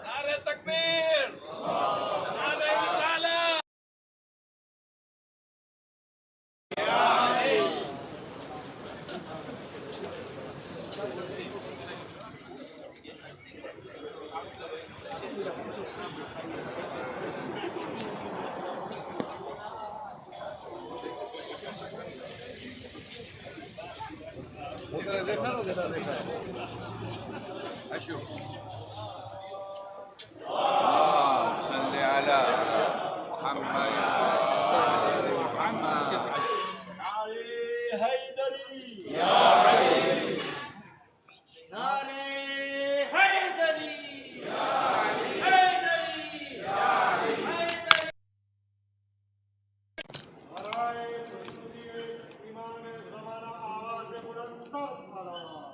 नारे तकबीर, नारे रिसालत। أشوف صلي على محمد علي هيدري يا علي ناري هيدري يا علي هيدري يا علي هيدري ناري إمام الزمان آواز بلند صلاة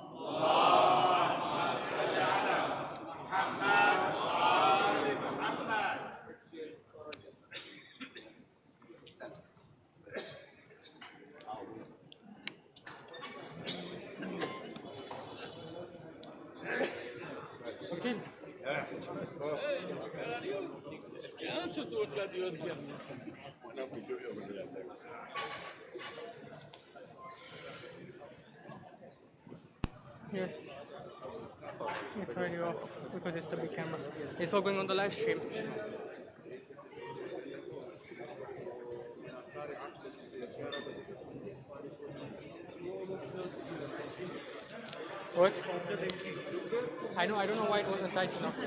Yes, it's already off because it's the big camera. It's all going on the live stream. What? I know. I don't know why it wasn't tight enough.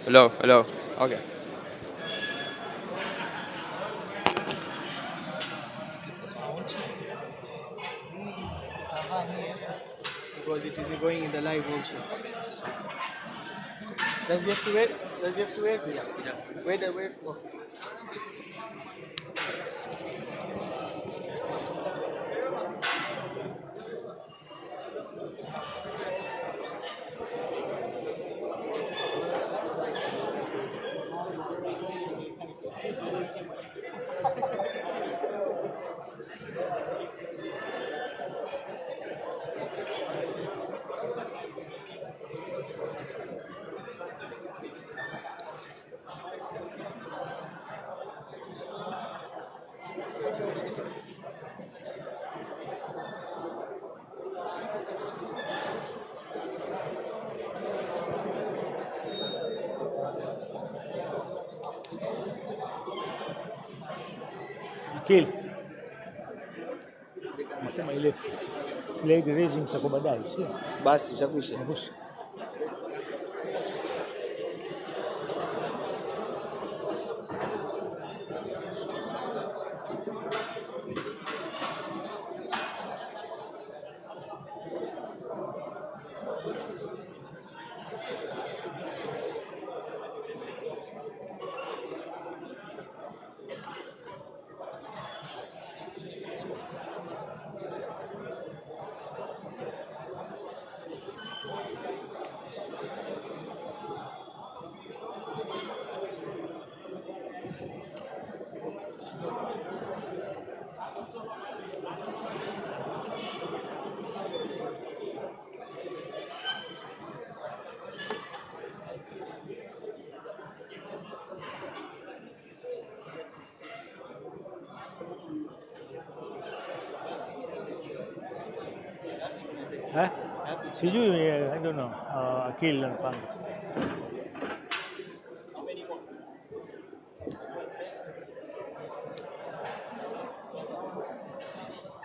Hello. Okay. Because it is going in the live also. Does he have to wear? Does he have to wear this? Wait. Okay. Kill. Nasema ile flag raising itakuwa baadaye, sio? Basi ushakwisha. Eh? Sijui, I don't know. Akil anapanga.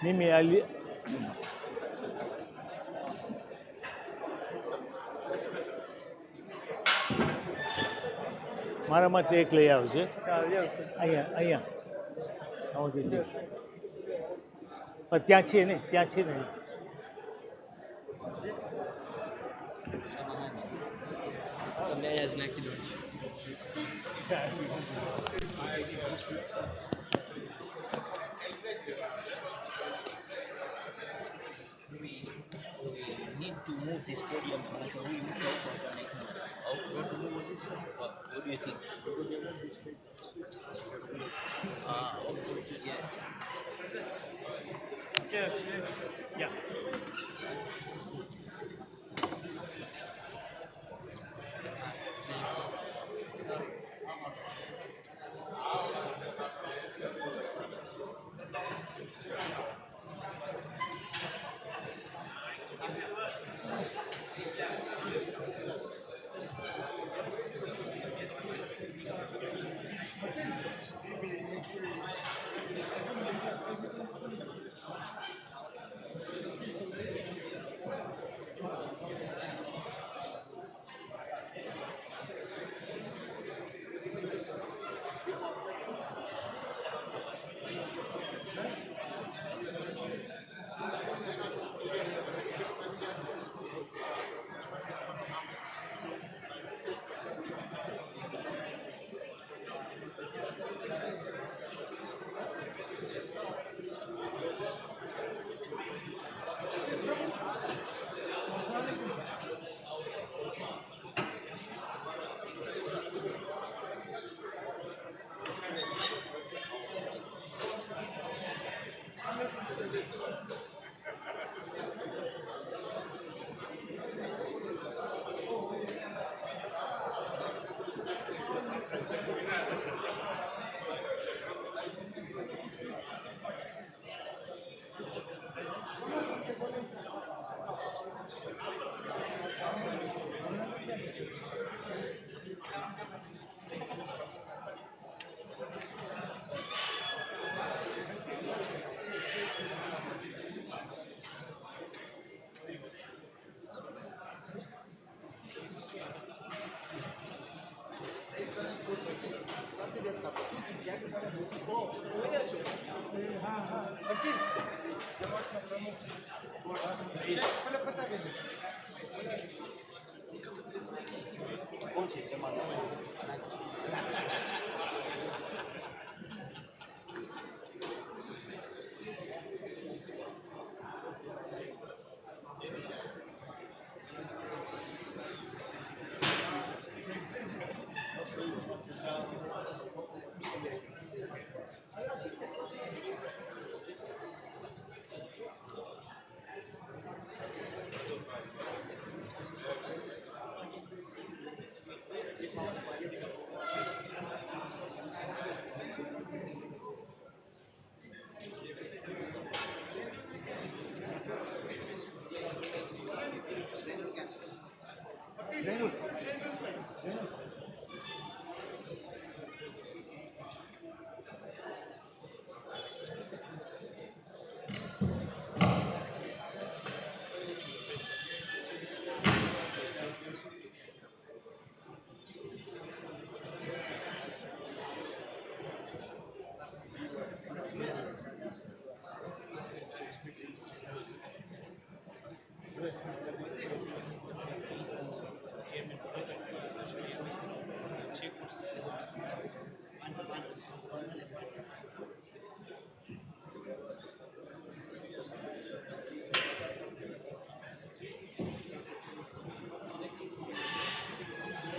Mimi મારા માટે એક લઈ આવજે અહીંયા અહીંયા આવું છે પણ ત્યાં છે ને ત્યાં છે ને તમને અહીંયા જ નાખી દઉં છું. We need to move this podium so we move outward and outward to move this. What do you think? Outward, yes. Yeah. कौन से जमात?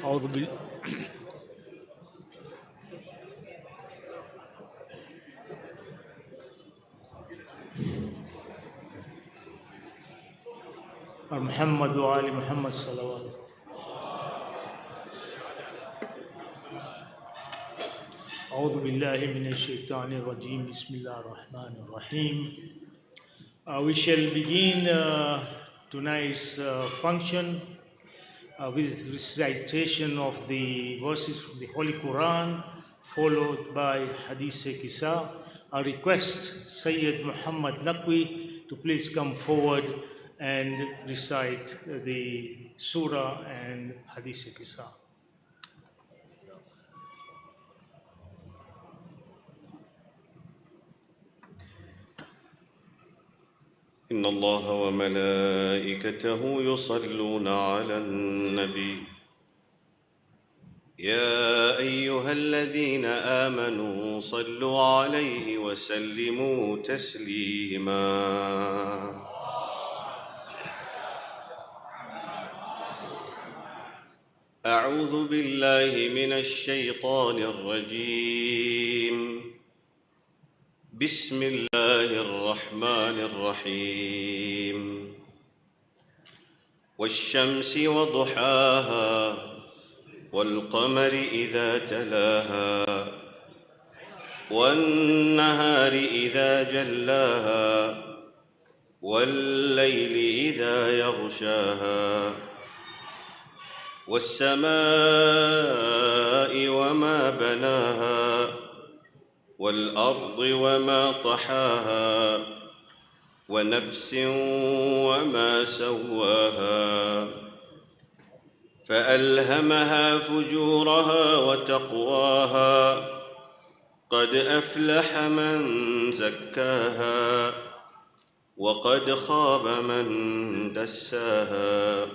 أعوذ بالله محمد وآل محمد صلوات أعوذ بالله من الشيطان الرجيم بسم الله الرحمن الرحيم. We shall begin tonight's function with recitation of the verses from the Holy Quran, followed by Hadith Kisa. I request Sayyid Muhammad Naqvi to please come forward and recite the surah and Hadith Kisa. إن الله وملائكته يصلون على النبي يا أيها الذين آمنوا صلوا عليه وسلموا تسليما أعوذ بالله من الشيطان الرجيم بسم الله الرحمن الرحيم والشمس وضحاها والقمر إذا تلاها والنهار إذا جلاها والليل إذا يغشاها والسماء وما بناها والأرض وما طحاها ونفس وما سواها فألهمها فجورها وتقواها قد أفلح من زكاها وقد خاب من دساها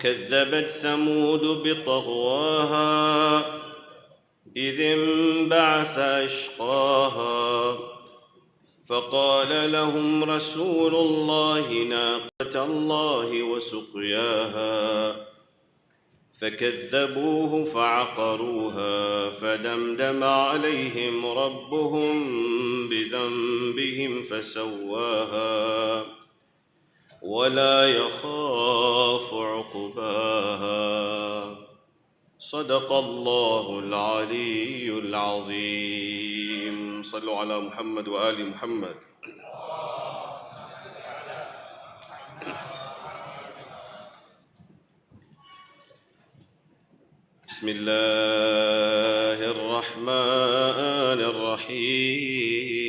كذبت ثمود بطغواها إذ انبعث أشقاها فقال لهم رسول الله ناقة الله وسقياها فكذبوه فعقروها فدمدم عليهم ربهم بذنبهم فسواها ولا يخاف عقباها صدق الله العلي العظيم صلوا على محمد وآل محمد بسم الله الرحمن الرحيم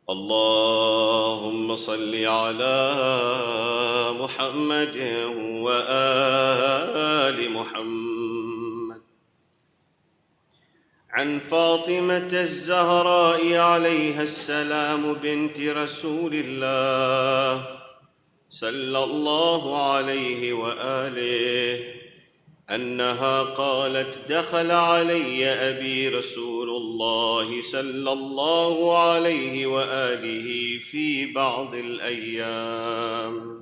اللهم صل على محمد وآل محمد عن فاطمة الزهراء عليها السلام بنت رسول الله صلى الله عليه وآله أنها قالت دخل علي أبي رسول الله صلى الله عليه وآله في بعض الأيام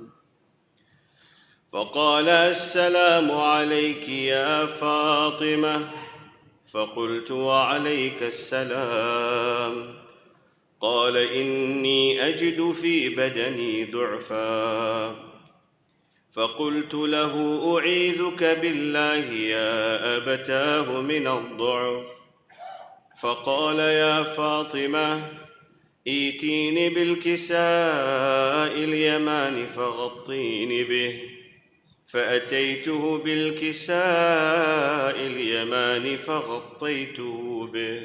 فقال السلام عليك يا فاطمة فقلت وعليك السلام قال إني أجد في بدني ضعفا فقلت له أعيذك بالله يا أبتاه من الضعف فقال يا فاطمة ائتيني بالكساء اليمان فغطيني به فأتيته بالكساء اليمان فغطيته به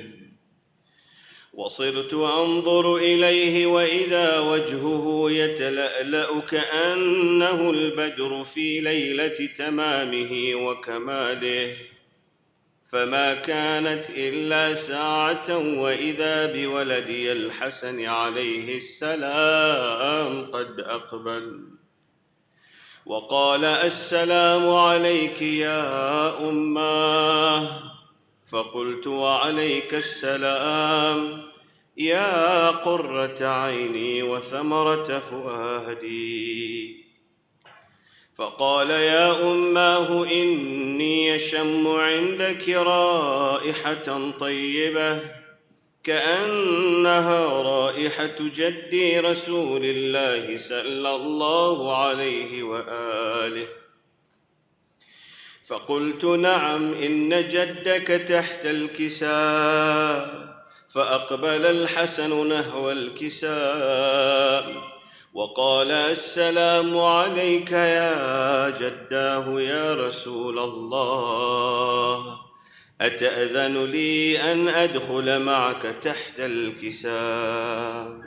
وصرت أنظر إليه وإذا وجهه يتلألأ كأنه البدر في ليلة تمامه وكماله فما كانت إلا ساعة وإذا بولدي الحسن عليه السلام قد أقبل وقال السلام عليك يا أماه فقلت وعليك السلام يا قرة عيني وثمرة فؤادي فقال يا أماه إني يشم عندك رائحة طيبة كأنها رائحة جدي رسول الله صلى الله عليه وآله فقلت نعم إن جدك تحت الكساء فأقبل الحسن نحو الكساء وقال السلام عليك يا جداه يا رسول الله، أتأذن لي أن أدخل معك تحت الكساء؟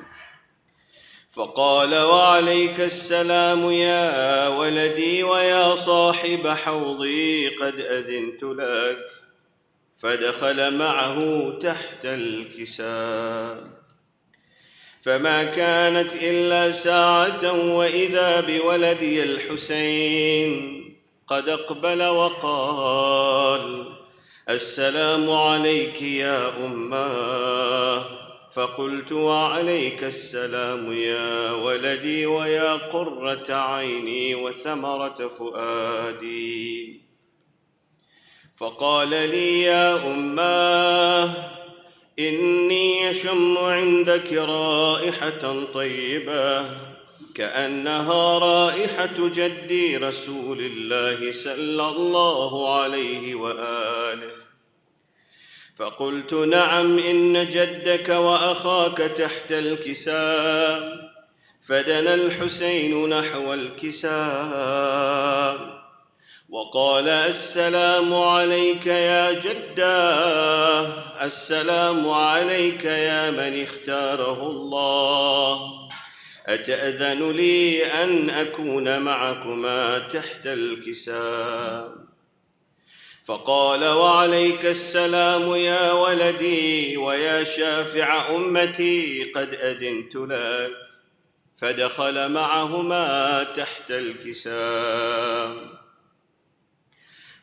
فقال وعليك السلام يا ولدي ويا صاحب حوضي، قد أذنت لك. فدخل معه تحت الكساء. فما كانت إلا ساعة وإذا بولدي الحسين قد أقبل وقال السلام عليك يا أماه. فقلت وعليك السلام يا ولدي ويا قرة عيني وثمرة فؤادي. فقال لي يا أماه إني أشم عندك رائحة طيبة كأنها رائحة جدي رسول الله صلى الله عليه وآله. فقلت نعم إن جدك وأخاك تحت الكساء. فدنا الحسين نحو الكساء وقال السلام عليك يا جداه، السلام عليك يا من اختاره الله، أتأذن لي أن أكون معكما تحت الكساء؟ فقال وعليك السلام يا ولدي ويا شافع أمتي، قد أذنت لك. فدخل معهما تحت الكساء.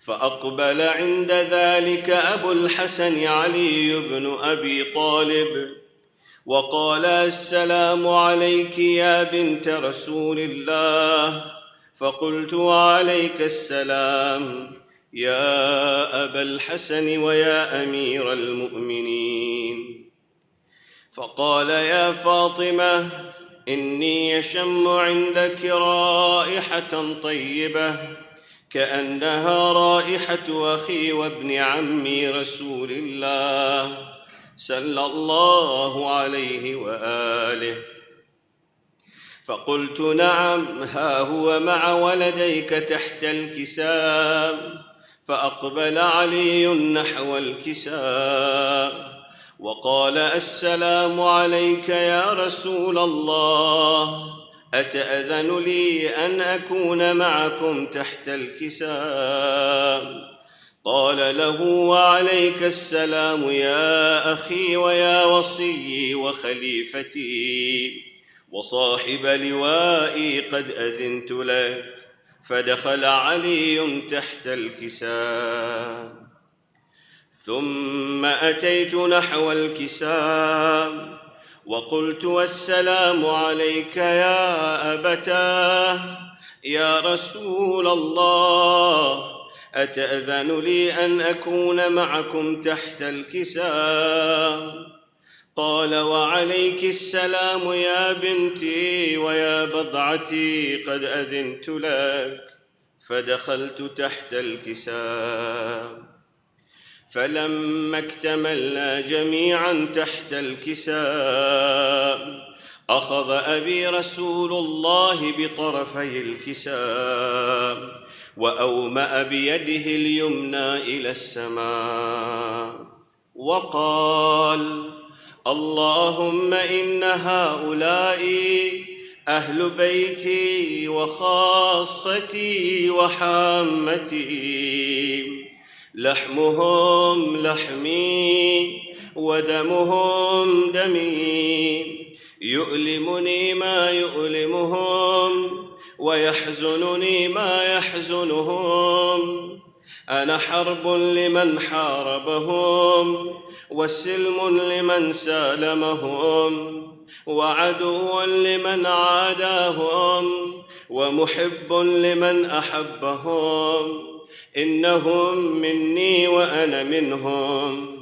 فأقبل عند ذلك أبو الحسن علي بن أبي طالب وقال السلام عليك يا بنت رسول الله. فقلت وعليك السلام يا أبا الحسن ويا أمير المؤمنين. فقال يا فاطمة إني أشم عندك رائحة طيبة كأنها رائحة أخي وابن عمي رسول الله صلى الله عليه وآله. فقلت نعم ها هو مع ولديك تحت الكساء. فأقبل علي نحو الكساء وقال السلام عليك يا رسول الله، أتأذن لي أن أكون معكم تحت الكساء؟ قال له وعليك السلام يا أخي ويا وصي وخليفتي وصاحب لوائي، قد أذنت لك. فدخل علي تحت الكساء. ثم أتيت نحو الكساء وقلت والسلام عليك يا أبتاه يا رسول الله، أتأذن لي أن أكون معكم تحت الكساء؟ قال وعليك السلام يا بنتي ويا بضعتي، قد أذنت لك. فدخلت تحت الكساء. فلما اكتملنا جميعا تحت الكساء أخذ أبي رسول الله بطرفي الكساء وأومأ بيده اليمنى إلى السماء وقال اللهم إن هؤلاء أهل بيتي وخاصتي وحامتي، لحمهم لحمي ودمهم دمي، يؤلمني ما يؤلمهم ويحزنني ما يحزنهم. أنا حرب لمن حاربهم وسلم لمن سالمهم وعدو لمن عاداهم ومحب لمن أحبهم. إنهم مني وأنا منهم،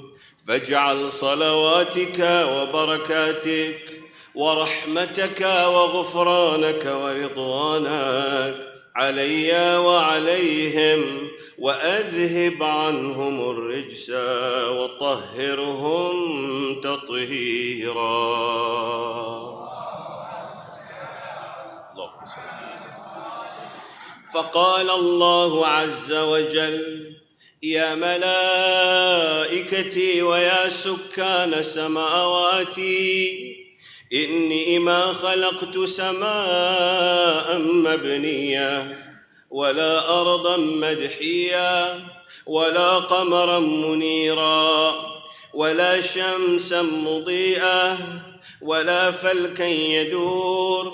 فاجعل صلواتك وبركاتك ورحمتك وغفرانك ورضوانك علي وعليهم، وأذهب عنهم الرجس وطهرهم تطهيرا. فقال الله عز وجل: يا ملائكتي ويا سكان سماواتي، إني ما خلقت سماء مبنية ولا أرضا مدحية ولا قمرا منيرا ولا شمسا مضيئة ولا فلكا يدور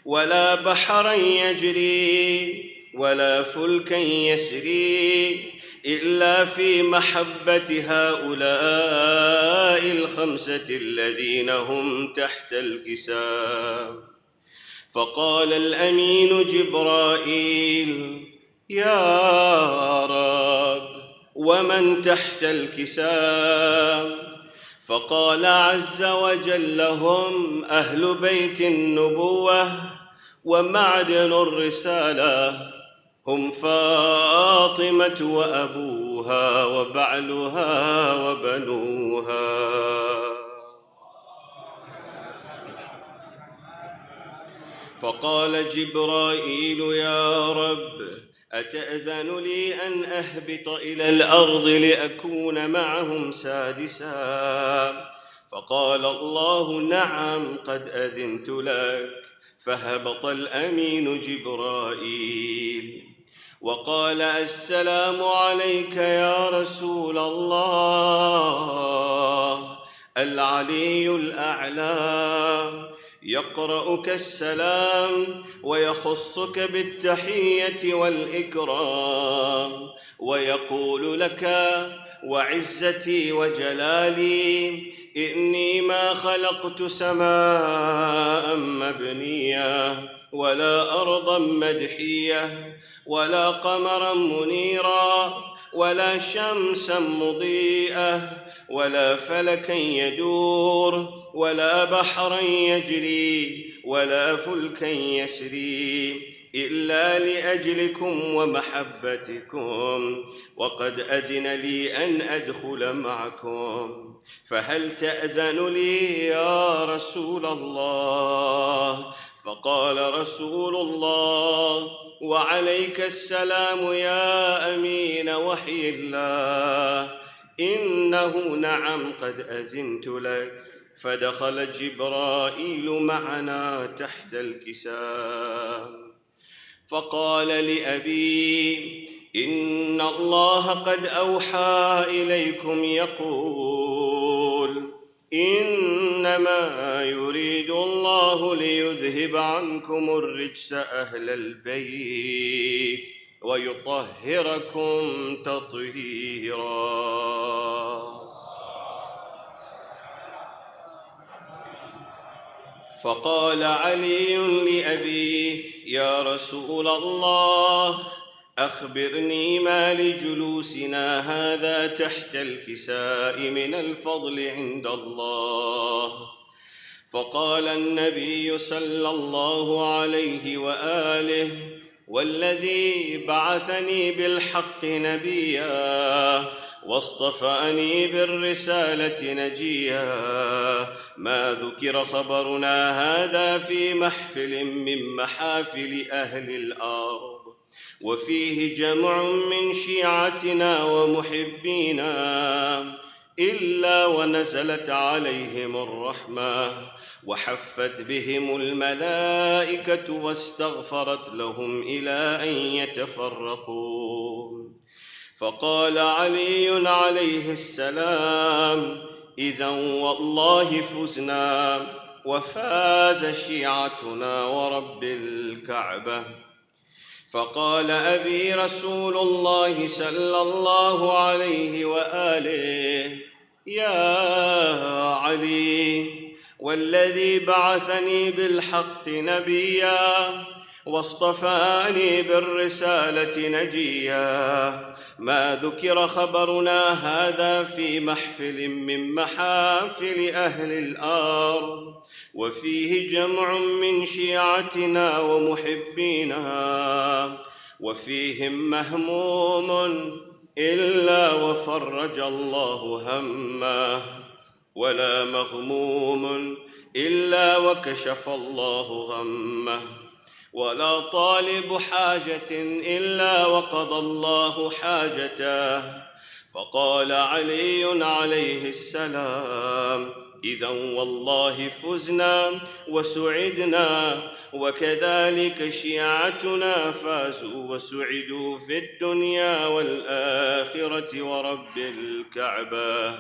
ولا بحرا يجري ولا فلكا يسري إلا في محبة هؤلاء الخمسة الذين هم تحت الكساء. فقال الأمين جبرائيل: يا رب، ومن تحت الكساء؟ فقال عز وجل: هم أهل بيت النبوة ومعدن الرسالة، هم فاطمة وأبوها وبعلها وبنوها. فقال جبرائيل: يا رب، أتأذن لي أن أهبط إلى الأرض لأكون معهم سادسا؟ فقال الله: نعم، قد أذنت لك. فهبط الأمين جبرائيل وقال: السلام عليك يا رسول الله. العلي الأعلى يقرأك السلام ويخصك بالتحية والإكرام ويقول لك: وعزتي وجلالي، إني ما خلقت سماء مبنية ولا أرضا مدحية ولا قمرا منيرا ولا شمسا مضيئة ولا فلكا يدور ولا بحرا يجري ولا فلكا يسري إلا لأجلكم ومحبتكم، وقد أذن لي أن أدخل معكم، فهل تأذن لي يا رسول الله؟ فقال رسول الله: وعليك السلام يا أمين وحي الله، إنه نعم قد أذنت لك. فدخل جبرائيل معنا تحت الكساء. فقال لأبي: إن الله قد أوحى إليكم يقول: إنما يريد الله ليذهب عنكم الرجس أهل البيت ويطهركم تطهيرا. فقال علي لأبيه: يا رسول الله، أخبرني ما لجلوسنا هذا تحت الكساء من الفضل عند الله. فقال النبي صلى الله عليه وآله: والذي بعثني بالحق نبيا واصطفاني بالرسالة نجيا، ما ذكر خبرنا هذا في محفل من محافل أهل الأرض، وفيه جمع من شيعتنا ومحبينا، إلا ونزلت عليهم الرحمة وحفت بهم الملائكة واستغفرت لهم إلى أن يتفرقوا. فقال علي عليه السلام: إذا والله فزنا وفاز شيعتنا ورب الكعبة. فقال أبي رسول الله صلى الله عليه وآله: يا علي، والذي بعثني بالحق نبيا واصطفاني بالرسالة نجيا، ما ذكر خبرنا هذا في محفل من محافل أهل الأرض، وفيه جمع من شيعتنا ومحبينا، وفيهم مهموم إلا وفرج الله همه، ولا مغموم إلا وكشف الله غمه، ولا طالب حاجة إلا وقضى الله حاجته. فقال علي عليه السلام: إذا والله فزنا وسعدنا، وكذلك شيعتنا فازوا وسعدوا في الدنيا والآخرة ورب الكعبة.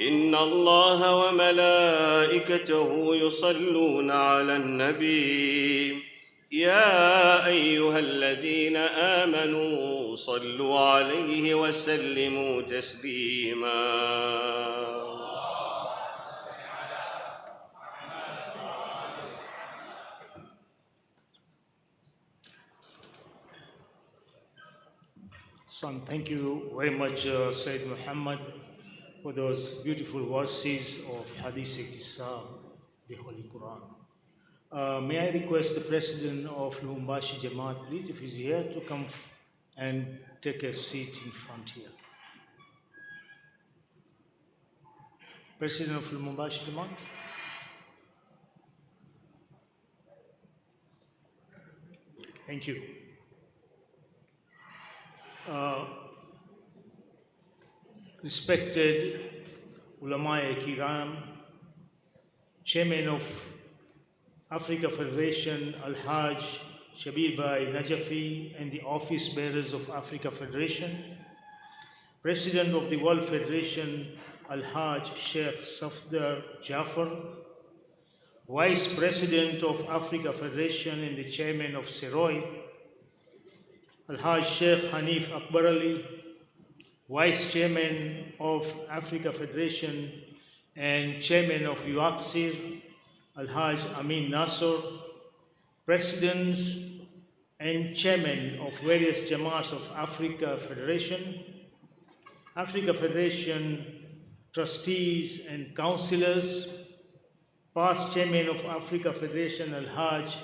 إن الله وملائكته يصلون على النبي يا أيها الذين آمنوا صلوا عليه وسلموا تسليما. Son, thank you very much, Sayyid Muhammad, for those beautiful verses of Hadith Qissa, the Holy Quran. May I request the President of Lumbashi Jamaat, please, if he's here, to come and take a seat in front here. President of Lumbashi Jamaat. Thank you. Respected Ulama-e Kiram, Chairman of Africa Federation, Al-Hajj Shabir Bhai Najafi, and the office bearers of Africa Federation, President of the World Federation, Al-Hajj Sheikh Safdar Jafar, Vice President of Africa Federation and the Chairman of Seroy, Al-Hajj Sheikh Hanif Akbar Ali, Vice Chairman of Africa Federation and Chairman of UAXIR, Al-Hajj Amin Nasser, Presidents and Chairman of various Jamaats of Africa Federation trustees and councillors, past Chairman of Africa Federation Al-Hajj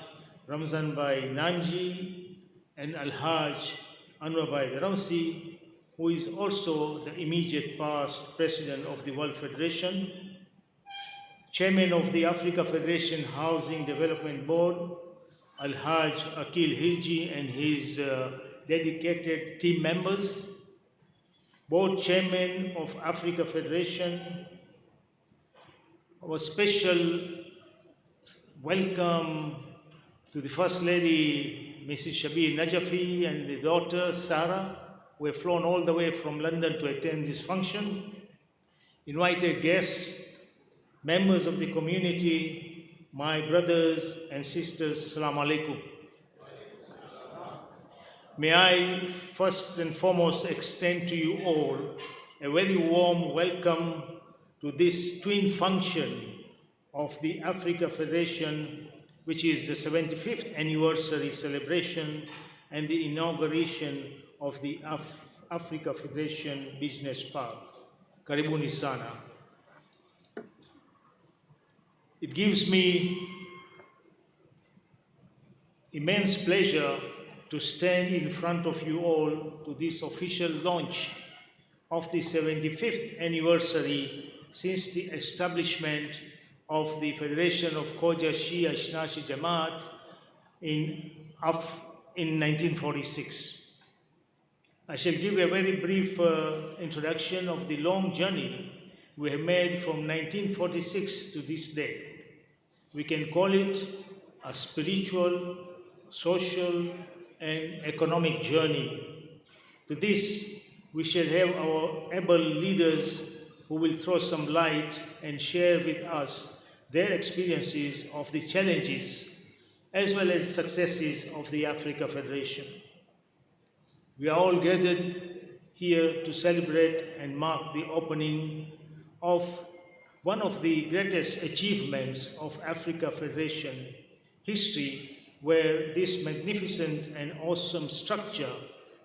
Ramzan Bhai Nanji and Al-Hajj Anwar Bhai Dharamsi, who is also the immediate past President of the World Federation, Chairman of the Africa Federation Housing Development Board, Al-Hajj Akil Hirji and his dedicated team members, Board Chairman of Africa Federation. Our special welcome to the First Lady, Mrs. Shabir Najafi, and the daughter, Sarah, who have flown all the way from London to attend this function. Invited guests, members of the community, my brothers and sisters, Assalamu alaikum. May I first and foremost extend to you all a very warm welcome to this twin function of the Africa Federation, which is the 75th anniversary celebration and the inauguration of the Africa Federation Business Park. Karibuni sana. It gives me immense pleasure to stand in front of you all to this official launch of the 75th anniversary since the establishment of the Federation of Khoja Shia Ishnashi Jamaat in 1946. I shall give a very brief introduction of the long journey we have made from 1946 to this day. We can call it a spiritual, social, and economic journey. To this, we shall have our able leaders who will throw some light and share with us their experiences of the challenges as well as successes of the Africa Federation. We are all gathered here to celebrate and mark the opening of one of the greatest achievements of Africa Federation history, where this magnificent and awesome structure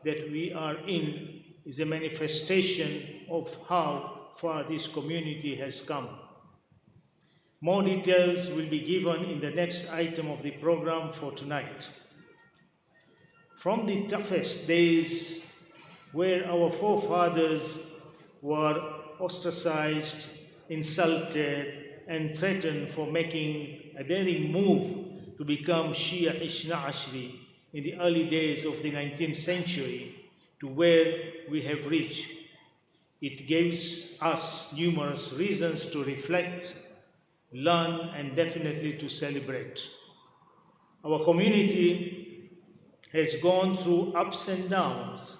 that we are in is a manifestation of how far this community has come. More details will be given in the next item of the program for tonight. From the toughest days where our forefathers were ostracized, insulted, and threatened for making a daring move to become Shia Ishna Ashri in the early days of the 19th century to where we have reached. It gives us numerous reasons to reflect, learn, and definitely to celebrate. Our community has gone through ups and downs,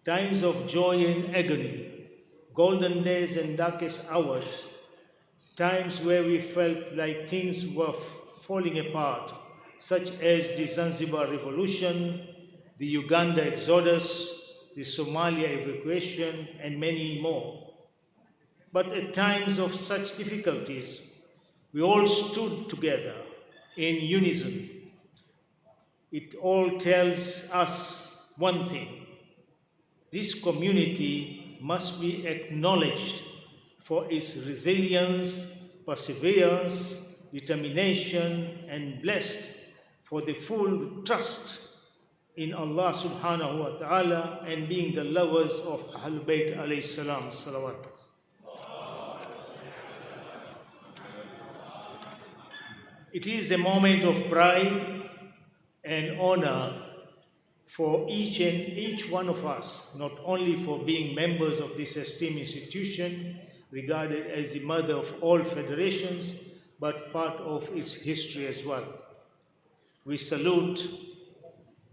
times of joy and agony, golden days and darkest hours, times where we felt like things were falling apart, such as the Zanzibar Revolution, the Uganda Exodus, the Somalia evacuation, and many more. But at times of such difficulties, we all stood together in unison. It all tells us one thing: this community must be acknowledged for its resilience, perseverance, determination, and blessed for the full trust in Allah subhanahu wa ta'ala and being the lovers of Ahlul Bayt alayhi salam salawat. It is a moment of pride and honor for each one of us, not only for being members of this esteemed institution, regarded as the mother of all federations, but part of its history as well. We salute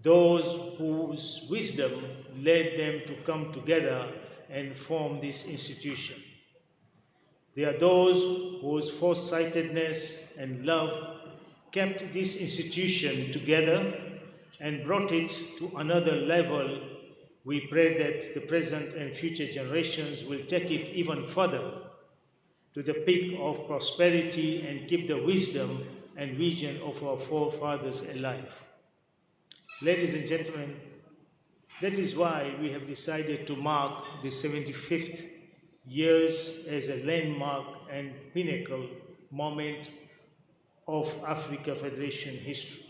those whose wisdom led them to come together and form this institution. They are those whose foresightedness and love kept this institution together and brought it to another level. We pray that the present and future generations will take it even further to the peak of prosperity and keep the wisdom and vision of our forefathers alive. Ladies and gentlemen, that is why we have decided to mark the 75th years as a landmark and pinnacle moment of Africa Federation history.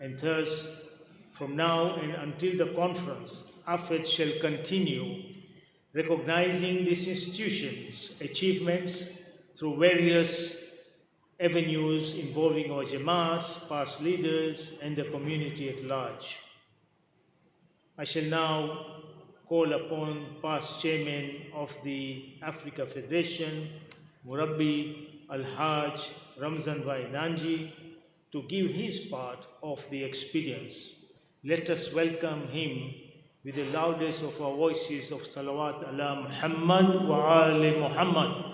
And thus, from now and until the conference, Afed shall continue recognizing this institution's achievements through various avenues involving our Jamaats, past leaders, and the community at large. I shall now call upon past chairman of the Africa Federation, Murabbi Al-Hajj Ramzan Bhai Nanji, to give his part of the experience. Let us welcome him with the loudest of our voices of Salawat ala Muhammad wa ali Muhammad.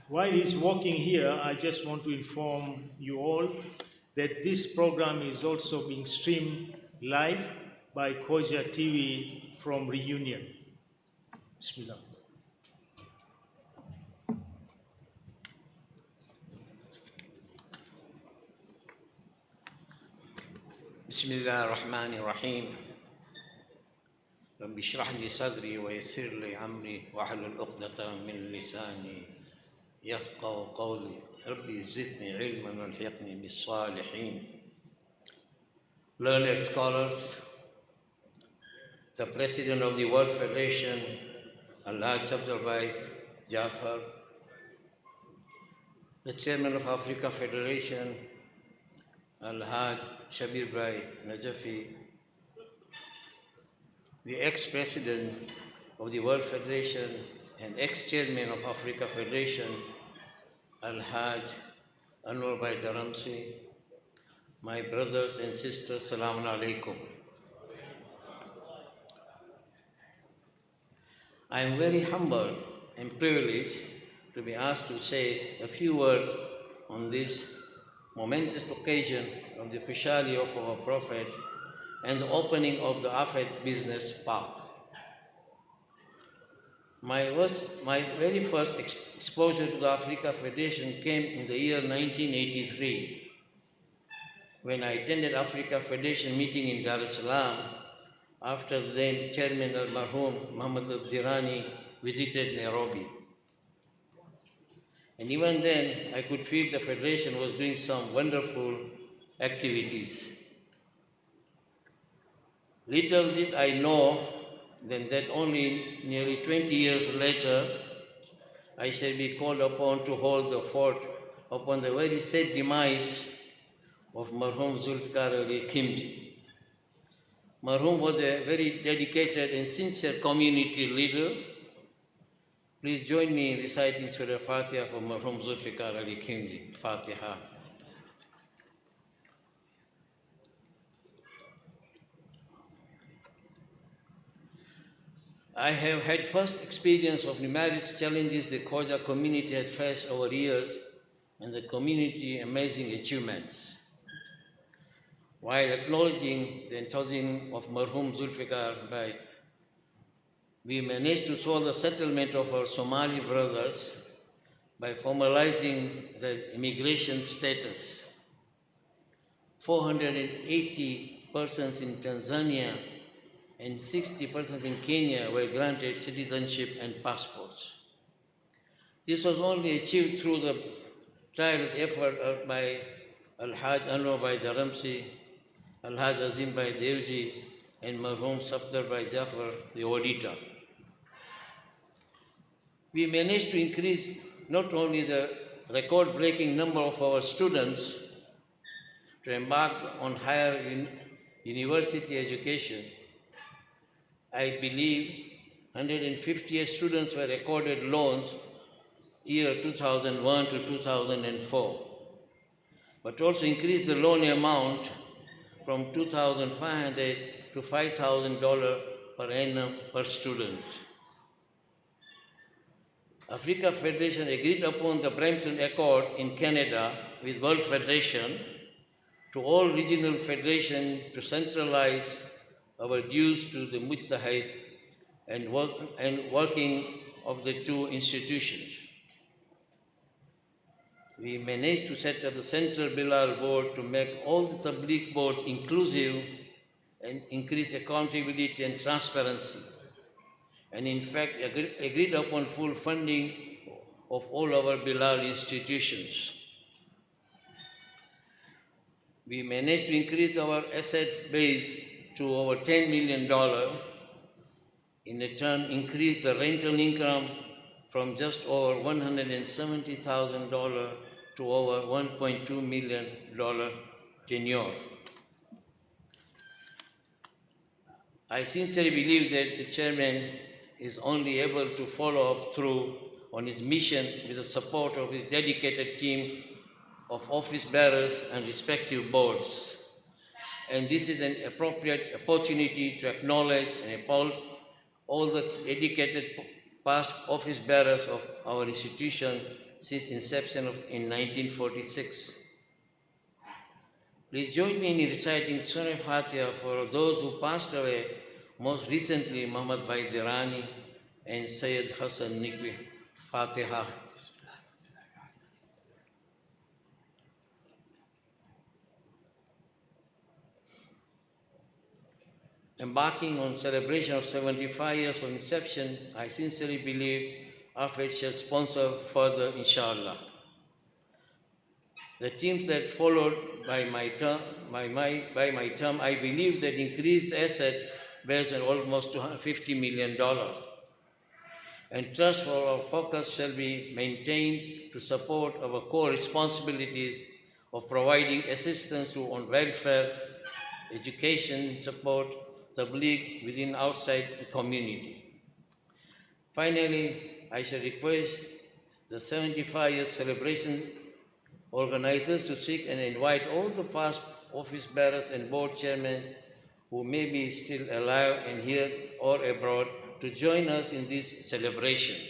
While he's walking here, I just want to inform you all that this program is also being streamed live by Khoja TV from Reunion. Bismillah. بسم الله الرحمن الرحيم رب اشرح لي صدري ويسر لي أمري واحلل عقدة من لساني يفقهوا قولي ربي زدني علما والحقني بالصالحين. Learned scholars, the President of the World Federation, Al-Hajj Abdul Bhai Jafar, the Chairman of Africa Federation, Al-Hajj Shabir Bhai Najafi, the ex-president of the World Federation and ex-chairman of Africa Federation, Al-Hajj Anwar Bhai Dharamsi, my brothers and sisters, Salaam Alaikum. I am very humbled and privileged to be asked to say a few words on this momentous occasion of the officiality of our Prophet and the opening of the Afed Business Park. My very first exposure to the Africa Federation came in the year 1983 when I attended Africa Federation meeting in Dar es Salaam after then Chairman Al-Marhum Muhammad Al-Zirani visited Nairobi. And even then, I could feel the Federation was doing some wonderful activities. Little did I know then that only nearly 20 years later, I shall be called upon to hold the fort upon the very sad demise of Marhum Zulfikar Ali Khimji. Marhum was a very dedicated and sincere community leader. Please join me in reciting Surah Fatiha for Marhum Zulfikar Ali Khimji. Fatiha. I have had first experience of numerous challenges the Khoja community had faced over years and the community amazing achievements. While acknowledging the enthusiasm of Marhum Zulfikar, we managed to solve the settlement of our Somali brothers by formalizing their immigration status. 480 persons in Tanzania and 60 persons in Kenya were granted citizenship and passports. This was only achieved through the tireless effort by Al-Haj Anwar Bhai Dharamsi, Al-Haj Azim Bhai Devji, and Marhum Safdar Bhai Jafar, the auditor. We managed to increase not only the record-breaking number of our students to embark on higher university education. I believe 158 students were accorded loans year 2001 to 2004, but also increased the loan amount from $2,500 to $5,000 per annum per student. Africa Federation agreed upon the Brampton Accord in Canada with World Federation to all regional federations to centralize our dues to the Mujtahid and working of the two institutions. We managed to set up the Central Bilal Board to make all the Tabligh boards inclusive and increase accountability and transparency. And in fact, agreed upon full funding of all our Bilal institutions. We managed to increase our asset base to over $10 million, in return increase the rental income from just over $170,000 to over $1.2 million tenure. I sincerely believe that the chairman is only able to follow up through on his mission with the support of his dedicated team of office bearers and respective boards. And this is an appropriate opportunity to acknowledge and applaud all the dedicated past office bearers of our institution since inception in 1946. Please join me in reciting Surah Fatiha for those who passed away, most recently Muhammad Bhai Dirani and Sayyid Hassan Nikwi. Fatiha. Embarking on celebration of 75 years of inception, I sincerely believe Afed shall sponsor further, inshallah. The teams that followed by my term, I believe that increased asset base on almost $250 million. And trust for our focus shall be maintained to support our core responsibilities of providing assistance to on welfare, education support, tabligh within outside the community. Finally, I shall request the 75-year celebration organizers to seek and invite all the past office bearers and board chairmen who may be still alive and here or abroad to join us in this celebration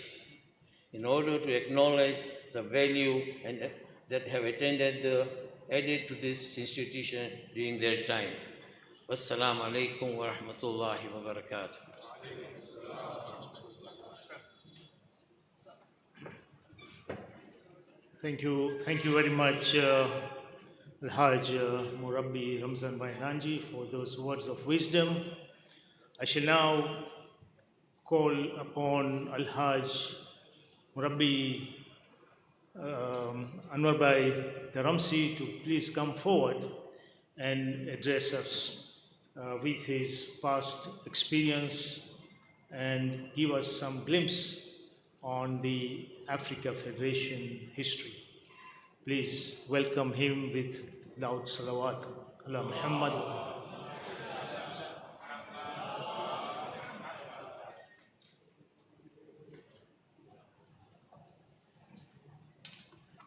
in order to acknowledge the value that have added to this institution during their time. Wassalamu alaikum wa rahmatullahi wa barakatuh. Thank you very much, Al-Haj Murabbi Ramzan Bhai Nanji, for those words of wisdom. I shall now call upon Al-Haj Murabbi Anwar Bhai Dharamsi to please come forward and address us with his past experience and give us some glimpse on the Africa Federation history. Please welcome him with loud salawat. Allah Muhammad.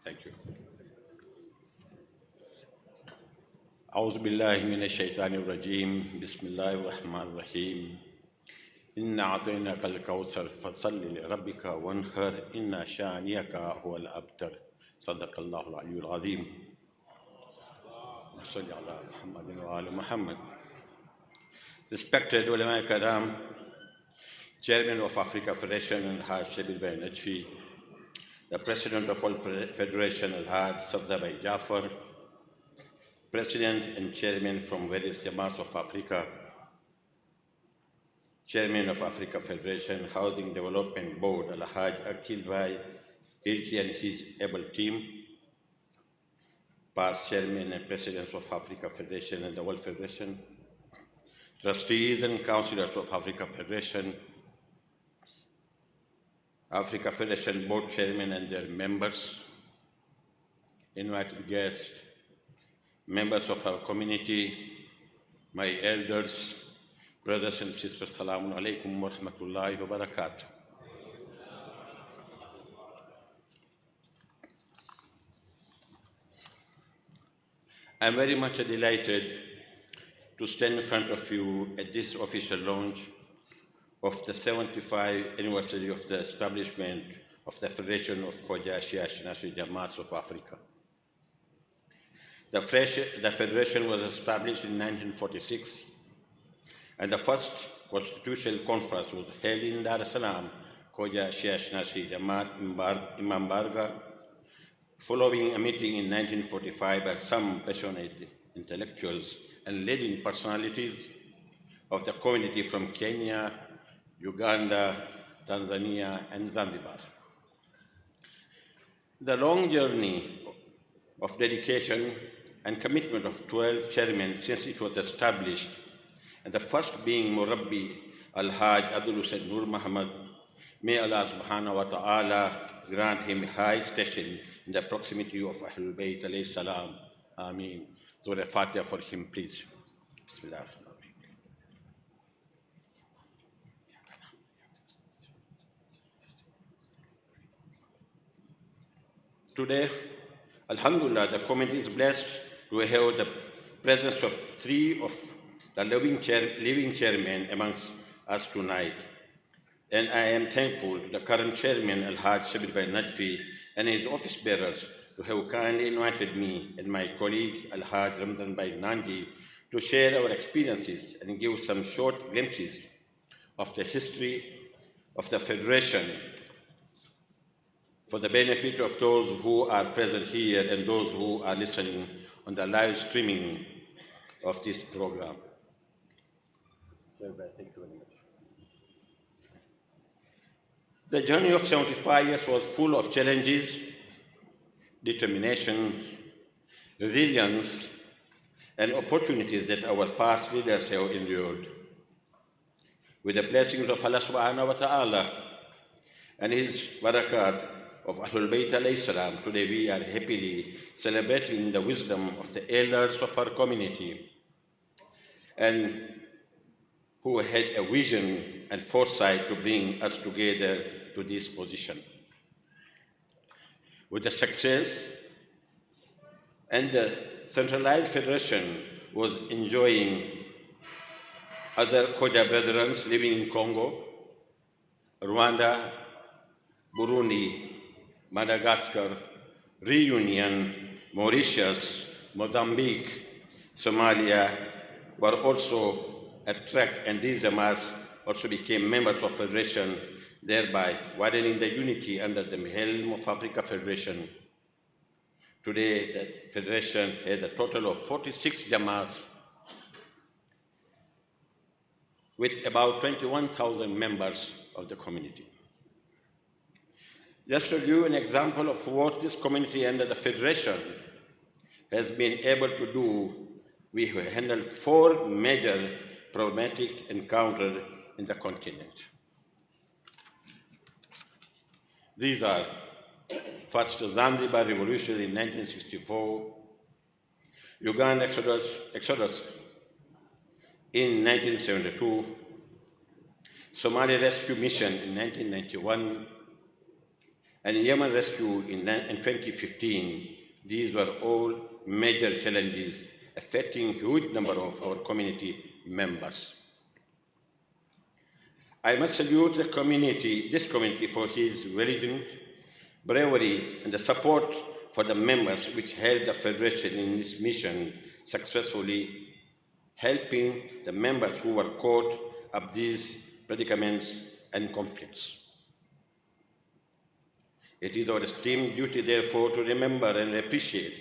Thank you. أعوذ بالله من الشيطان الرجيم بسم الله الرحمن الرحيم إنا أعطيناك الكوثر فصل لربك وانحر إن شانئك هو الأبتر صدق الله العلي العظيم صل على محمد وآل محمد. Respected ulama karam, Chairman of Africa Federation Al-Haj Shabir Bhai Najfi, the President of all Federation Al-Haj Safdar Bhai Jafar, President and Chairman from various Jamaats of Africa, Chairman of Africa Federation Housing Development Board Al-Haj Akil Bhai Hirji and his able team, past Chairman and Presidents of Africa Federation and the World Federation, Trustees and Councillors of Africa Federation, Africa Federation Board Chairmen and their members, invited guests, members of our community, my elders, brothers and sisters, Assalamu alaikum wa rahmatullahi wa barakatuh. I'm very much delighted to stand in front of you at this official launch of the 75th anniversary of the establishment of the Federation of Khoja Shia National Jamaats of Africa. The Federation was established in 1946, and the first constitutional conference was held in Dar es Salaam, Khoja Shia National Jamaat Imam Barga, following a meeting in 1945 by some passionate intellectuals and leading personalities of the community from Kenya, Uganda, Tanzania, and Zanzibar. The long journey of dedication and commitment of 12 chairmen since it was established, and the first being Murabbi Al-Haj Abdul Hussain Nur Muhammad, may Allah subhanahu wa ta'ala grant him high station in the proximity of Ahlul Bayt alayhi salam. Ameen. Do the Fatiha for him, please. Bismillah. Today, Alhamdulillah, the committee is blessed to have the presence of three of the living chairmen amongst us tonight. And I am thankful to the current chairman, Al-Haj Shabir Bhai Najfi, and his office bearers to have kindly invited me and my colleague, Al-Haj Ramzan Bhai Nandi, to share our experiences and give some short glimpses of the history of the Federation for the benefit of those who are present here and those who are listening on the live streaming of this program. Thank you very much. The journey of 75 years was full of challenges, determination, resilience, and opportunities that our past leaders have endured. With the blessings of Allah subhanahu wa ta'ala and his barakat of Ahlul Bayt alayhi salam, today we are happily celebrating the wisdom of the elders of our community and who had a vision and foresight to bring us together to this position. With the success and the centralized federation was enjoying other Khoja brethren living in Congo, Rwanda, Burundi, Madagascar, Reunion, Mauritius, Mozambique, Somalia were also attracted, and these Jamaats also became members of Federation, thereby widening the unity under the helm of Africa Federation. Today, the Federation has a total of 46 Jamaats with about 21,000 members of the community. Just to give you an example of what this community under the Federation has been able to do, we have handled 4 major problematic encounters in the continent. These are first Zanzibar Revolution in 1964, Uganda Exodus in 1972, Somali Rescue Mission in 1991, and Yemen Rescue in 2015. These were all major challenges affecting huge number of our community members. I must salute this community for his valiant bravery and the support for the members which held the Federation in its mission successfully, helping the members who were caught up these predicaments and conflicts. It is our esteemed duty, therefore, to remember and appreciate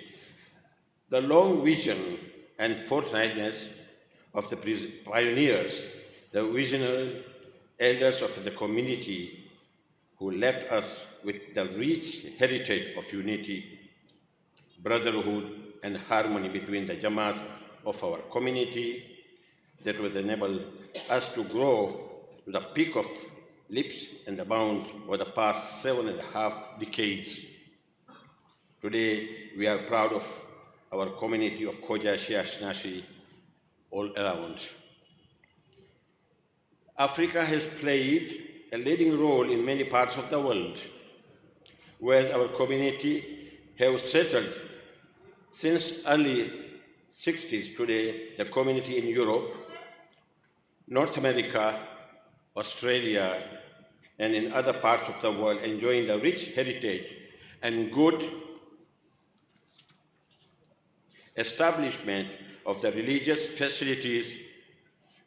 the long vision and forthrightness of the pioneers, the visionary elders of the community who left us with the rich heritage of unity, brotherhood, and harmony between the Jamaat of our community that will enable us to grow to the peak of leaps and the bounds over the past 7.5 decades. Today, we are proud of our community of Khoja Shia Nashi all around. Africa has played a leading role in many parts of the world, where our community have settled since early 60s. Today, the community in Europe, North America, Australia, and in other parts of the world enjoying the rich heritage and good establishment of the religious facilities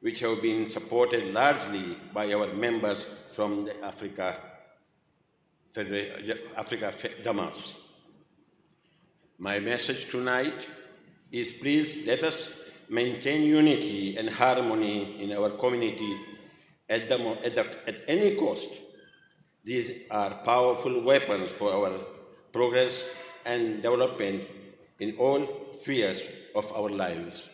which have been supported largely by our members from the Africa Jamaats. My message tonight is, please let us maintain unity and harmony in our community at any cost. These are powerful weapons for our progress and development in all spheres of our lives.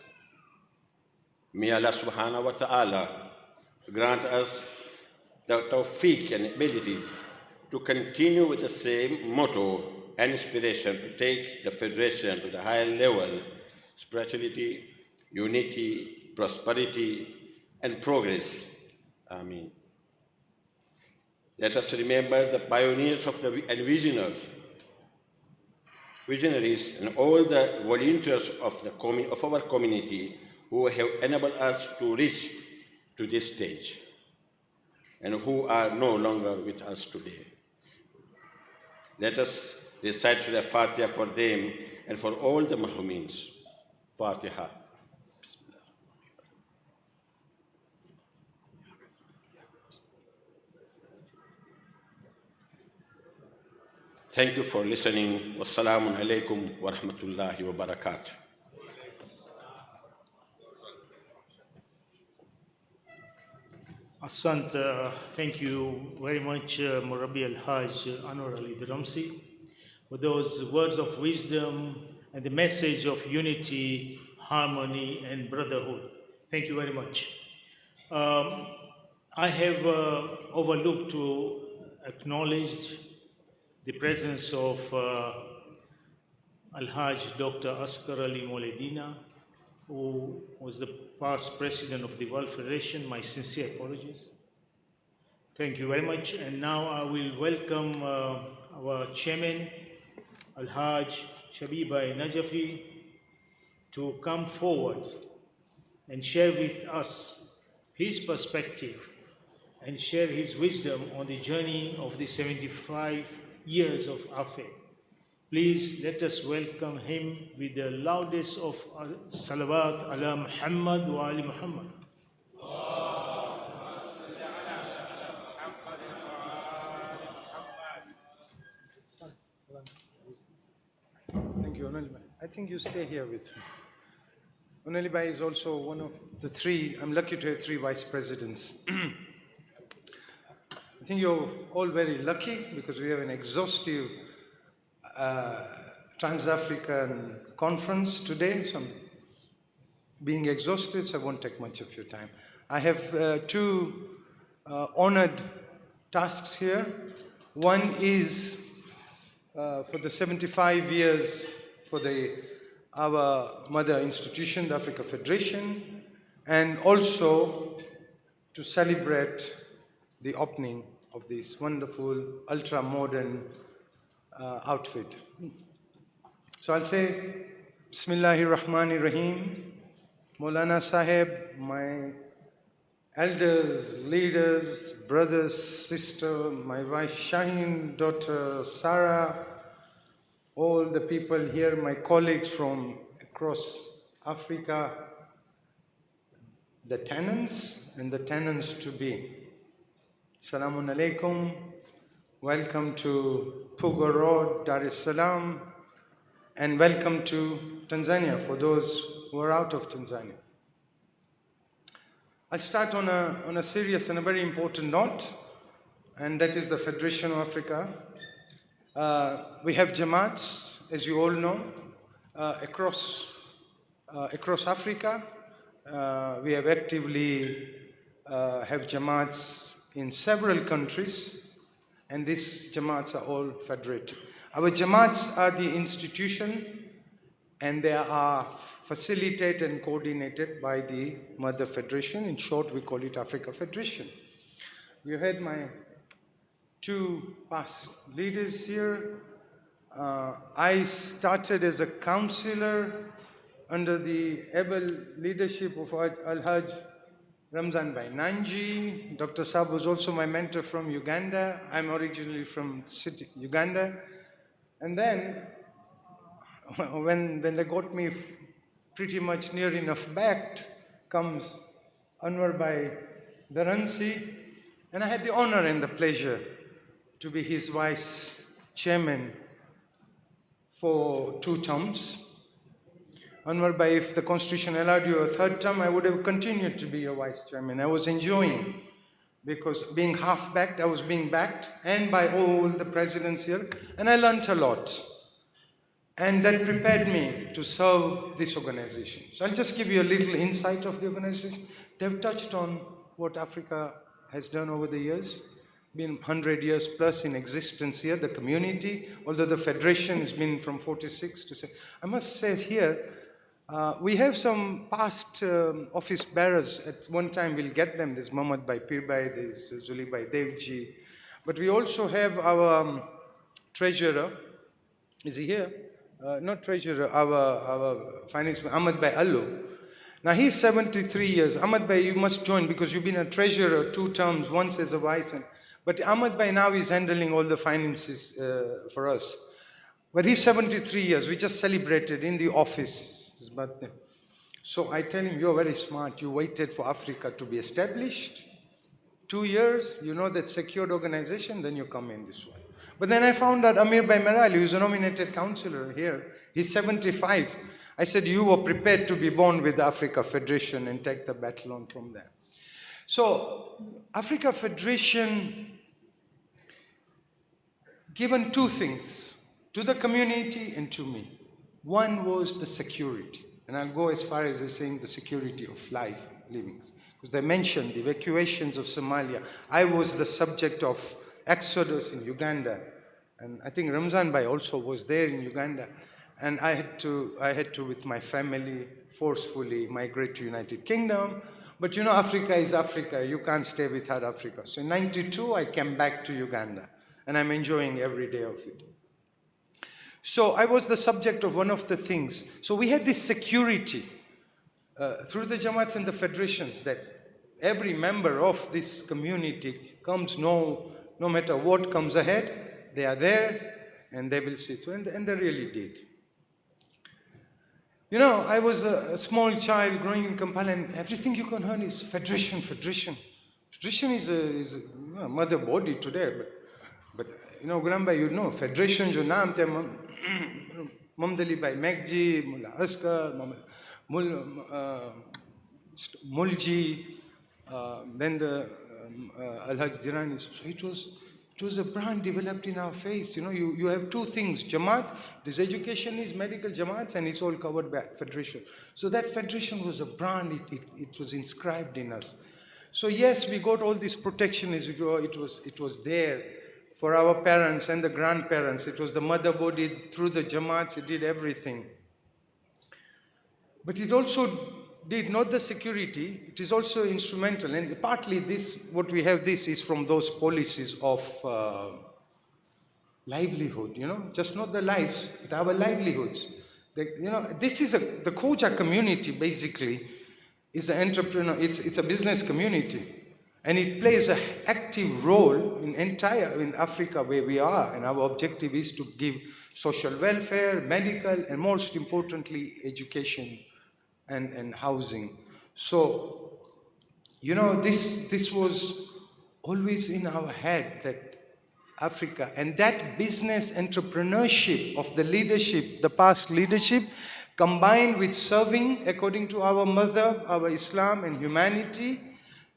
May Allah subhanahu wa ta'ala grant us the tawfiq and abilities to continue with the same motto and inspiration to take the Federation to the higher level: spirituality, unity, prosperity, and progress. Amen. Let us remember the pioneers and visionaries and all the volunteers of our community who have enabled us to reach to this stage and who are no longer with us today. Let us recite the Fatiha for them and for all the Mahroomins. Fatiha. Thank you for listening. Wassalamu alaikum wa rahmatullahi wa barakatuh. Asant, thank you very much, Murabi Al-Hajj Anwar Ali Dramsi, for those words of wisdom and the message of unity, harmony, and brotherhood. Thank you very much. I have overlooked to acknowledge the presence of Al-Hajj Dr. Askar Ali Moledina, who was the past president of the World Federation. My sincere apologies. Thank you very much. And now I will welcome our chairman, Al-Hajj Shabibai Najafi, to come forward and share with us his perspective and share his wisdom on the journey of the 75 years of Afed. Please let us welcome him with the loudest of salawat ala Muhammad wa ali Muhammad. Thank you, Onelibai. I think you stay here with me. Onelibai is also one of the three. I'm lucky to have three vice presidents. I think you're all very lucky because we have an exhaustive Trans-African conference today. So I'm being exhausted, so I won't take much of your time. I have two honored tasks here. One is for the 75 years for our mother institution, the Africa Federation, and also to celebrate the opening of this wonderful, ultra-modern outfit. So I'll say, Bismillahir Rahmanir Rahim, Maulana Sahib, my elders, leaders, brothers, sister, my wife Shaheen, daughter Sarah, all the people here, my colleagues from across Africa, the tenants and the tenants to be. Assalamu alaikum. Welcome to Puga Road, Dar es Salaam, and welcome to Tanzania for those who are out of Tanzania. I'll start on a serious and a very important note, and that is the Federation of Africa. We have Jamaats, as you all know, across Africa. We have actively have Jamaats in several countries, and these Jamaats are all federated. Our Jamaats are the institution, and they are facilitated and coordinated by the Mother Federation. In short, we call it Africa Federation. You had my two past leaders here. I started as a counselor under the able leadership of Al-Hajj Ramzan Bhai Nanji. Dr. Saab was also my mentor from Uganda. I'm originally from Uganda. And then, when they got me pretty much near enough back, comes Anwar Bhai Dharansi, and I had the honor and the pleasure to be his vice chairman for 2 terms. Anwar Bhai, if the constitution allowed you a 3rd term, I would have continued to be your vice chairman. I was enjoying, because being half-backed, I was being backed, and by all the presidents here, and I learnt a lot. And that prepared me to serve this organization. So I'll just give you a little insight of the organization. They've touched on what Africa has done over the years. Been 100 years plus in existence here, the community, although the federation has been from 46 to 6. I must say here, we have some past office bearers. At one time we'll get them. There's Mohammad Bhai Pir Bhai, there's Zuli Bhai Devji. But we also have our treasurer. Is he here? Not treasurer, our finance, Ahmad Bhai Allu. Now he's 73 years. Ahmad Bhai, you must join because you've been a treasurer 2 terms, once as a vice. But Ahmad Bhai now is handling all the finances for us. But he's 73 years. We just celebrated in the office his birthday. So I tell him, you're very smart. You waited for Africa to be established. 2 years, you know that secured organization, then you come in this way. But then I found out Amir Bhai Merali, who's a nominated councillor here, he's 75. I said, you were prepared to be born with the Africa Federation and take the battle on from there. So, Africa Federation given 2 things, to the community and to me. One was the security, and I'll go as far as saying the security of life, living. Because they mentioned the evacuations of Somalia. I was the subject of exodus in Uganda, and I think Ramzan Bhai also was there in Uganda, and I had to with my family forcefully migrate to United Kingdom. But you know, Africa is Africa. You can't stay without Africa. So in '92, I came back to Uganda, and I'm enjoying every day of it. So I was the subject of one of the things. So we had this security through the Jamaats and the federations that every member of this community comes, no matter what comes ahead, they are there and they will see through, and they really did. You know, I was a small child growing in Kampala, and everything you can hear is federation, federation. Federation is a mother body today, but you know, Gulamba, you know, federation jo naam the Mamdali Bhai Megji, Mullah Askar, Mulji, then the Al-Hajj Dirani. So it was a brand developed in our face. You know, you have 2 things. Jamaat, this education is medical Jamaats, and it's all covered by federation. So that federation was a brand, it was inscribed in us. So yes, we got all this protection as we go, it was there. for our parents and the grandparents. It was the motherboard, through the Jamaats, it did everything. But it also did not the security, it is also instrumental. And partly this, what we have this is from those policies of livelihood, just not the lives, but our livelihoods. This is the Khoja community basically is an entrepreneur, it's a business community. And it plays an active role in Africa where we are. And our objective is to give social welfare, medical, and most importantly, education and housing. So, this was always in our head, that Africa, and that business entrepreneurship of the leadership, the past leadership, combined with serving according to our mother, our Islam and humanity,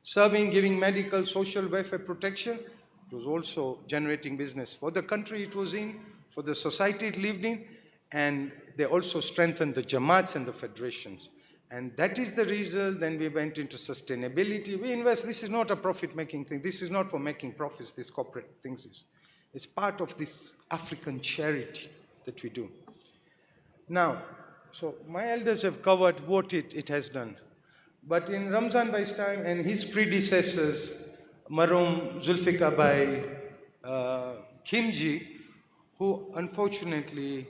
serving, giving medical, social welfare protection, it was also generating business for the country it was in, for the society it lived in, and they also strengthened the Jamaats and the federations. And that is the result. Then we went into sustainability. We invest. This is not a profit-making thing. This is not for making profits, these corporate things. It's part of this African charity that we do. Now, so my elders have covered what it has done. But in Ramzan Bhai's time and his predecessors, Maroom Zulfikar Bhai, Khimji, who unfortunately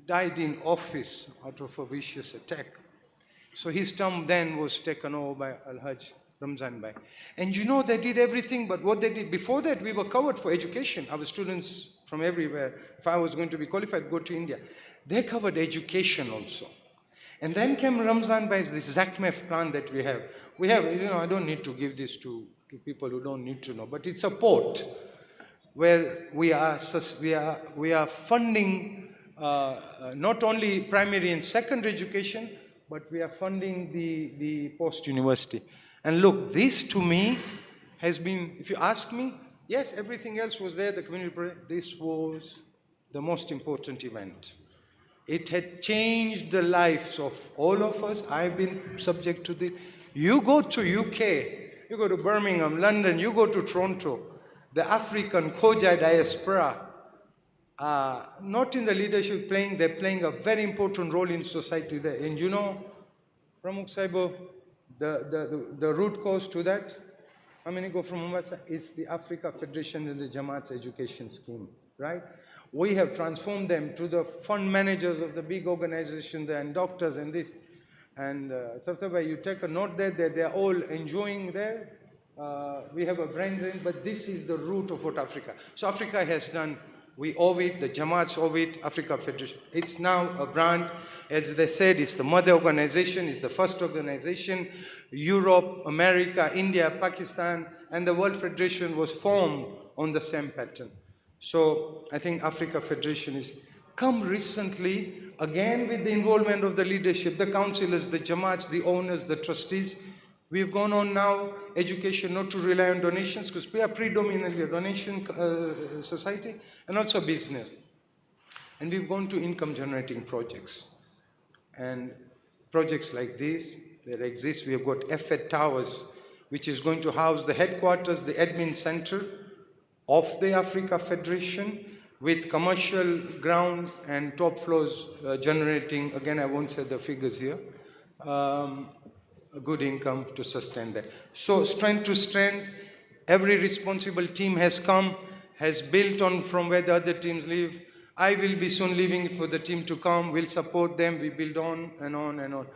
died in office out of a vicious attack. So his term then was taken over by Al-Hajj Ramzan Bhai. And they did everything, but what they did, before that we were covered for education. Our students from everywhere, if I was going to be qualified, go to India. They covered education also. And then came Ramzan Bhai's, this ZACMEF plan that we have. We have, I don't need to give this to people who don't need to know, but it's a port where we are funding not only primary and secondary education, but we are funding the post-university. And look, this to me has been, if you ask me, yes, everything else was there, the community project, this was the most important event. It had changed the lives of all of us. I've been subject to this. You go to UK, you go to Birmingham, London, you go to Toronto, the African Khoja diaspora, not in the leadership playing, they're playing a very important role in society there. And Pramukh Saibo, the root cause to that, how many go from Mombasa? Is the Africa Federation and the Jamaat's education scheme, right? We have transformed them to the fund managers of the big organization there and doctors and this. And Saftabhai, you take a note there that they're all enjoying there. We have a brain drain, but this is the root of what Africa. So Africa has done. We owe it, the Jamaats owe it, Africa Federation. It's now a brand. As they said, it's the mother organization, it's the first organization. Europe, America, India, Pakistan, and the World Federation was formed on the same pattern. So I think Africa Federation is come recently, again with the involvement of the leadership, the councillors, the Jamaats, the owners, the trustees. We've gone on now, education, not to rely on donations, because we are predominantly a donation society, and also business. And we've gone to income-generating projects. And projects like this, that exist, we have got Afed Towers, which is going to house the headquarters, the admin center of the Africa Federation, with commercial ground and top floors generating, again, I won't say the figures here, a good income to sustain that. So strength to strength, every responsible team has come, has built on from where the other teams live. I will be soon leaving it for the team to come. We'll support them. We build on and on and on.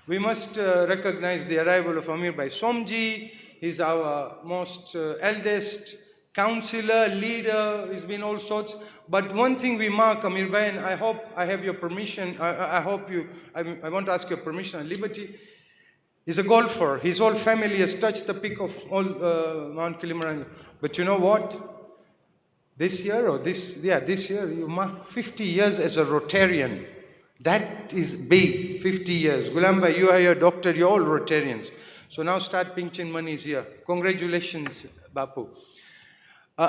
We must recognize the arrival of Amir Bhai Somji. He's our most eldest counselor, leader. He's been all sorts. But one thing we mark, Amir Bhai, and I hope I have your permission. I want to ask your permission and liberty. He's a golfer. His whole family has touched the peak of all Mount Kilimanjaro. But you know what? This year you mark 50 years as a Rotarian. That is big, 50 years. Ghulam Bhai, you are a doctor, you're all Rotarians. So now start pinching monies here. Congratulations, Bapu.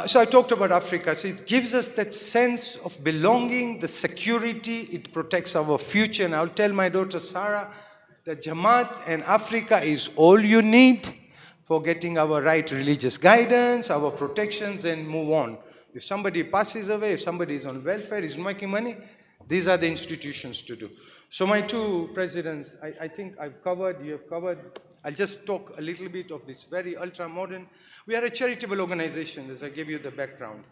So I talked about Africa. So it gives us that sense of belonging, the security, it protects our future. And I'll tell my daughter Sarah that Jamaat and Africa is all you need for getting our right religious guidance, our protections, and move on. If somebody passes away, if somebody is on welfare, is making money, these are the institutions to do. So my two presidents, I think I've covered, you have covered. I'll just talk a little bit of this very ultra-modern. We are a charitable organization, as I gave you the background.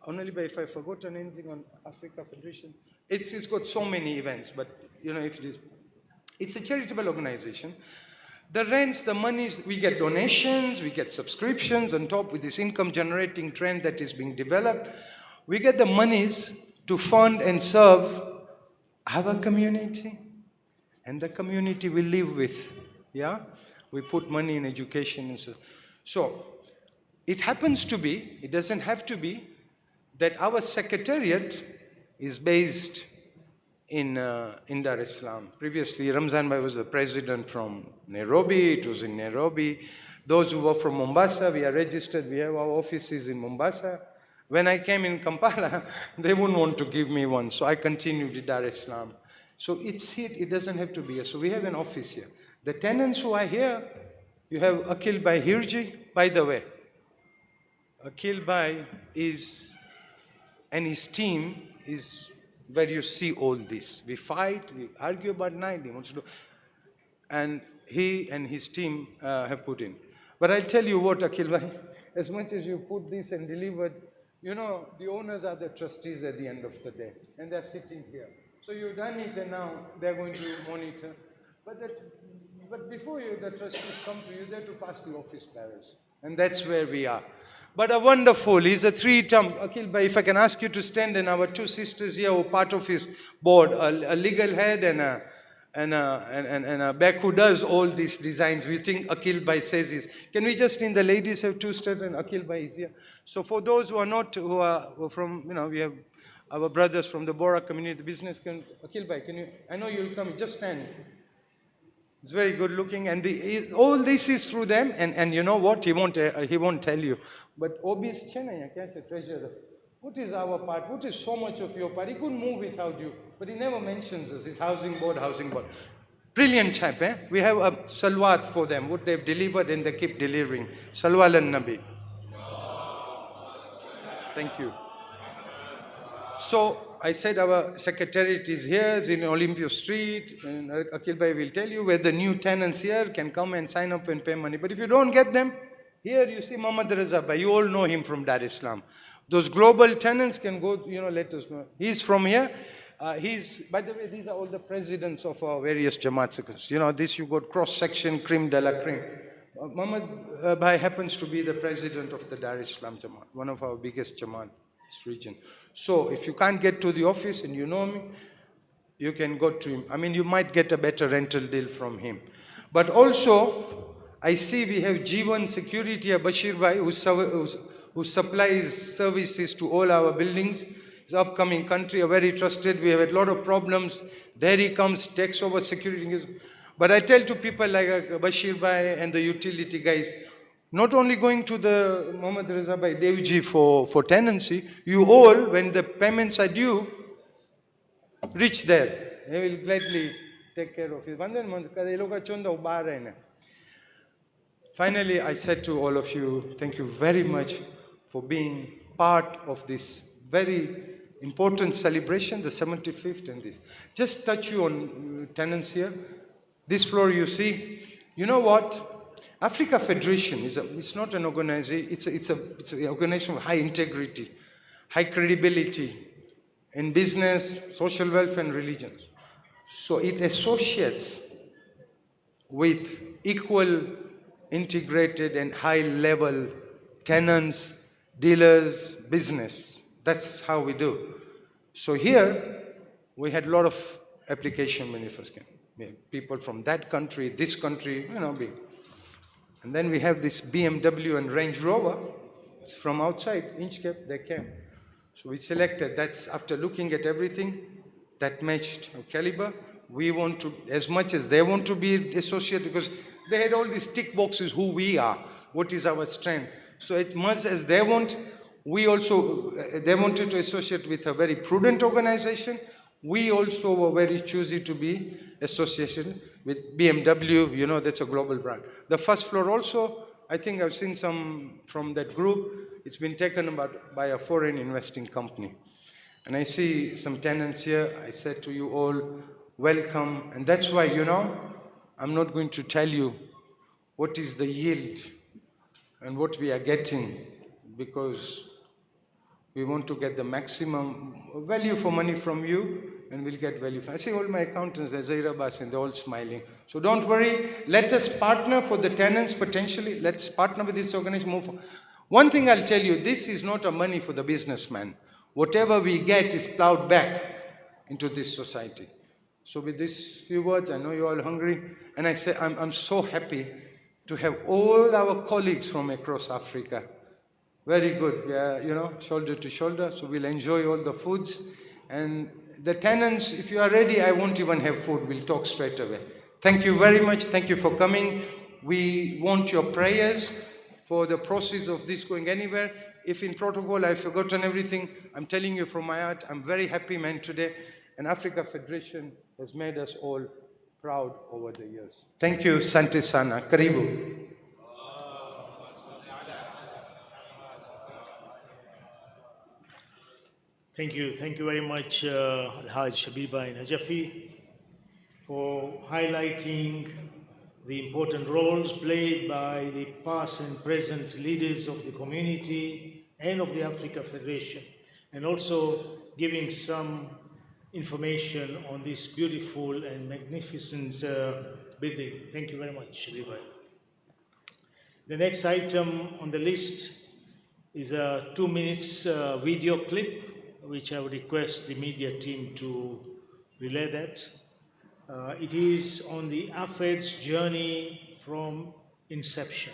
Only if I've forgotten anything on Africa Federation, it's got so many events, but you know, if it is, it's a charitable organization. The rents, the monies, we get donations, we get subscriptions on top with this income generating trend that is being developed. We get the monies to fund and serve our community and the community we live with. Yeah, we put money in education and so. So it happens to be, it doesn't have to be, that our secretariat is based in Dar es Salaam. Previously, Ramzan Bhai was the president from Nairobi. It was in Nairobi. Those who were from Mombasa, we are registered. We have our offices in Mombasa. When I came in Kampala, they wouldn't want to give me one, so I continued in Dar es Salaam. So it's here, it doesn't have to be here. So we have an office here. The tenants who are here, you have Akil Bhai Hirji, by the way. Akil Bhai is, and his team is where you see all this. We fight, we argue about night, he wants to do, and he and his team have put in. But I'll tell you what, Akil Bhai, as much as you put this and delivered, you know, the owners are the trustees at the end of the day, and they're sitting here. So you've done it, and now they're going to monitor. But before you, the trustees come to you, they're to pass the office bearers. And that's where we are. But a wonderful, he's a three-term, Akil Bhai, if I can ask you to stand, and our two sisters here who are part of his board, a legal head and a back who does all these designs. We think Akil Bhai says is, can we just in the ladies have two steps and Akil Bhai is here. So for those who are not, who are from, you know, we have our brothers from the Bora community, the business, Akil Bhai, can you, I know you'll come, just stand. It's very good looking, and all this is through them, and you know what, he won't tell you. But Obi's treasurer, what is our part? What is so much of your part? He couldn't move without you, but he never mentions us. His housing board. Brilliant chap, eh? We have a salawat for them, what they've delivered, and they keep delivering. Salawat al-Nabi. Thank you. So I said our secretariat is here, it's in Olympia Street, and Akil Bhai will tell you where the new tenants here can come and sign up and pay money. But if you don't get them, here you see Muhammad Raza Bhai, you all know him from Dar es Salaam. Those global tenants can go, you know, let us know. He's from here. By the way, these are all the presidents of our various Jamaat. You know, this you got cross-section, creme de la creme. Muhammad Bhai happens to be the president of the Dar es Salaam Jamaat, one of our biggest Jamaat. Region. So if you can't get to the office and you know me, you can go to him. I mean, you might get a better rental deal from him. But also, I see we have G1 Security, Bashir Bhai, who supplies services to all our buildings. It's upcoming country, a very trusted. We have a lot of problems. There he comes, takes over security. But I tell to people like Bashir Bhai and the utility guys, not only going to the Muhammad Raza Bhai Devji for tenancy, you all, when the payments are due, reach there. They will gladly take care of it. Finally, I said to all of you, thank you very much for being part of this very important celebration, the 75th and this. Just touch you on tenants here. This floor you see, you know what? Africa Federation it's not an organization, it's an organization of high integrity, high credibility in business, social welfare and religions. So it associates with equal, integrated and high level tenants, dealers, business. That's how we do. So here we had a lot of application when we first came. People from that country, this country, you know, big. And then we have this BMW and Range Rover. It's from outside, Inchcape, they came. So we selected, that's after looking at everything, that matched our caliber. We want to, as much as they want to be associated, because they had all these tick boxes, who we are, what is our strength. So as much as they want, we also, they wanted to associate with a very prudent organization. We also were very choosy to be associated with BMW, you know, that's a global brand. The first floor also, I think I've seen some from that group. It's been taken about by a foreign investing company. And I see some tenants here. I said to you all, welcome. And that's why, I'm not going to tell you what is the yield and what we are getting, because we want to get the maximum value for money from you, and we'll get value. I see all my accountants, they're Zairabas, and they're all smiling. So don't worry. Let us partner for the tenants potentially. Let's partner with this organization. Move. One thing I'll tell you, this is not a money for the businessman. Whatever we get is plowed back into this society. So with these few words, I know you're all hungry, and I say I'm so happy to have all our colleagues from across Africa. Very good. We are, shoulder to shoulder. So we'll enjoy all the foods. And the tenants, if you are ready, I won't even have food. We'll talk straight away. Thank you very much. Thank you for coming. We want your prayers for the process of this going anywhere. If in protocol I've forgotten everything, I'm telling you from my heart, I'm very happy, man, today. And Africa Federation has made us all proud over the years. Thank you, Sante Sana. Karibu. Thank you very much, Al-Haj Habiba Najafi, for highlighting the important roles played by the past and present leaders of the community and of the Africa Federation, and also giving some information on this beautiful and magnificent building. Thank you very much, Habiba. The next item on the list is a 2 minutes video clip, which I would request the media team to relay that. It is on the Afed's journey from inception.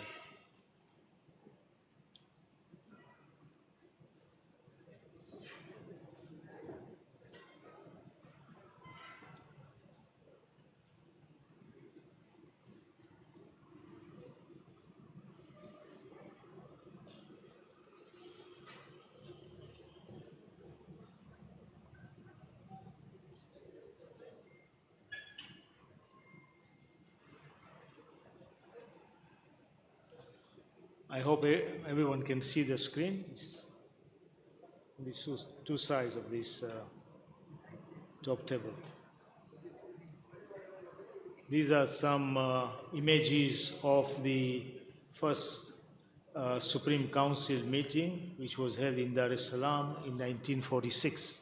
I hope everyone can see the screen. These two sides of this top table. These are some images of the first Supreme Council meeting, which was held in Dar es Salaam in 1946.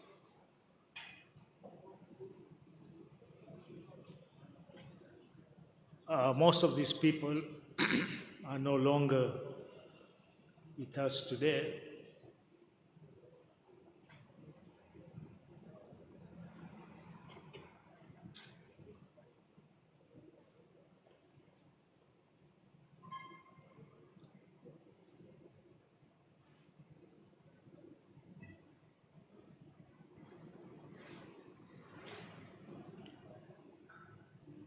Most of these people are no longer with us today.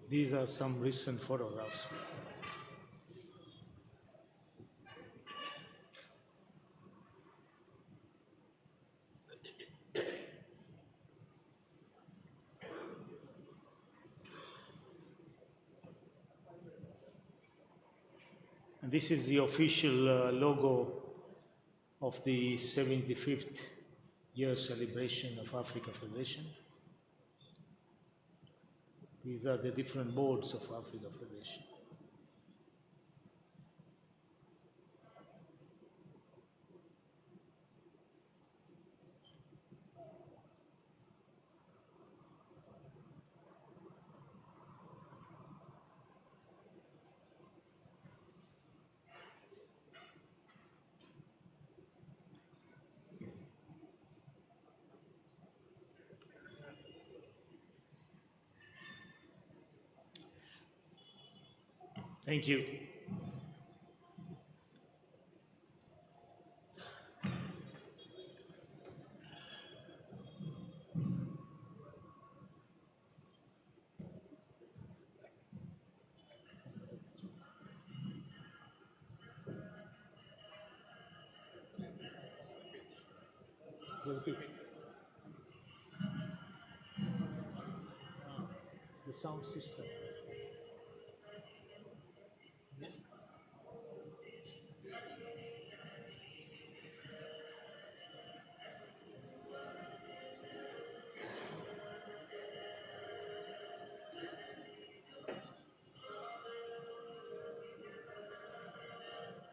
These are some recent photographs. And this is the official logo of the 75th year celebration of Africa Federation. These are the different boards of Africa Federation. Thank you. The sound system.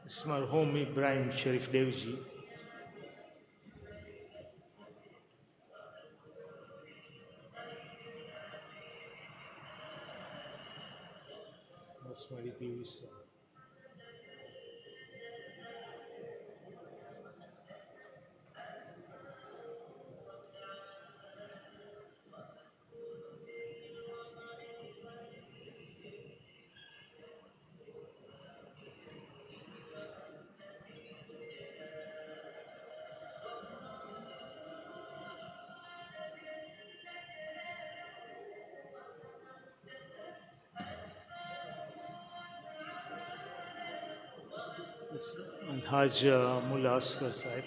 This is Marhum Ibrahim Sharif Devji. That's my reviews. This and Haj Mullah Asghar Sahib.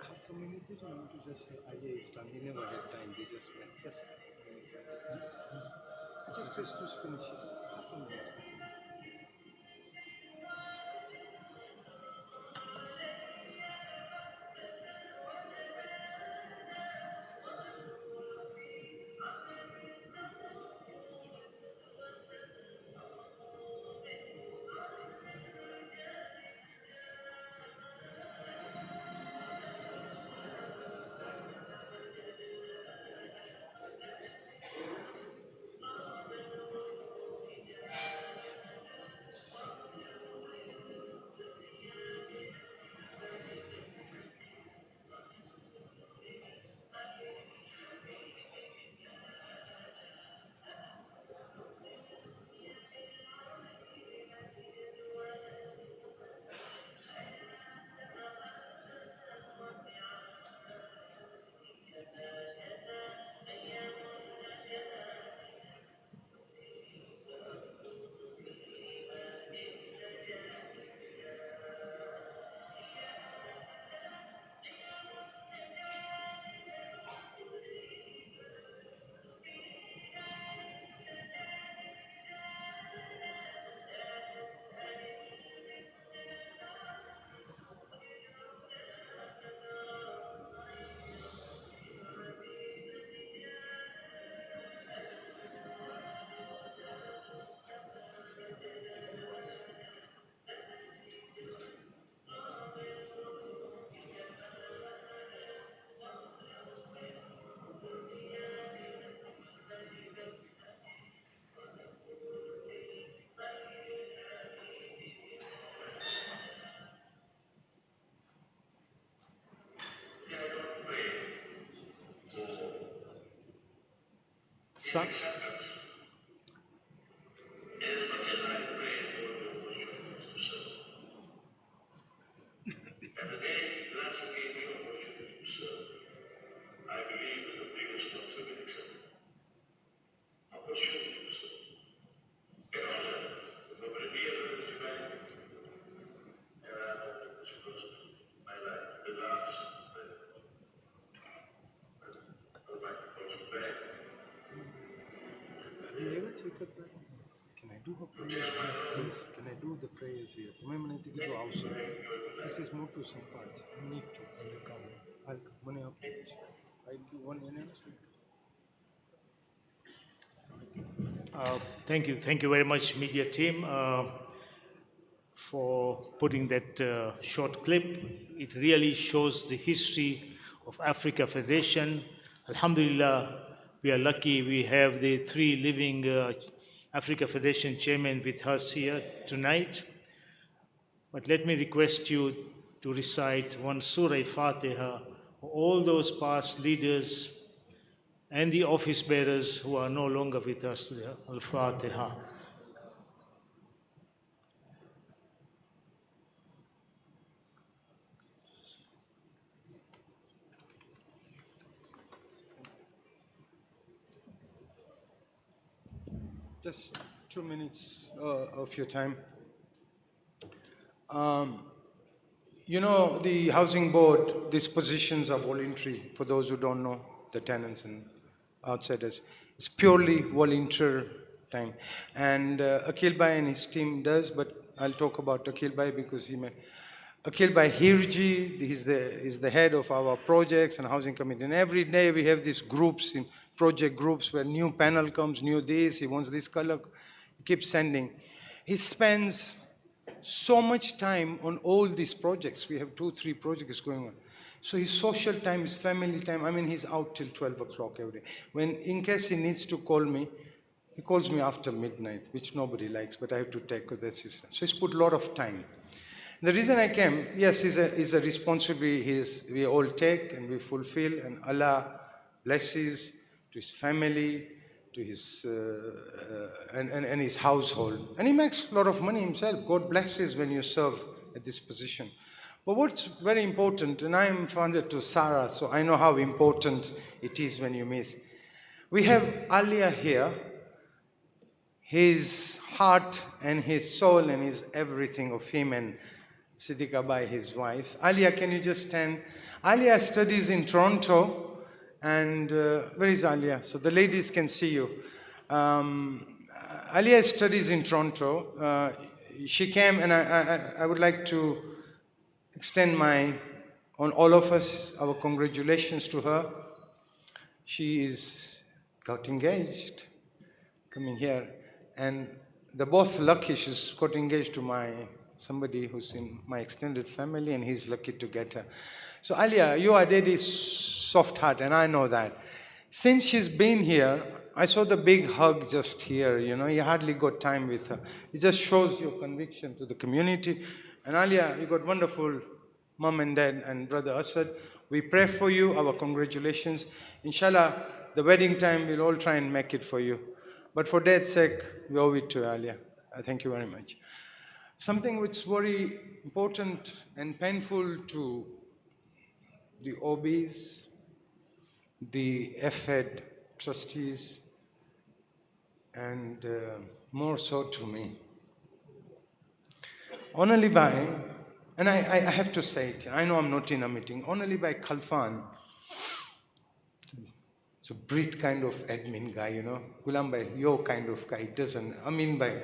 Half a minute, you know, to just say, Ajay is done. He never had time. They just went. Just Jesus finishes. Half a minute. Son. Have you ever checked that? Can I do her prayers here, please? Can I do the prayers here? तुम्हें मैंने तो किधर आवश्यक है? This is more to some parts. I need to. I'll come. मैंने आप चुप. I'll do one announcement. Thank you very much, media team, for putting that short clip. It really shows the history of Africa Federation. Alhamdulillah, we are lucky we have the three living Africa Federation chairmen with us here tonight. But let me request you to recite one Surah Fatiha for all those past leaders and the office bearers who are no longer with us today. Al-Fatiha. Just 2 minutes of your time. The housing board, these positions are voluntary. For those who don't know, the tenants and outsiders, it's purely volunteer time. And Akhil Bhai and his team does, but I'll talk about Akhil Bhai because Akhil Bhai Hirji, he's the head of our projects and housing committee. And every day we have these groups, in project groups, where new panel comes, new this, he wants this color, he keeps sending. He spends so much time on all these projects. We have 2-3 projects going on. So his social time, his family time, I mean, he's out till 12 o'clock every day. In case he needs to call me, he calls me after midnight, which nobody likes, but I have to take, because that's his. So he's put a lot of time. The reason I came, yes, is a responsibility we all take and we fulfill, and Allah blesses to his family, to his and his household. And he makes a lot of money himself. God blesses when you serve at this position. But what's very important, and I am father to Sarah, so I know how important it is when you miss. We have Alia here, his heart and his soul and his everything of him, and Siddiqa Bai, his wife. Alia, can you just stand? Alia studies in Toronto. And where is Alia? So the ladies can see you. Alia studies in Toronto. She came, and I would like to extend on all of us, our congratulations to her. She got engaged, coming here. And they're both lucky. She's got engaged to somebody who's in my extended family, and he's lucky to get her. So Alia, you are daddy's soft heart, and I know that. Since she's been here, I saw the big hug just here, you hardly got time with her. It just shows your conviction to the community. And Alia, you got wonderful mom and dad and brother Asad. We pray for you, our congratulations. Inshallah, the wedding time, we'll all try and make it for you. But for dad's sake, we owe it to Alia. Thank you very much. Something which is very important and painful to the OBs, the Afed trustees, and more so to me. Only by, and I have to say it, I know I'm not in a meeting, only by Khalfan, it's a Brit kind of admin guy, Gulam Bhai, your kind of guy, doesn't, Amin Bhai,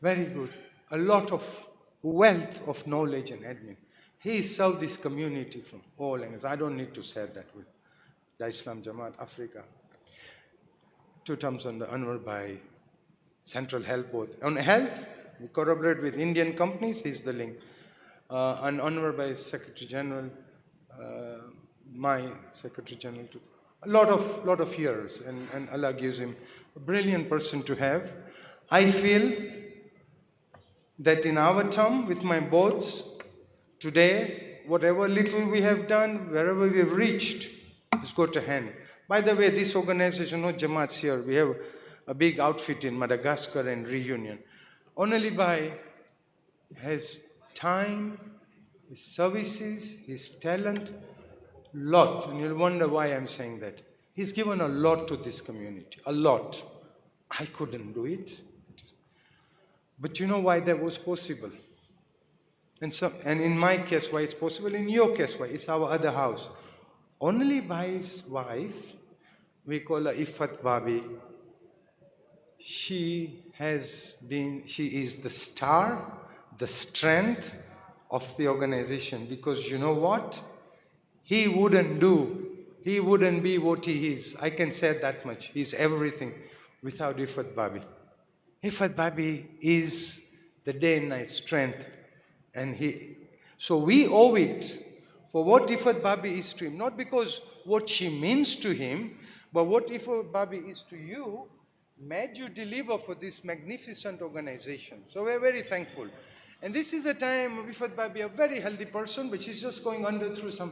very good, a lot of wealth of knowledge and admin. He served this community from all angles. I don't need to say that with the Islam Jamaat Africa. 2 terms on the Anwar by Central Health Board. On health, we collaborate with Indian companies, he's the link. And Anwar by Secretary General, my Secretary General too. A lot of years, and Allah gives him a brilliant person to have. I feel that in our term, with my boards, today, whatever little we have done, wherever we have reached, it's got a hand. By the way, this organization, not Jamaat's here, we have a big outfit in Madagascar and Reunion. Only Bhai has time, his services, his talent, lot. And you'll wonder why I'm saying that. He's given a lot to this community, a lot. I couldn't do it. But you know why that was possible? And in my case, why it's possible. In your case, why? It's our other house. Only Bhai's wife, we call her Ifat Babi. She is the star, the strength of the organization. Because you know what? He wouldn't be what he is. I can say that much. He's everything without Ifat Babi. Ifat Babi is the day and night strength. So we owe it for what Ifat Babi is to him, not because what she means to him, but what Ifat Babi is to you, made you deliver for this magnificent organization. So we're very thankful. And this is a time of Ifat Babi, a very healthy person, but she's just going through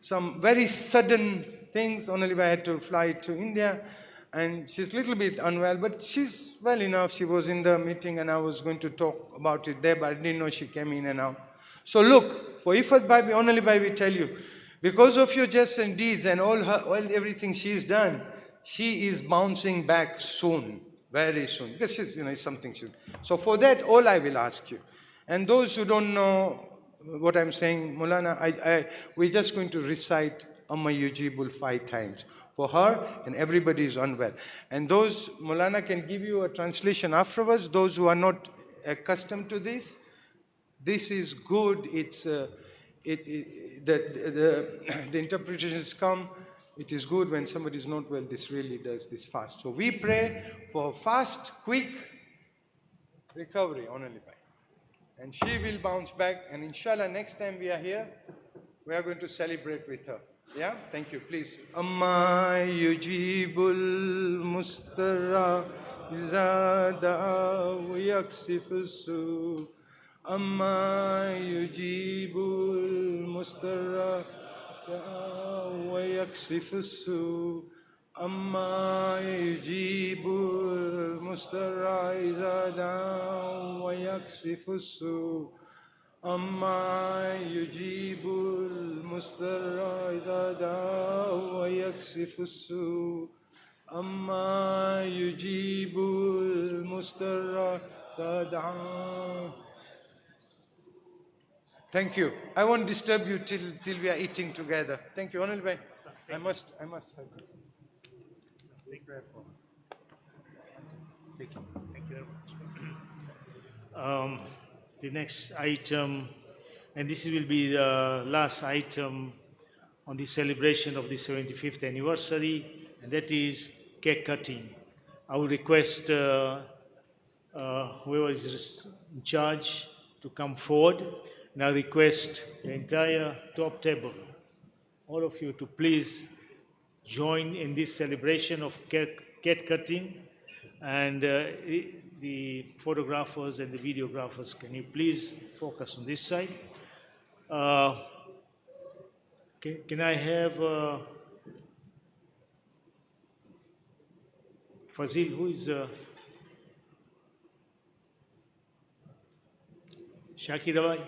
some very sudden things. Only I had to fly to India, and she's a little bit unwell, but she's well enough. She was in the meeting, and I was going to talk about it there, but I didn't know she came in and out. So look, for Ifat Babi, only by we tell you, because of your just and deeds and everything she's done, she is bouncing back soon. very soon. This is, it's something soon. So for that, all I will ask you. And those who don't know what I'm saying, Mulana, we're just going to recite Amma Yujibul 5 times for her, and everybody is unwell. And those, Mulana can give you a translation afterwards. Those who are not accustomed to this is good. It's the interpretations come. It is good when somebody is not well. This really does this fast. So we pray for fast, quick recovery on Alibai. And she will bounce back. And inshallah, next time we are here, we are going to celebrate with her. Yeah? Thank you. Please. Amma yujibul mustara zada yaksifusu. Amma yujibul mustara yaksifusu. Amma yujibul mustara zada yaksifusu. أما يجيب المضطر إذا دعاه ويكشف السوء أما يجيب المضطر إذا دعاه. Thank you. I won't disturb you till we are eating together. Thank you, Onil Bhai. I must help you. Thank you very much. The next item, and this will be the last item on the celebration of the 75th anniversary, and that is cake cutting. I will request whoever is in charge to come forward, and I request the entire top table, all of you, to please join in this celebration of cake cutting. And the photographers and the videographers, can you please focus on this side? Can I have Fazil, who is Shakir Rawai?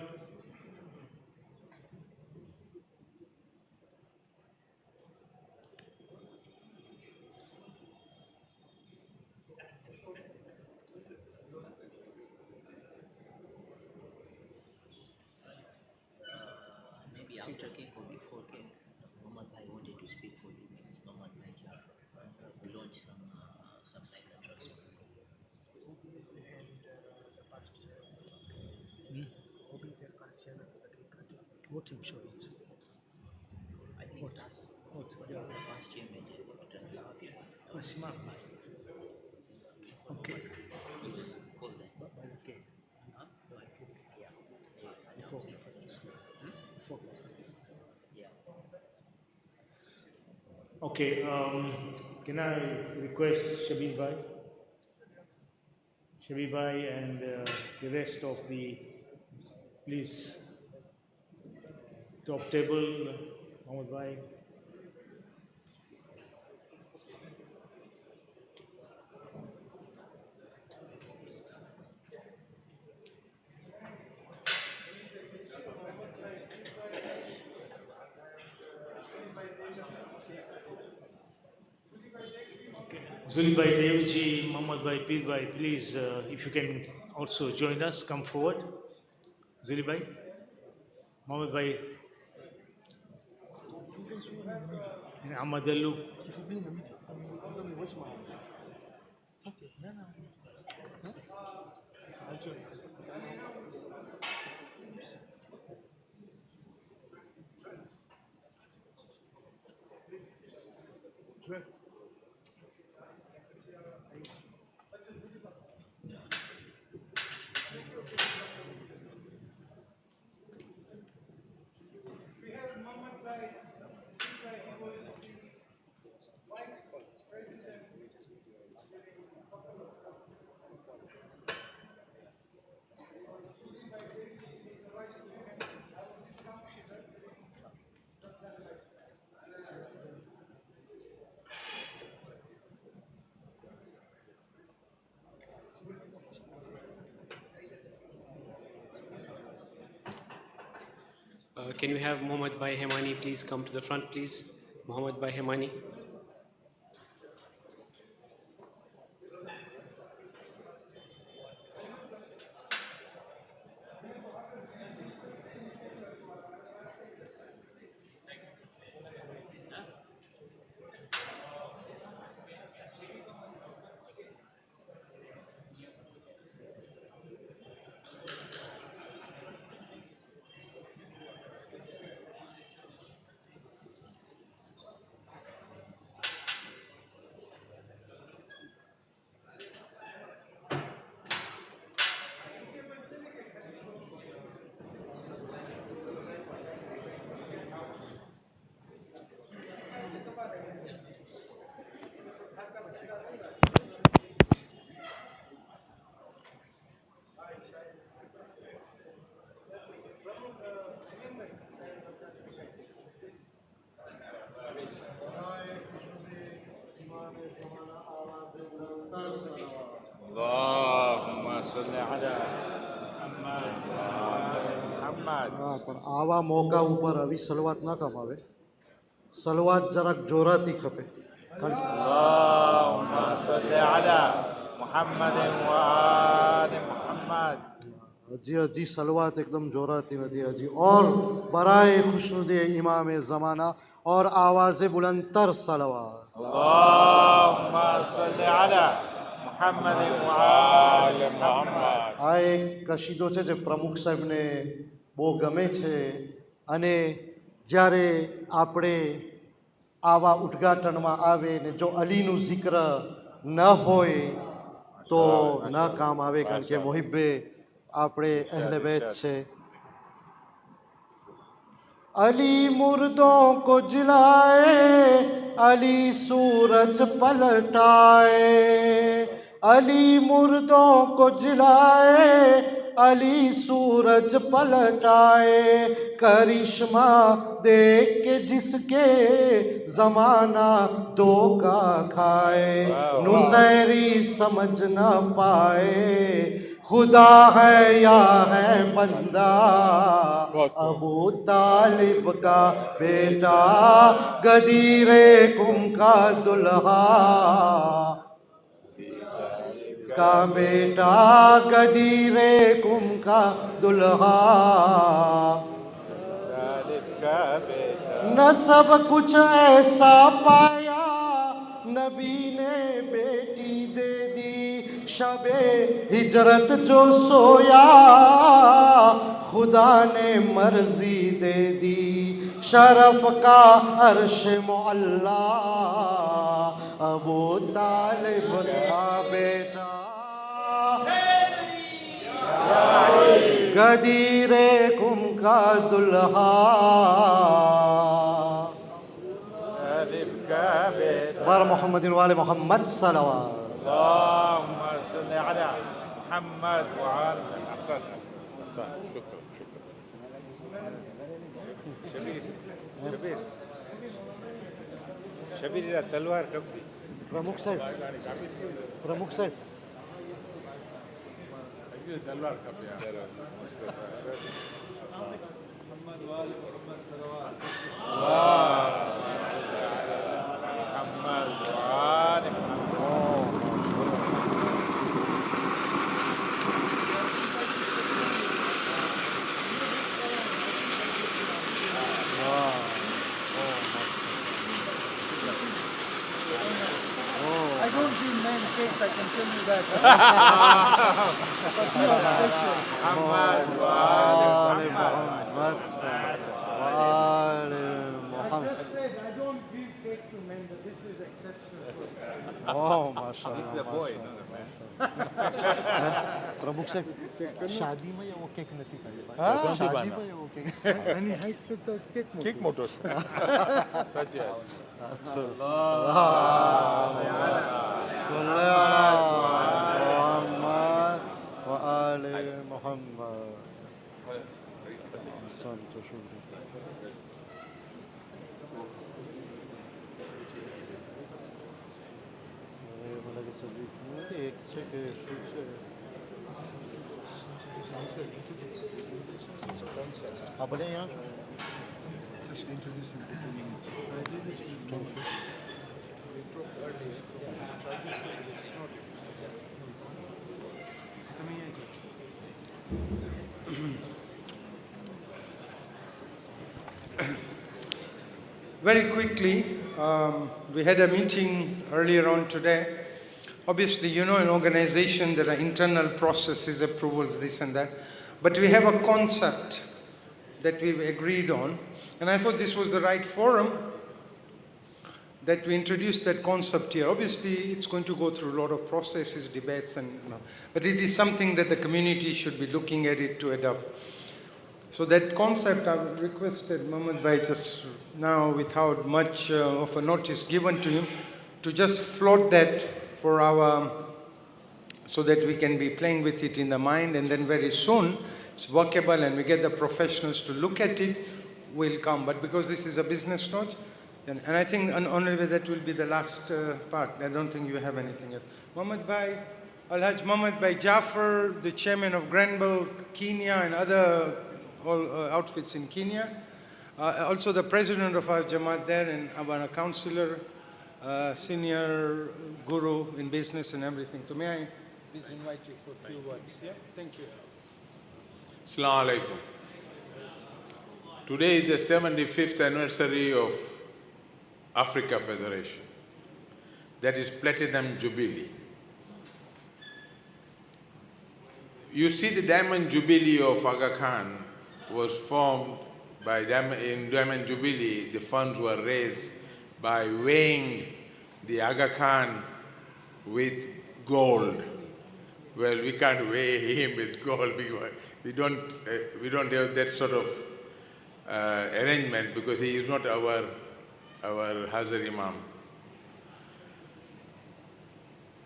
Maybe after cake or before cake, Muhammad Bhai wanted to speak for 2 minutes. Muhammad Bhai to launch some like that trust. Hobbies and the past year. Hobbies and past year for the cake cutting. What him show it? I think what? The past year maybe. Asma. Okay. Please call them. Okay. Huh? Yeah. Focus. Focus. Yeah. Okay. Can I request Shabir Bhai? Shabir Bhai and the rest of the, please, top table, Mohammed Bhai. Zuli Bhai, Devji, Mohammed Bhai, Pir Bhai, please, if you can also join us, come forward. Zuli Bhai, Mohammed Bhai, and Ahmad Allu. You should be in the middle. How come you watch my okay. No. Huh? I'll join. Sure. Can you have Muhammad Bhai Hemani please come to the front, please? Muhammad Bhai Hemani. હા પણ આવા મોકા ઉપર આવી સલવાત ના કામ આવે સલવાત જરાક જોરાથી ખપે કારણ કે હજી सलवात एकदम जोराती નથી હજી और बराए खुशनुदे इमाम ज़माना और आवाज़ बुलंदतर सलवात આ એક કશીદો છે જે પ્રમુખ સાહેબને બહુ ગમે છે અને જ્યારે આપણે આવા ઉદ્ઘાટનમાં આવે ને જો અલીનું જિક્ર ન હોય તો ન કામ આવે કારણ કે મોહિબ્બે આપણે અહલે बैत છે अली मुर्दों को जिलाए अली सूरज पलटाए अली मुर्दों को जिलाए अली सूरज पलटाए करिश्मा देख के जिसके जमाना धोखा खाए नुसैरी समझ न पाए खुदा है या है बंदा अबू तालिब का बेटा गदीरे कुम का दुल्हा का बेटा गदीरे कुम का दुल्हा न सब कुछ ऐसा पाया नबी ने बेटी दे दी शबे हिजरत जो सोया खुदा ने मर्जी दे दी शरफ का अर्श मुअल्ला अबू तालिब का बेटा गदीरे कुम का दुल्हा बार मोहम्मद वाले मोहम्मद सलवात اللهم صل على محمد وعلى احسن شكرا शबीर शबीर तलवार कब दी प्रमुख साहब तलवार सब محمد वाले محمد सलवात محمد वाले I don't do main case, I can tell you that. محمد وآل محمد وآل محمد. I just said I don't give cake to men, but this is exceptional. Oh, mashallah. This is a boy, not a man. प्रमुख साहब शादी में वो cake નથી ખાઈ શાદી માં એવો કેક એની હાઈટ કરતા કેક મોટો છે સાચી વાત صلى على محمد وآل محمد એક છે કે શું છે આ ભલે અહીંયા Just introduce him to 2 minutes. Very quickly, we had a meeting earlier on today. Obviously, you know, in organization, there are internal processes, approvals, this and that. But we have a concept that we've agreed on. And I thought this was the right forum that we introduced that concept here. Obviously, it's going to go through a lot of processes, debates, but it is something that the community should be looking at it to adopt. So that concept, I've requested Muhammad Bhai just now, without much of a notice given to him, to just float that for so that we can be playing with it in the mind, and then very soon it's workable and we get the professionals to look at it, will come. But because this is a business note, and I think only that will be the last part. I don't think you have anything else. Muhammad Bhai, Al-Hajj Mohammed Bhai Jaffer, the chairman of Granville, Kenya, and other outfits in Kenya. Also the president of our Jamaat there, and our counselor, senior guru in business and everything. So may I please invite you for a few words? Yeah, thank you. Assalamu alaikum. Today is the 75th anniversary of Africa Federation. That is Platinum Jubilee. You see, the Diamond Jubilee of Aga Khan was formed by in Diamond Jubilee. The funds were raised by weighing the Aga Khan with gold. Well, we can't weigh him with gold because we don't have that sort of arrangement because he is not our Hazar Imam.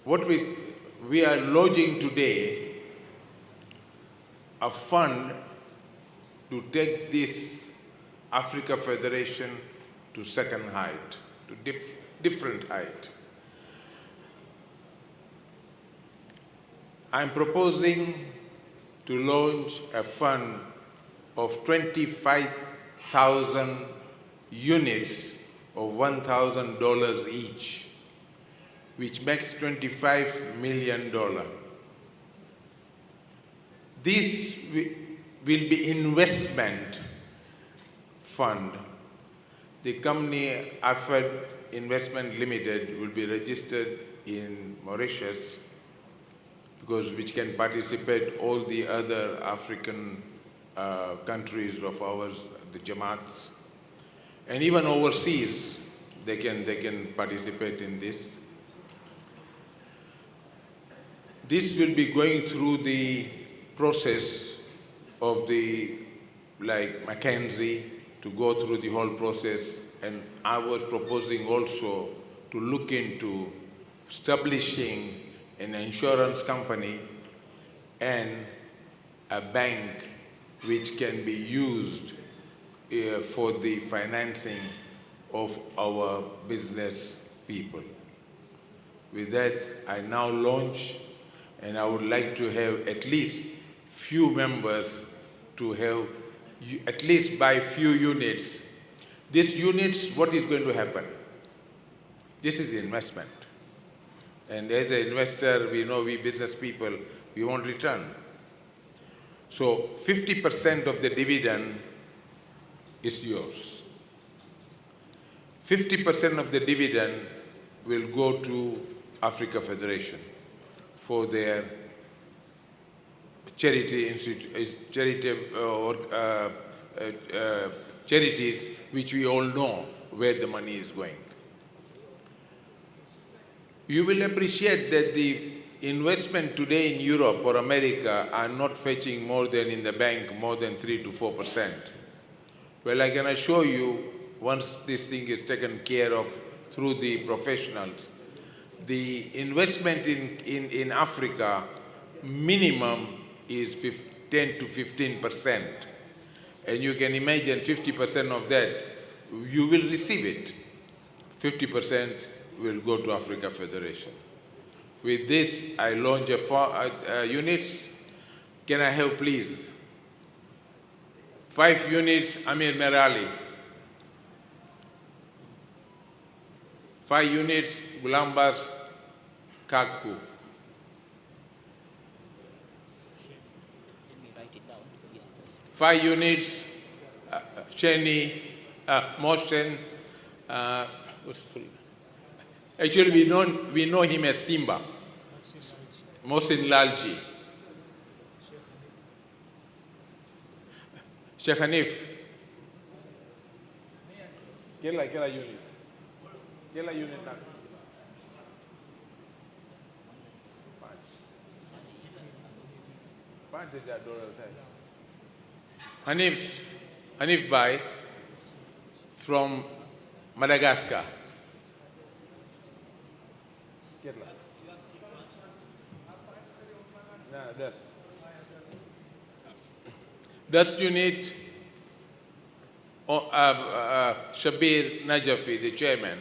What we are lodging today a fund to take this Africa Federation to second height, to different height. I'm proposing to launch a fund of 25,000 units of $1,000 each, which makes $25 million. This will be investment fund. The company Afed Investment Limited will be registered in Mauritius, because which can participate all the other African countries of ours, the Jamaats, and even overseas they can participate in this. This will be going through the process of the, like McKinsey, to go through the whole process, and I was proposing also to look into establishing an insurance company and a bank which can be used for the financing of our business people. With that, I now launch, and I would like to have at least few members to have at least buy few units. These units, what is going to happen? This is investment. And as an investor, we know we business people, we want return. So 50% of the dividend is yours. 50% of the dividend will go to Africa Federation for their charities, which we all know where the money is going. You will appreciate that the investment today in Europe or America are not fetching more than in the bank, more than 3 to 4%. Well, I can assure you, once this thing is taken care of through the professionals, the investment in Africa minimum is 10 to 15%. And you can imagine 50% of that, you will receive it. 50% will go to Africa Federation. With this, I launch units. Can I have, please? 5 units, Amir Merali. 5 units, Gulambas Kaku. 5 units, Sheni, Mohsen, actually we know him as Simba, Mohsen Lalji. Sheikh Hanif, Kela unit. Kela unit na. Hanif Bhai from Madagascar. Thus you need Shabir Najafi, the chairman.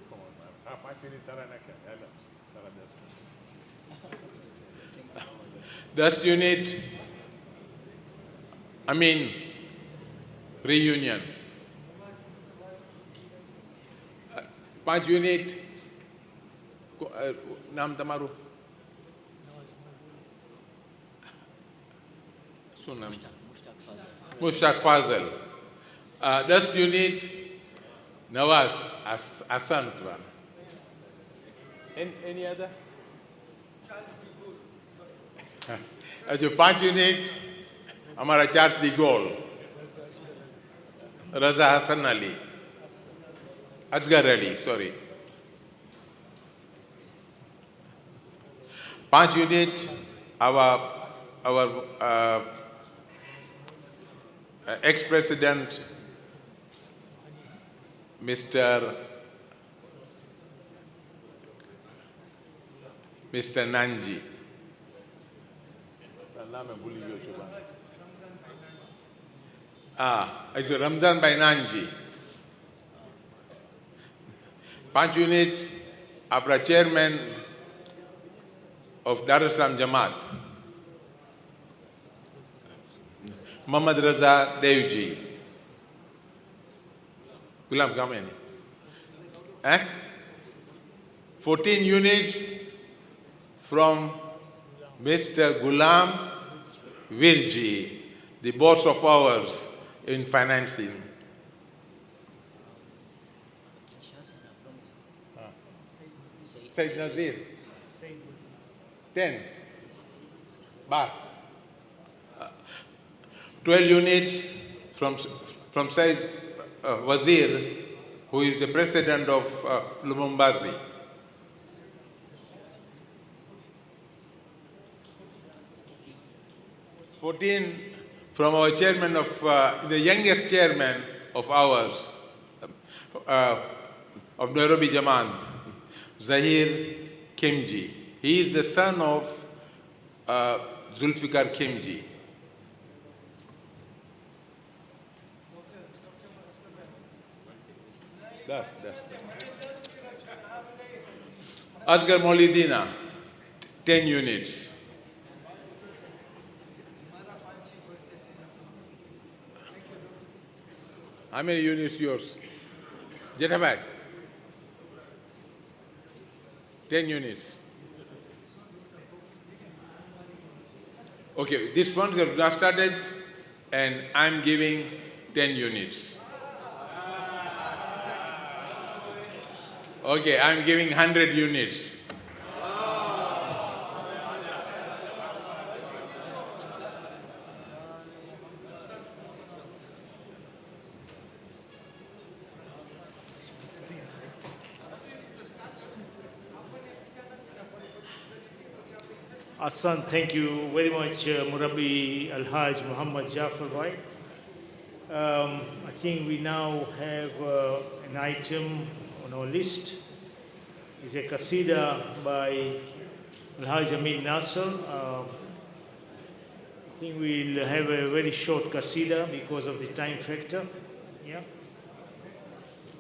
Come on, man. 10 unit, reunion. 5 unit, નામ તમારું? શું નામ? Mushtaq ફાઝલ. 10 unit, Nawaz આસાન. Any other? હજુ 5 unit અમારા Charles de Gaulle, Raza Hasan Ali, Asgar Ali, sorry. 5 unit our ex-president Mr. Nanji. Ramzan by Nanji. 5 unit, our chairman of Dar es Salaam Jamaat, Muhammad Raza Devji. Gulam Kameni. 14 units from Mr. Gulam Virji, the boss of ours in financing. Said Nazir. 10. Bar. 12 units from Said Wazir, who is the president of Lumbashi. 14 from our chairman of, the youngest chairman of ours, of Nairobi Jamaat, Zahir Kimji. He is the son of Zulfikar Kimji. That's. Asgar Maulidina, 10 units. How many units yours? Jetabai? 10 units. Okay, these funds have just started and I'm giving 10 units. Okay, I'm giving 100 units. Hassan, thank you very much, Murabi Al-Haj Muhammad Jafar Bhai. I think we now have an item on our list. It's a qasida by Al-Haj Amin Nasser. I think we'll have a very short qasida because of the time factor. Yeah.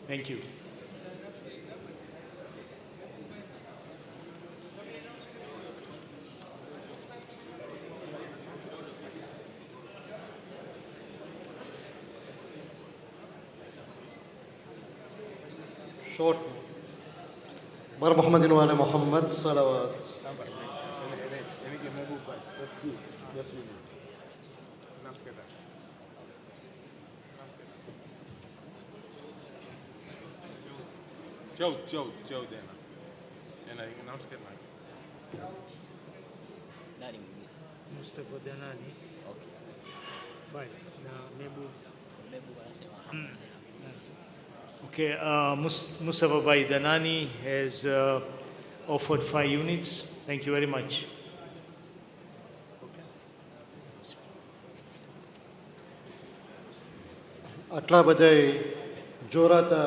Thank you. Short. Bar Muhammadin wa ala Muhammad salawat. Joe, then. And I announce it like. Mustafa Danani. Okay. 5. Now, Nebu. Okay, Mustafa Bhai Danani has offered 5 units. Thank you very much. આટલા બધાય જોરાતા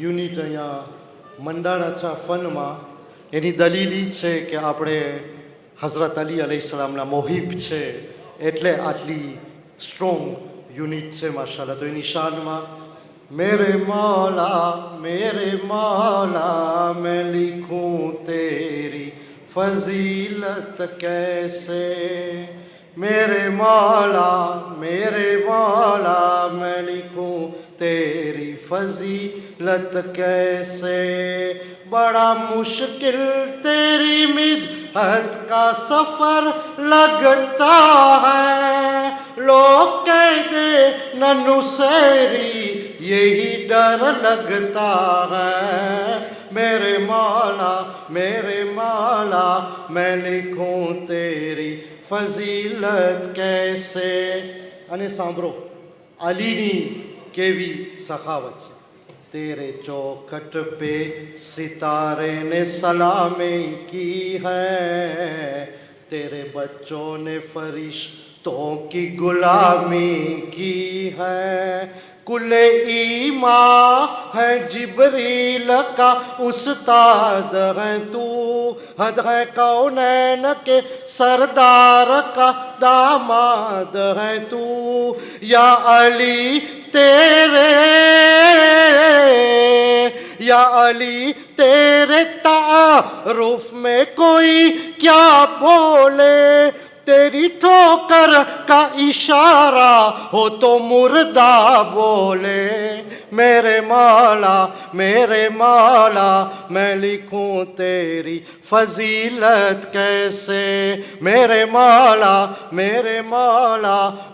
unit અહીંયા મંડાણાચા ફનમાં એની દલીલ ઈ છે કે આપણે હઝરત અલી અલૈહિસ્સલામના મોહિબ છે એટલે આટલી સ્ટ્રોંગ યુનિટ છે માશાઅલ્લાહ. તો એની શાનમાં मेरे मौला मैं लिखूं तेरी फजीलत कैसे मेरे मौला मैं लिखूं तेरी फजीलत कैसे बड़ा मुश्किल तेरी मिदहत का सफर लगता है लोग कह दे नन्नू सेरी यही डर लगता है मेरे मौला मैं लिखूं तेरी फजीलत कैसे અને સાંભળો અલીની કેવી સખાવત છે तेरे चौखट पे सितारे ने सलामी की है तेरे बच्चों ने फरिश्तों की गुलामी की है कुले ईमा है जिब्रील का उस्ताद है तू हद है कौनैन के सरदार का दामाद है तू या अली तेरे तारुफ में कोई क्या बोले तेरी ठोकर का इशारा हो तो मुर्दा बोले मेरे मौला मैं लिखूं तेरी फजीलत कैसे मेरे मौला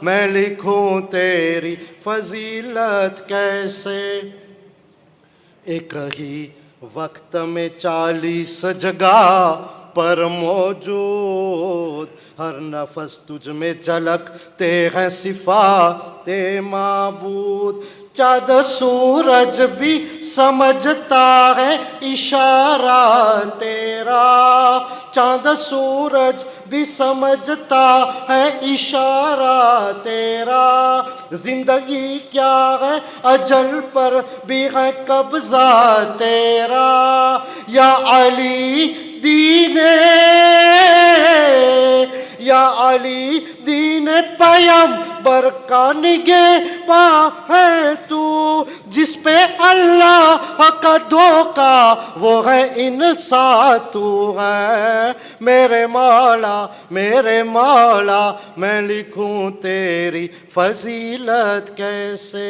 मैं लिखूं तेरी फजीलत कैसे एक ही वक्त में 40 जगह पर मौजूद हर नफस तुझ में झलकते हैं सिफाते माबूद चाँद सूरज भी समझता है इशारा तेरा चाँद सूरज भी समझता है इशारा तेरा जिंदगी क्या है अजल पर भी है कब्जा तेरा या अली दीन पैगंबर का निगहबान है तू जिस पे अल्लाह का धोखा वो है इंसान तू है मेरे मौला मैं लिखूं तेरी फजीलत कैसे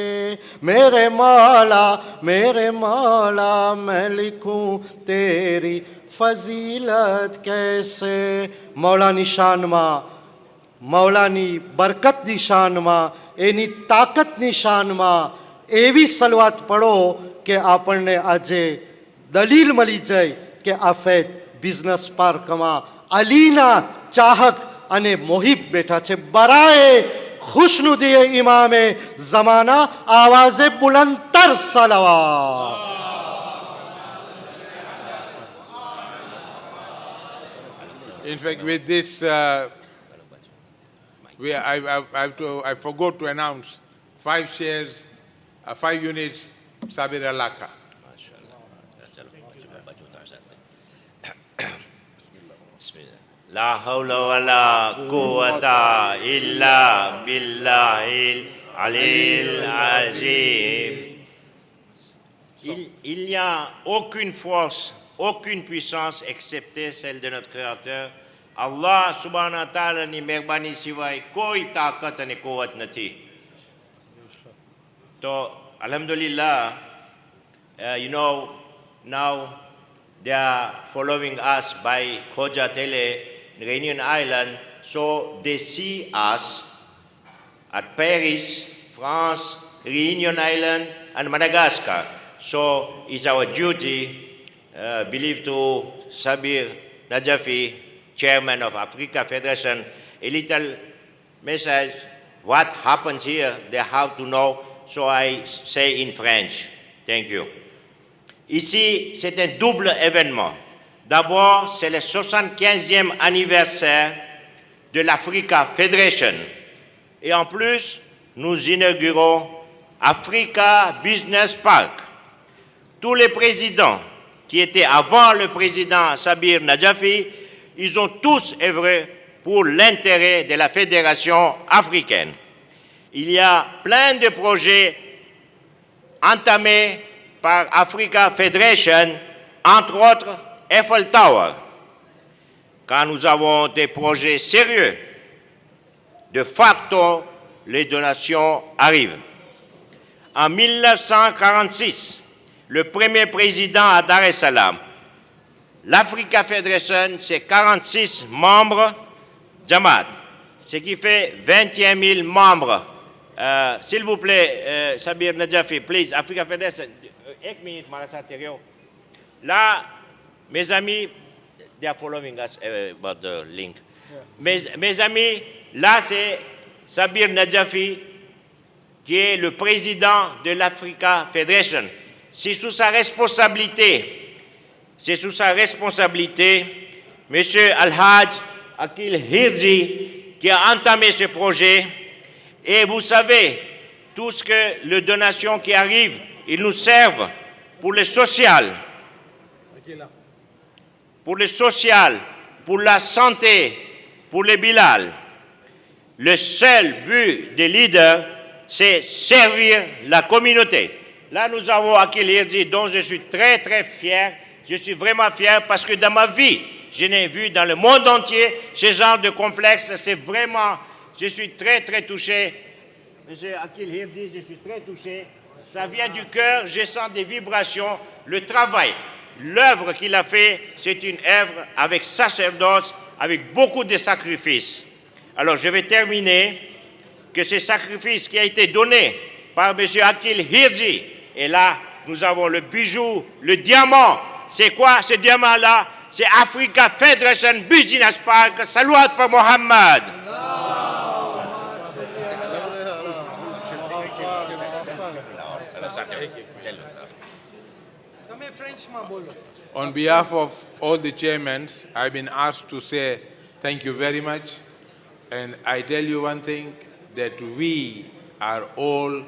मेरे मौला मैं लिखूं तेरी फजीलत कैसे मौलानी शाનમાં મૌલાની બરકતની શાનમાં એની તાકાતની શાનમાં એવી સલવાત પડો કે આપણને આજે દલીલ મળી જાય કે આફેદ બિઝનેસ પાર્કમાં અલીના ચાહક અને મોહિબ બેઠા છે બરાએ ખુશનુદીએ ઇમામે ઝમાના આવાઝે બુલંદતર સલવાત In fact, with this, I forgot to announce 5 shares, 5 units, Sabir Alaka. La hawla wa la quwwata illa billahil alil azim. Il n'y a aucune force, aucune puissance excepté celle de notre Créateur. Allah subhanahu wa ta'ala ni mehrbani siwai koi takat ani quwwat nathi. So alhamdulillah, you know, now they are following us by Khoja Tele, Reunion Island, so they see us at Paris, France, Reunion Island and Madagascar. So it's our duty, believe to Sabir Najafi, Chairman of Africa Federation, a little message, what happens here, they have to know, so I say in French. Thank you. Ici, c'est un double événement. D'abord, c'est le 75e anniversaire de l'Africa Federation. Et en plus, nous inaugurons Africa Business Park. Tous les présidents qui étaient avant le président Sabir Najafi, ils ont tous œuvré pour l'intérêt de la fédération africaine. Il y a plein de projets entamés par Africa Federation, entre autres Eiffel Tower. quand nous avons des projets sérieux, de facto, les donations arrivent. En 1946, le premier président à Dar es Salaam, l'Africa Federation, c'est 46 membres Jamaat, ce qui fait 21 000 membres. S'il vous plaît, Sabir Najafi, please, Africa Federation, 1 minute, là, mes amis, they are following us about the link. Mes amis, là, c'est Sabir Najafi, qui est le président de l'Africa Federation. C'est sous sa responsabilité, M. Al-Hajj Akil Hirji, qui a entamé ce projet. Et vous savez, tout ce que les donations qui arrivent, ils nous servent pour le social, pour la santé, pour les Bilal. Le seul but des leaders, c'est servir la communauté. Là, nous avons Akil Hirji, dont je suis très, très fier. Je suis vraiment fier parce que dans ma vie, je n'ai vu dans le monde entier ce genre de complexe. C'est vraiment, je suis très, très touché. Monsieur Akil Hirji, je suis très touché. Ça vient du cœur, je sens des vibrations. Le travail, l'œuvre qu'il a fait, c'est une œuvre avec sacerdoce, avec beaucoup de sacrifices. Alors, je vais terminer que ce sacrifice qui a été donné par M. Akil Hirji, et là, nous avons le bijou, le diamant. C'est quoi ce diamant-là? C'est Africa Federation Business Park. Salut pour Mohammed. On behalf of all the chairmen, I've been asked to say thank you very much. And I tell you one thing, that we are all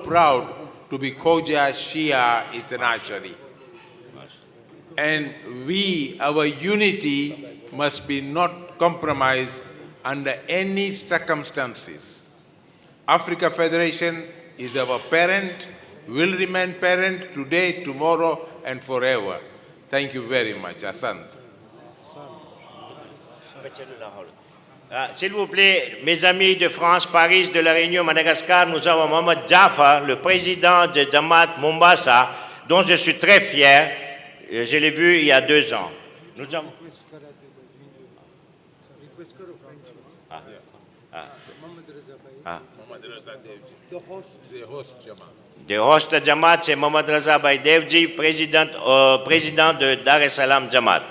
proud to be Khoja Shia internationally. And our unity must be not compromised under any circumstances. Africa Federation is our parent, will remain parent today, tomorrow, and forever. Thank you very much. Asante. S'il vous plaît, mes amis de France, Paris, de la Réunion, Madagascar, nous avons Mohamed Jaffa, le président de Jamaat Mombasa, dont je suis très fier. Je l'ai vu il y a 2 ans. Nous avons... The host Jamaat, c'est Mohamed Reza Bhai Devji, président de Dar es Salaam Jamaat.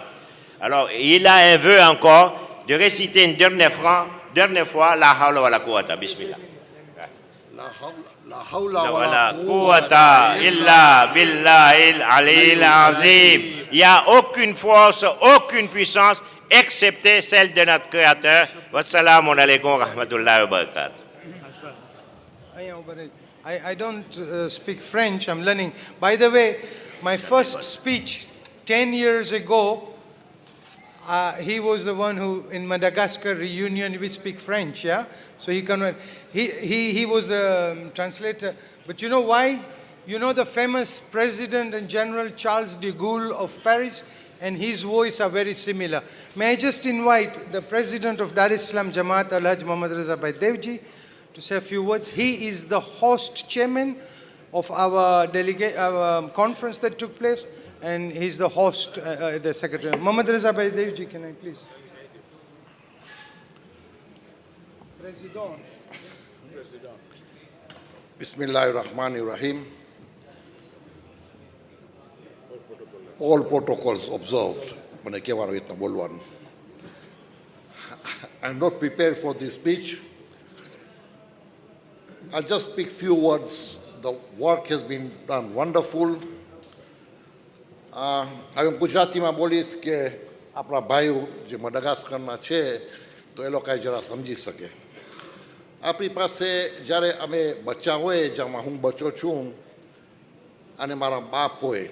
Alors, il a un vœu encore de réciter une dernière fois la hawla wa la quwwata. Bismillah. La hawla wa la quwwata illa billahil aliyil azim. Il n'y a aucune force, aucune puissance, excepté celle de notre Créateur. Wassalamu alaikum wa rahmatullahi wa barakatuh. I don't speak French, I'm learning. By the way, my first speech 10 years ago, he was the one who, in Madagascar reunion, we speak French, yeah? So he was the translator. But you know why? You know the famous President and General Charles de Gaulle of Paris? And his voice are very similar. May I just invite the President of Dar es Salaam Jamaat, Al-Hajj Mohamed Reza Bhai Devji, to say a few words. He is the host chairman of our conference that took place, and he's the host, the secretary. Mohamed Reza Bhai Devji, can I please? President. Bismillahirrahmanirrahim. All protocols observed. I'm not prepared for this speech. I'll just speak few words. The work has been done wonderful. હવે ગુજરાતીમાં બોલીશ કે આપણા ભાઈઓ જે મડાગાસ્કરના છે તો એ લોકોએ જરા સમજી શકે. આપણી પાસે જ્યારે અમે બચ્ચા હોય, જેમાં હું બચ્ચો છું અને મારા બાપ હોય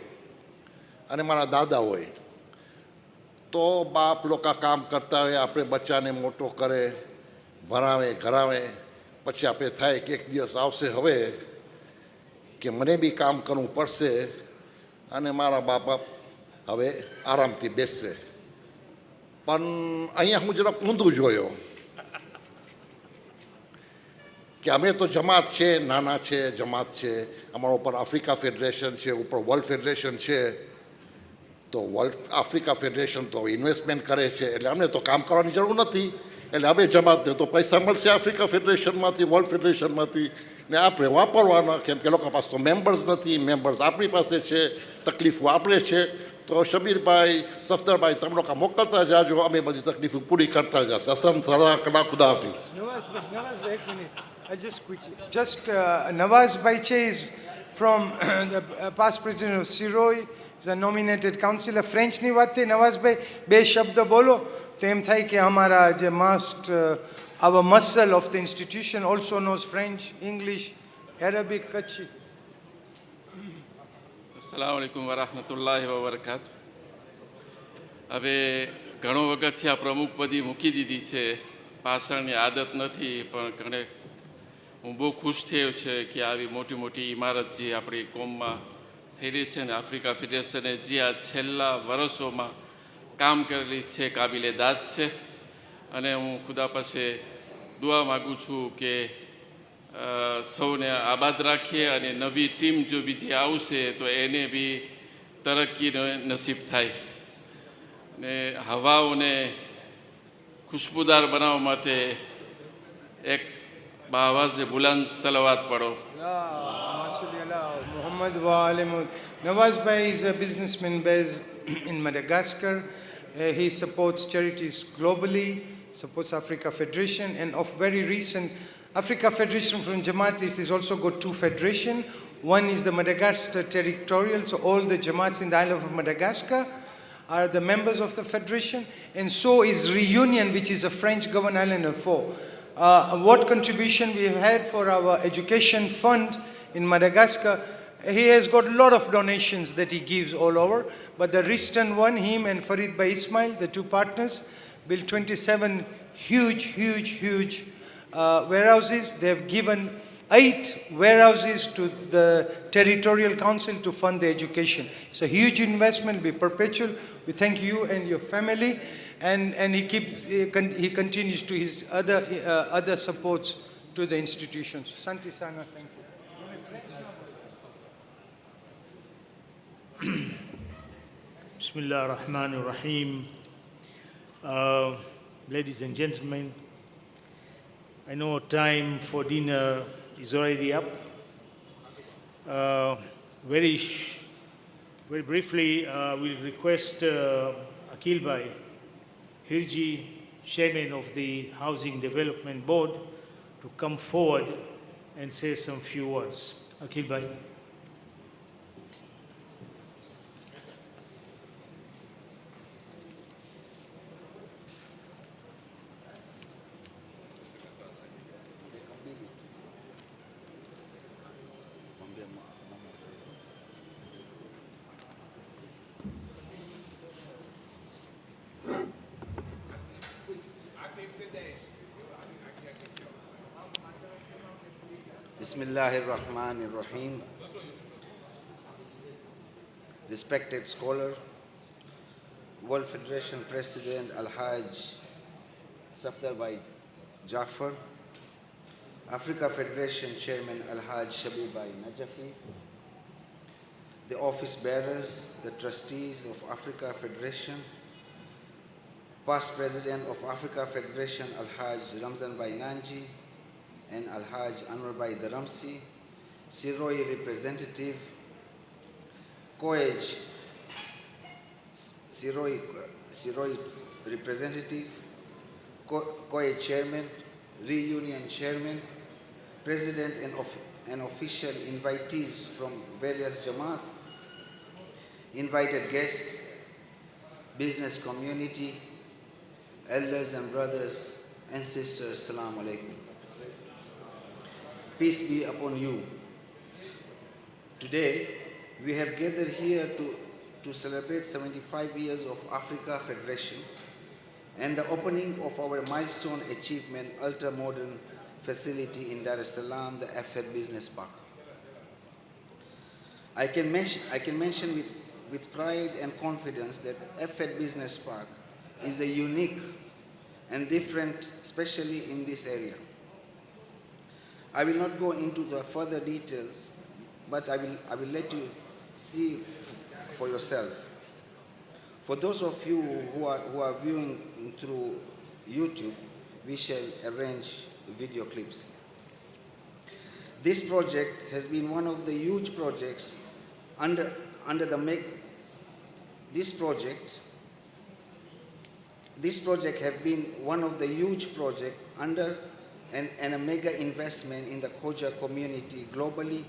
અને મારા દાદા હોય, તો બાપ લોકો કામ કરતા હોય, આપણે બચ્ચાને મોટો કરે, ભણાવે, ઘરાવે, પછી આપણે થાય કે એક દિવસ આવશે હવે કે મને બી કામ કરવું પડશે અને મારા બાપ હવે આરામથી બેસશે. પણ અહીંયા હું જરાક ઊંધું જોયો કે અમે તો જમાત છે, નાના છે, જમાત છે, અમારા ઉપર આફ્રિકા ફેડરેશન છે, ઉપર વર્લ્ડ ફેડરેશન છે, તો વર્લ્ડ આફ્રિકા ફેડરેશન તો ઇન્વેસ્ટમેન્ટ કરે છે એટલે અમને તો કામ કરવાની જરૂર નથી, એટલે અમે જમાતને તો પૈસા મળશે આફ્રિકા ફેડરેશનમાંથી, વર્લ્ડ ફેડરેશનમાંથી, ને આપણે વાપરવાના, કેમ કે લોકો પાસે તો મેમ્બર્સ નથી, મેમ્બર્સ આપણી પાસે છે, તકલીફો આપણે છે, તો શબીરભાઈ, સફદરભાઈ તમે લોકો મોકલતા જાજો, અમે બધી તકલીફો પૂરી કરતા જશે. અસમ થરા કડા ખુદા Hafiz. Nawaz, 1 minute. Just quickly. Nawaz Baiche is from the past president of Siroy, is a nominated councillor. French ની વાત થઈ, નવાઝભાઈ બે શબ્દ બોલો તો એમ થાય કે અમારા જે must our muscle of the institution also knows French, English, Arabic, Kutchi. અસલામ વાલેકુમ વરહમતુલ્લાહિ વબરકાતુ. હવે ઘણો વખતથી આ પ્રમુખપદી મૂકી દીધી છે, ભાષણની આદત નથી, પણ હું બહુ ખુશ થયો છે કે આવી મોટી મોટી ઇમારત જે આપણી કોમમાં થઈ રહી છે ને આફ્રિકા ફેડરેશને જે આ છેલ્લા વર્ષોમાં કામ કરેલી છે કાબિલે દાદ છે, અને હું ખુદા પાસે દુઆ માગું છું કે સૌને આબાદ રાખીએ અને નવી ટીમ જો બીજી આવશે તો એને બી તરક્કીનો નસીબ થાય ને હવાઓને ખુશ્બુદાર બનાવવા માટે એક બાવાઝે બુલંદ સલાવત પડો. Muhammad wa alim. Nawaz Bhai is a businessman based in Madagascar. He supports charities globally, supports Africa Federation, and of very recent Africa Federation from Jamaat, it has also got two federations. One is the Madagascar territorial, so all the Jamaats in the island of Madagascar are the members of the federation, and so is Reunion, which is a French governed island of 4. What contribution we have had for our education fund in Madagascar, he has got a lot of donations that he gives all over, but the recent one, him and Farid Bhai Ismail, the two partners, built 27 huge warehouses. They have given 8 warehouses to the territorial council to fund the education. It's a huge investment, be perpetual. We thank you and your family, and he continues to his other supports to the institutions. Santi Sana, thank you. Bismillah ar-Rahman ar-Rahim. Ladies and gentlemen, I know time for dinner is already up. Very briefly, we'll request Akil Bhai, Hirji, Chairman of the Housing Development Board, to come forward and say some few words. Akil Bhai. Bismillahirrahmanirrahim. Respected scholar, World Federation President Al-Hajj Safdar Bhai Jafar, Africa Federation Chairman Al-Hajj Shabir Bhai Najafi, the office bearers, the trustees of Africa Federation, past President of Africa Federation Al-Hajj Ramzan Bhai Nanji, and Al-Hajj Anwar Bhai Dharamsi, Siroy representative, Koej Siroy representative, Koej chairman, Reunion chairman, president and official invitees from various Jamaat, invited guests, business community, elders and brothers and sisters, Assalamu alaikum. Peace be upon you. Today, we have gathered here to celebrate 75 years of Africa Federation and the opening of our milestone achievement, ultra-modern facility in Dar es Salaam, the Afed Business Park. I can mention with pride and confidence that Afed Business Park is a unique and different, especially in this area. I will not go into the further details, but I will let you see for yourself. For those of you who are viewing through YouTube, we shall arrange video clips. This project has been one of the huge projects This project has been one of the huge projects under and a mega investment in the Khoja community globally,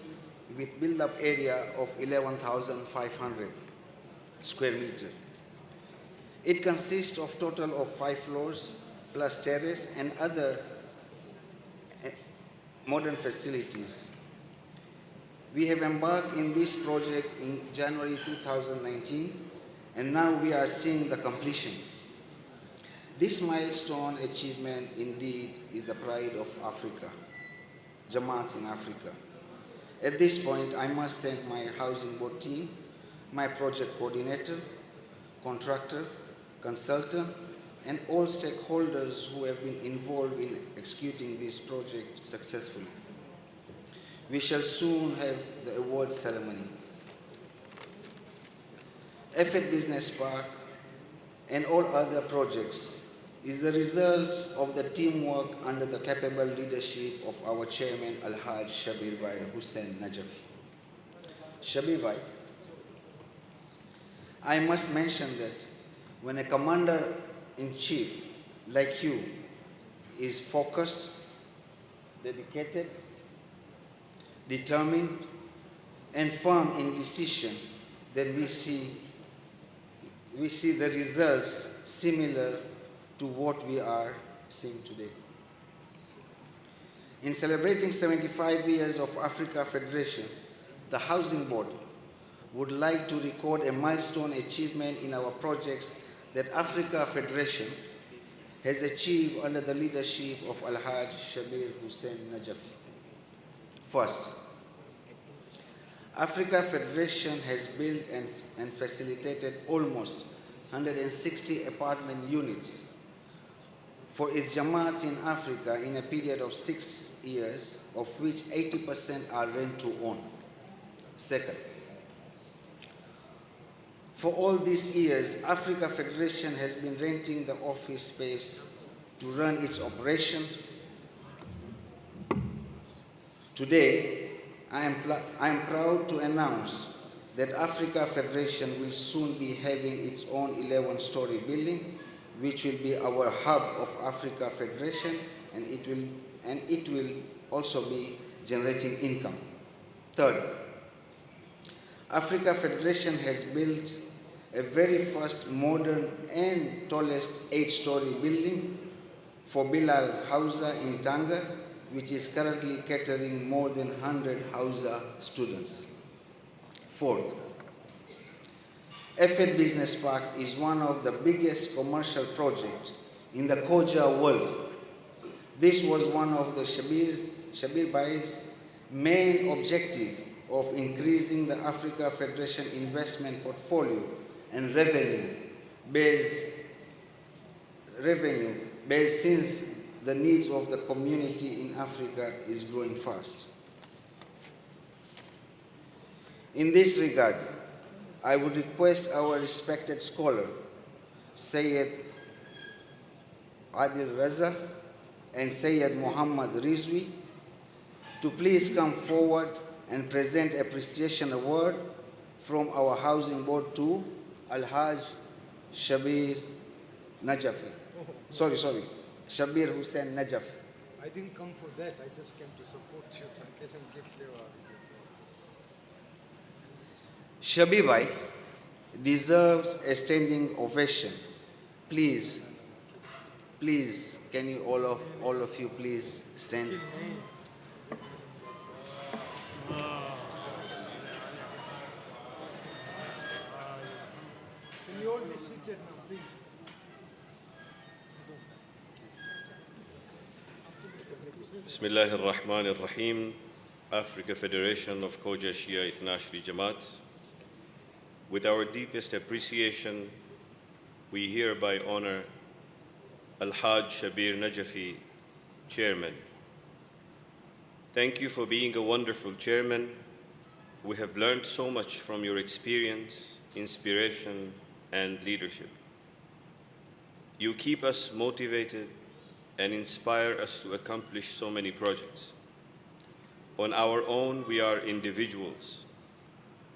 with build-up area of 11,500 square meters. It consists of total of 5 floors plus terrace and other modern facilities. We have embarked in this project in January 2019, and now we are seeing the completion. This milestone achievement indeed is the pride of Africa, Jamaat in Africa. At this point, I must thank my housing board team, my project coordinator, contractor, consultant, and all stakeholders who have been involved in executing this project successfully. We shall soon have the awards ceremony. Afed Business Park and all other projects is the result of the teamwork under the capable leadership of our chairman, Al-Haj Shabir Bhai Hussein Najafi. Shabir Bhai, I must mention that when a commander-in-chief like you is focused, dedicated, determined, and firm in decision, then we see the results similar to what we are seeing today. In celebrating 75 years of Africa Federation, the Housing Board would like to record a milestone achievement in our projects that Africa Federation has achieved under the leadership of Al-Haj Shabir Hussein Najafi. First, Africa Federation has built and facilitated almost 160 apartment units for its Jamaats in Africa in a period of 6 years, of which 80% are rent to own. Second, for all these years, Africa Federation has been renting the office space to run its operation. Today, I am proud to announce that Africa Federation will soon be having its own 11-story building, which will be our hub of Africa Federation, and it will also be generating income. Third, Africa Federation has built a very first modern and tallest 8-story building for Bilal Hausa in Tanga, which is currently catering more than 100 Hausa students. Fourth, Afed Business Park is one of the biggest commercial projects in the Khoja world. This was one of the Shabir Bhai's main objective of increasing the Africa Federation investment portfolio and revenue base since the needs of the community in Africa is growing fast. In this regard, I would request our respected scholar, Sayyid Adil Raza and Sayyid Muhammad Rizwi, to please come forward and present appreciation award from our housing board to Al-Haj Shabir Najafi. Sorry, Shabir Hussein Najaf. I didn't come for that, I just came to support you. Shabir Bhai deserves a standing ovation. Please, can you all of you please stand? Can you all be seated now, please? Bismillah ar-Rahman ar-Rahim. Africa Federation of Khoja Shia Ithna Shri Jamaat, with our deepest appreciation we hereby honor Al-Hajj Shabir Najafi, Chairman. Thank you for being a wonderful chairman. We have learned so much from your experience, inspiration, and leadership. You keep us motivated and inspire us to accomplish so many projects. On our own, we are individuals.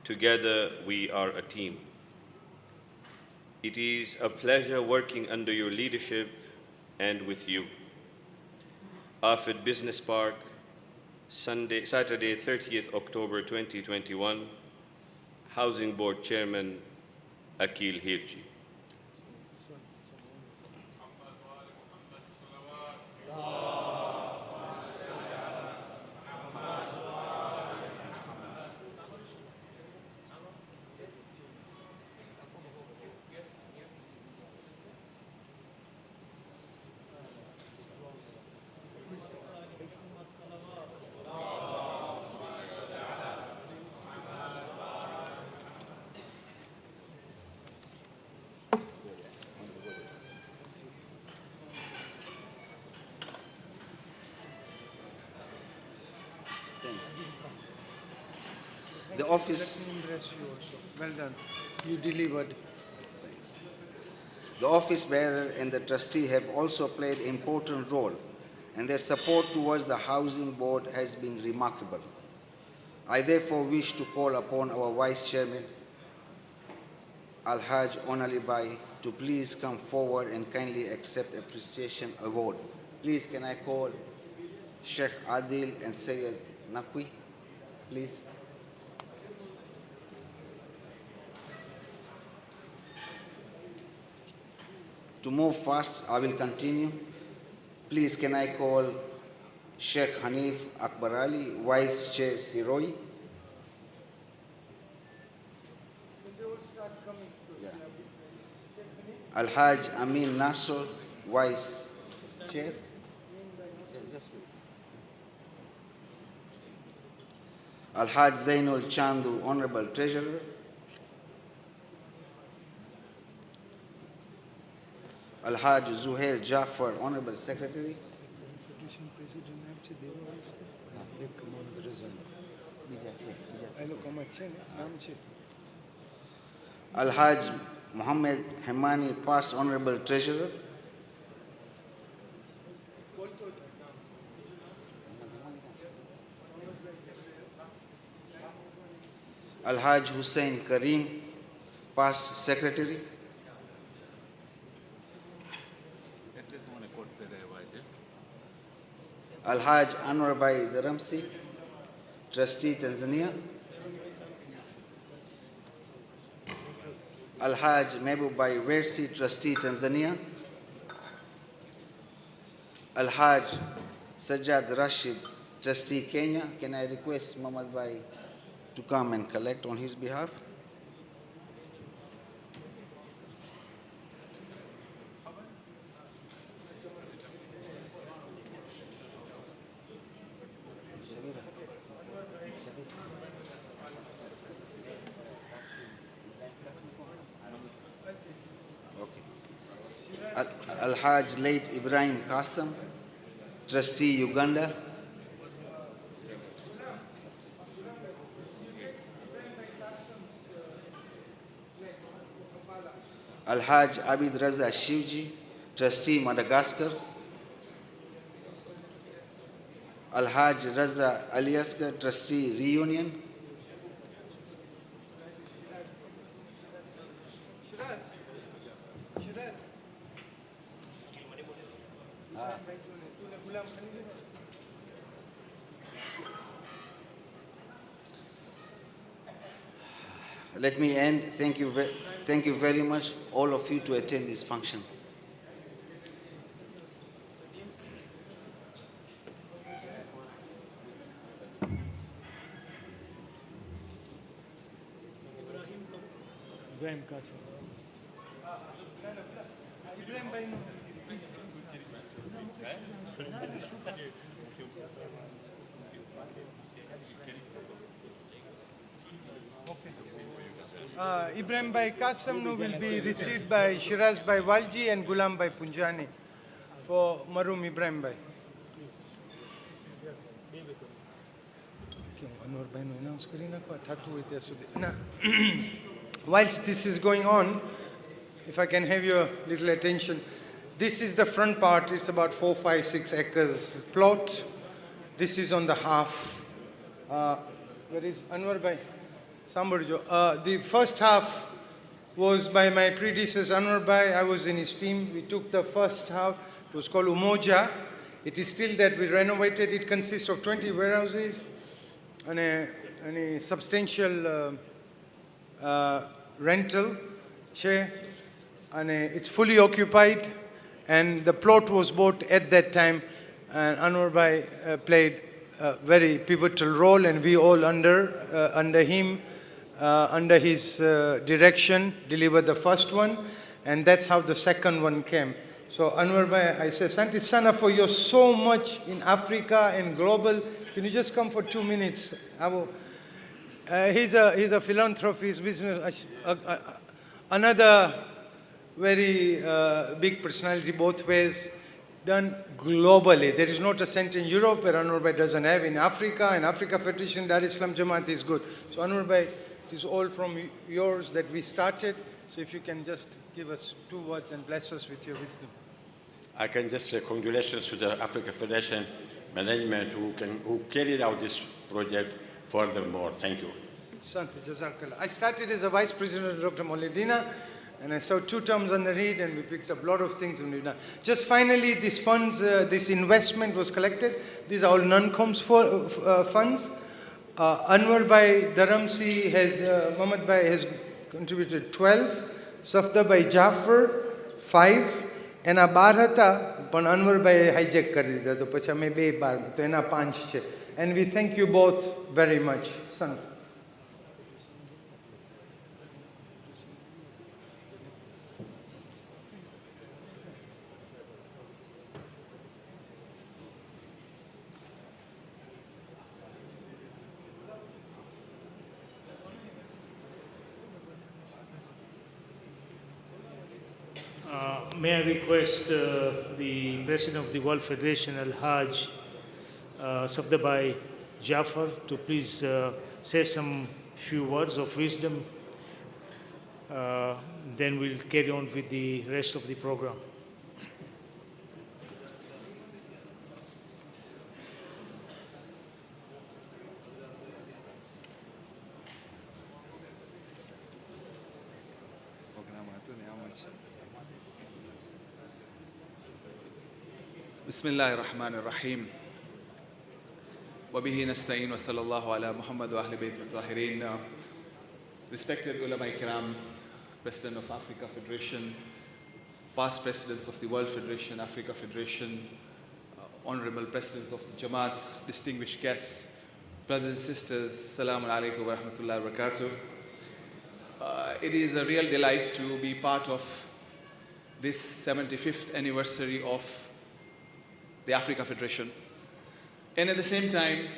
Together, we are a team. It is a pleasure working under your leadership and with you. Afed Business Park, Saturday, 30th October 2021, Housing Board Chairman, Akil Hirji. The office. Let me impress you also. Well done. You delivered. Thanks. The office bearer and the trustee have also played an important role, and their support towards the housing board has been remarkable. I therefore wish to call upon our vice chairman, Al-Hajj Onali Bai, to please come forward and kindly accept appreciation award. Please, can I call Sheikh Adil and Sayyid Naqvi, please? To move fast, I will continue. Please, can I call Sheikh Hanif Akbar Ali, Vice Chair Siroi? Yeah. Al-Hajj Amin Nasser, Vice Chair. Al-Hajj Zainul Chandu, Honorable Treasurer. Al-Hajj Zuhair Jafar, Honorable Secretary. Al-Hajj Muhammad Hemani, Past Honorable Treasurer. Al-Hajj Hussein Karim, Past Secretary. Al-Hajj Anwar Bhai Dharamsi, Trustee Tanzania. Al-Hajj Mehboob Bhai Versi, Trustee Tanzania. Al-Hajj Sajjad Rashid, Trustee Kenya. Can I request Muhammad Bhai to come and collect on his behalf? Al-Hajj late Ibrahim Qasim, Trustee Uganda. Al-Hajj Abid Raza Shivji, Trustee Madagascar. Al-Hajj Raza Aliaskar, Trustee Reunion. Let me end. Thank you very much, all of you, to attend this function. Ibrahim Qasim. Ibrahim Bhai Qasim will be received by Shiraz Bhai Walji and Gulam Bhai Punjani for Maroom Ibrahim Bhai. Whilst this is going on, if I can have your little attention, this is the front part. It's about 4, 5, 6 acres plot. This is on the half. Where is Anwar Bhai? Sambarjo. The first half was by my predecessor Anwar Bhai. I was in his team. We took the first half. It was called Umoja. It is still that we renovated. It consists of 20 warehouses and a substantial rental chair. And it's fully occupied. And the plot was bought at that time. And Anwar Bhai played a very pivotal role, and we all under him, under his direction, delivered the first one, and that's how the second one came. So Anwar Bhai, I say, Santi Sana, for you so much in Africa and global, can you just come for 2 minutes? He's a philanthropist, business, another very big personality both ways, done globally. There is not a center in Europe where Anwar Bhai doesn't have. In Africa, in Africa Federation, Dar Islam Jamaat is good. So Anwar Bhai, it is all from yours that we started. So if you can just give us 2 words and bless us with your wisdom. I can just say congratulations to the Africa Federation management who carried out this project furthermore. Thank you. Sante, Jazakallah. I started as a vice president of Dr. Maulidina, and I saw 2 terms under it, and we picked up a lot of things and we've done. Just finally, these funds, this investment was collected. These are all non-coms funds. Anwar Bhai Dharamsi has, Muhammad Bhai has contributed 12, Safda Bhai Jafar 5, and a 12 હતા, પણ Anwar Bhai hijack કરી દીધા, તો પછી અમે 2 12, તો એના 5 છે. And we thank you both very much. Sant. May I request the President of the World Federation, Al-Hajj Safda Bhai Jafar, to please say some few words of wisdom. Then we'll carry on with the rest of the program. Bismillah ar-Rahman ar-Rahim. Wabihi nasta'in wa sallallahu ala Muhammad wa ahli bayt al-Tahirin. Respected ulama ikram, President of Africa Federation, past presidents of the World Federation, Africa Federation, honorable presidents of the Jamaats, distinguished guests, brothers and sisters, Assalamu alaikum wa rahmatullahi wa barakatuh. It is a real delight to be part of this 75th anniversary of the Africa Federation. And at the same time,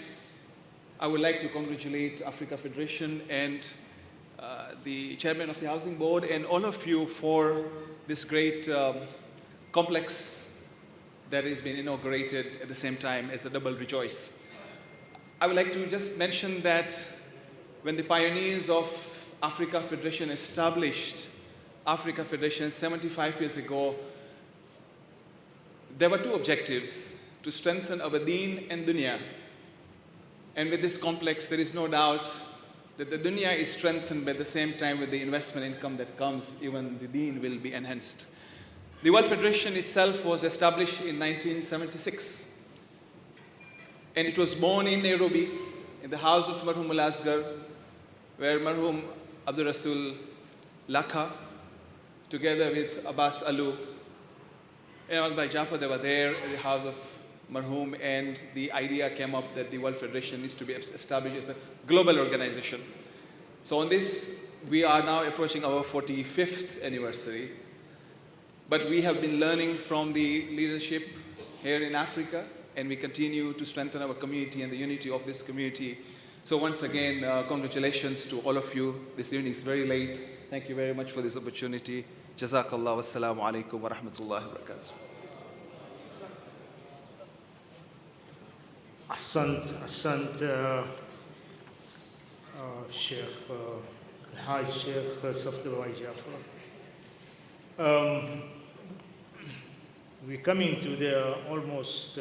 I would like to congratulate Africa Federation and the chairman of the Housing Board and all of you for this great complex that has been inaugurated at the same time as a double rejoice. I would like to just mention that when the pioneers of Africa Federation established Africa Federation 75 years ago, there were 2 objectives: to strengthen our deen and dunya. And with this complex, there is no doubt that the dunya is strengthened, but at the same time with the investment income that comes, even the deen will be enhanced. The World Federation itself was established in 1976. And it was born in Nairobi, in the house of Marhum Al-Asgar, where Marhum Abdul Rasul Lakha, together with Abbas Alu, and Ahmad Bhai Jafar, they were there at the house of Marhum, and the idea came up that the World Federation needs to be established as a global organization. So on this, we are now approaching our 45th anniversary, but we have been learning from the leadership here in Africa, and we continue to strengthen our community and the unity of this community So once again, congratulations to all of you. This evening is very late. Thank you very much for this opportunity. Jazakallah. Wassalamu alaikum wa rahmatullahi wa barakatuh. Asant, Sheikh Al-Hajj Sheikh Safdawai Jafar. We're coming to the almost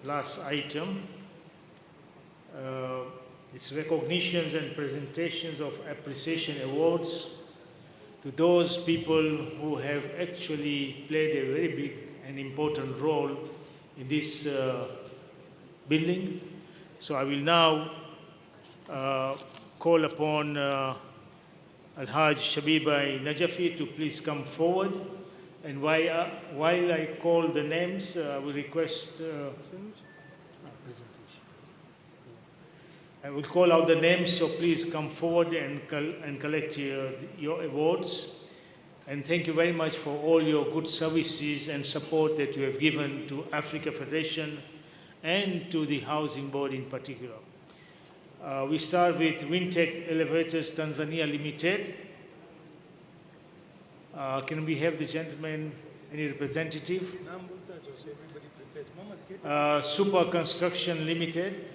last item. It's recognitions and presentations of appreciation awards to those people who have actually played a very big and important role in this building. So I will now call upon Al-Hajj Shabibai Najafi to please come forward. And while I call the names, I will request I will call out the names, so please come forward and collect your awards. And thank you very much for all your good services and support that you have given to Africa Federation and to the Housing Board in particular. We start with Wintec Elevators Tanzania Limited. Can we have the gentleman, any representative? Super Construction Limited.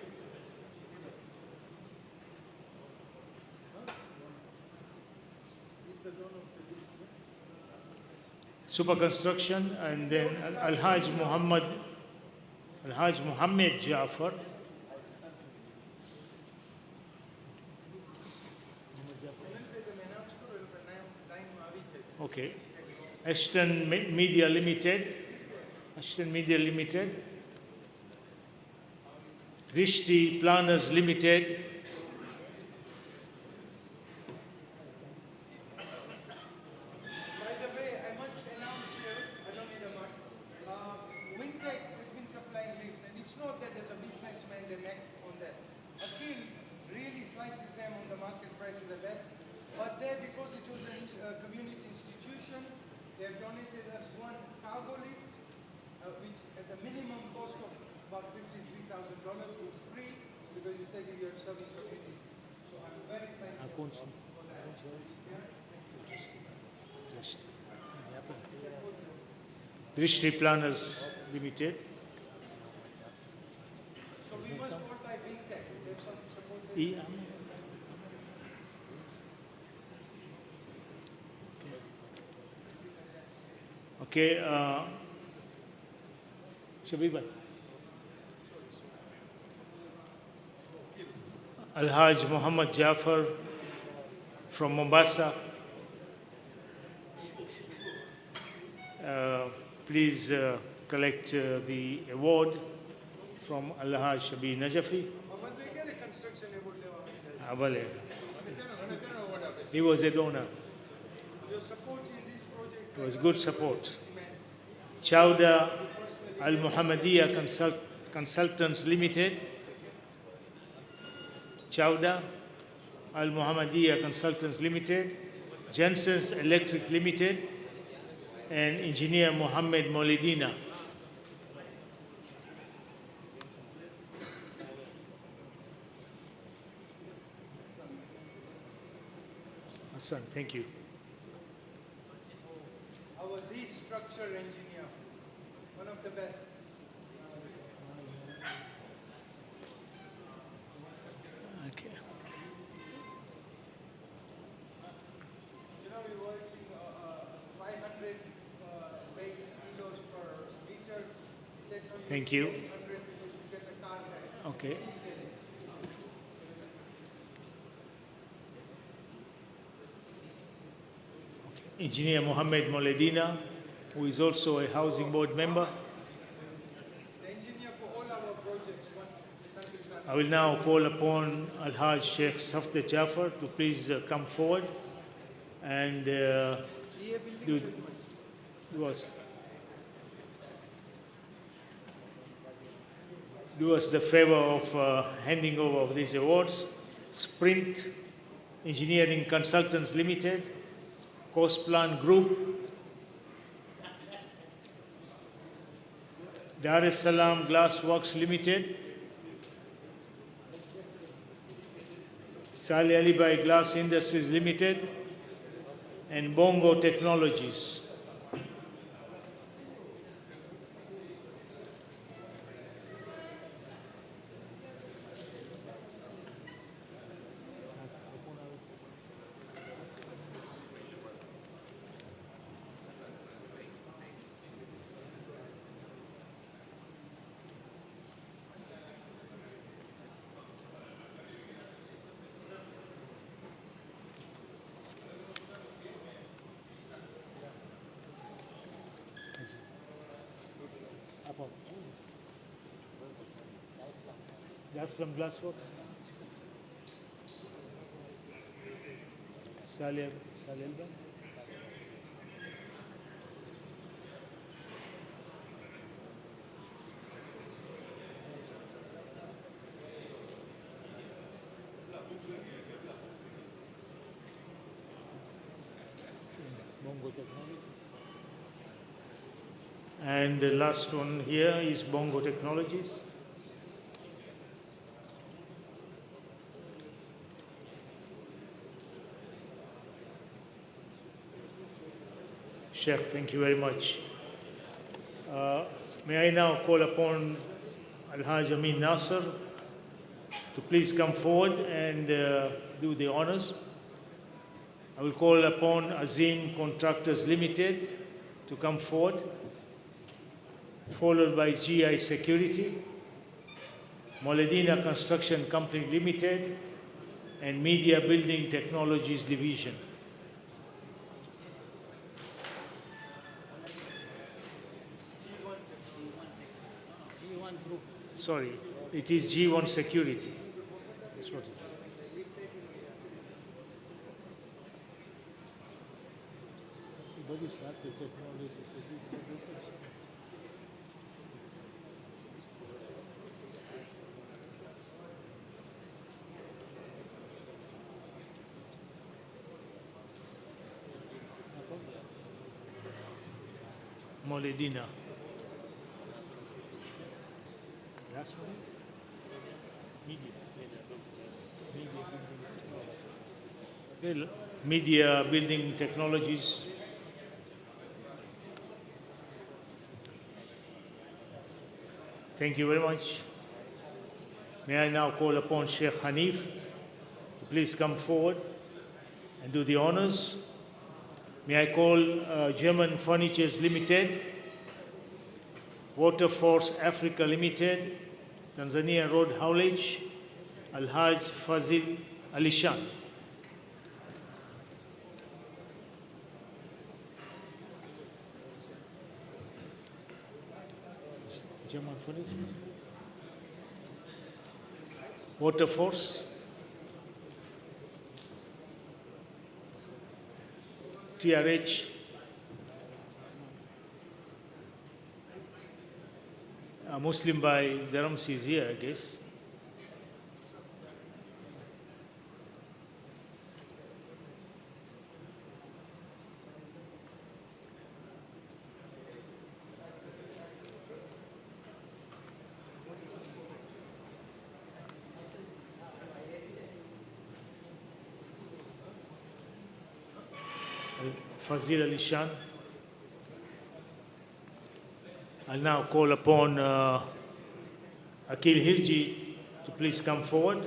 Super Construction, and then Al-Hajj Muhammad Jafar. Okay. Ashton Media Limited. Rishti Planners Limited. Rishti Planners Limited. So we must call by Wintec. There's some support. Okay, Shabiba. Al-Hajj Muhammad Jafar from Mombasa. Please collect the award from Al-Hajj Shabi Najafi. He was a donor. Your support in this project. It was good support. Chowda Al-Muhammadiyya Consultants Limited. Chowda Al-Muhammadiyya Consultants Limited. Jensen's Electric Limited. And Engineer Mohammed Molidina. Hassan, thank you. Our lead structure engineer, one of the best. Okay. You know, we're working 500 kilos per meter. He said, no, Thank you. 800 to get a car there. Okay. Engineer Mohammed Moledina, who is also a housing board member. The engineer for all our projects. I will now call upon Al-Hajj Sheikh Safda Jafar to please come forward and do us the favor of handing over these awards. Sprint Engineering Consultants Limited, Coast Plan Group, Dar es Salaam Glass Works Limited, Saleh Ali Bhai Glass Industries Limited, and Bongo Technologies. That's from Glassworks. Saleh Bhai. Bongo Technology. And the last one here is Bongo Technologies. Sheikh, thank you very much. May I now call upon Al-Haj Amin Nasser to please come forward and do the honors. I will call upon Azim Contractors Limited to come forward, followed by GI Security, Moledina Construction Company Limited, and Media Building Technologies Division. Sorry, it is G1 Security. That's what it is. Moledina. Last one is media. Media Building Technologies. Thank you very much. May I now call upon Sheikh Hanif to please come forward and do the honors. May I call German Furnitures Limited, Waterforce Africa Limited, Tanzania Road Haulage, Al-Haj Fazil Alishan. German Furniture. Waterforce. TRH. Muslim by Dharamsi is here, I guess. Fazil Ali Shan. I'll now call upon Akil Hirji to please come forward.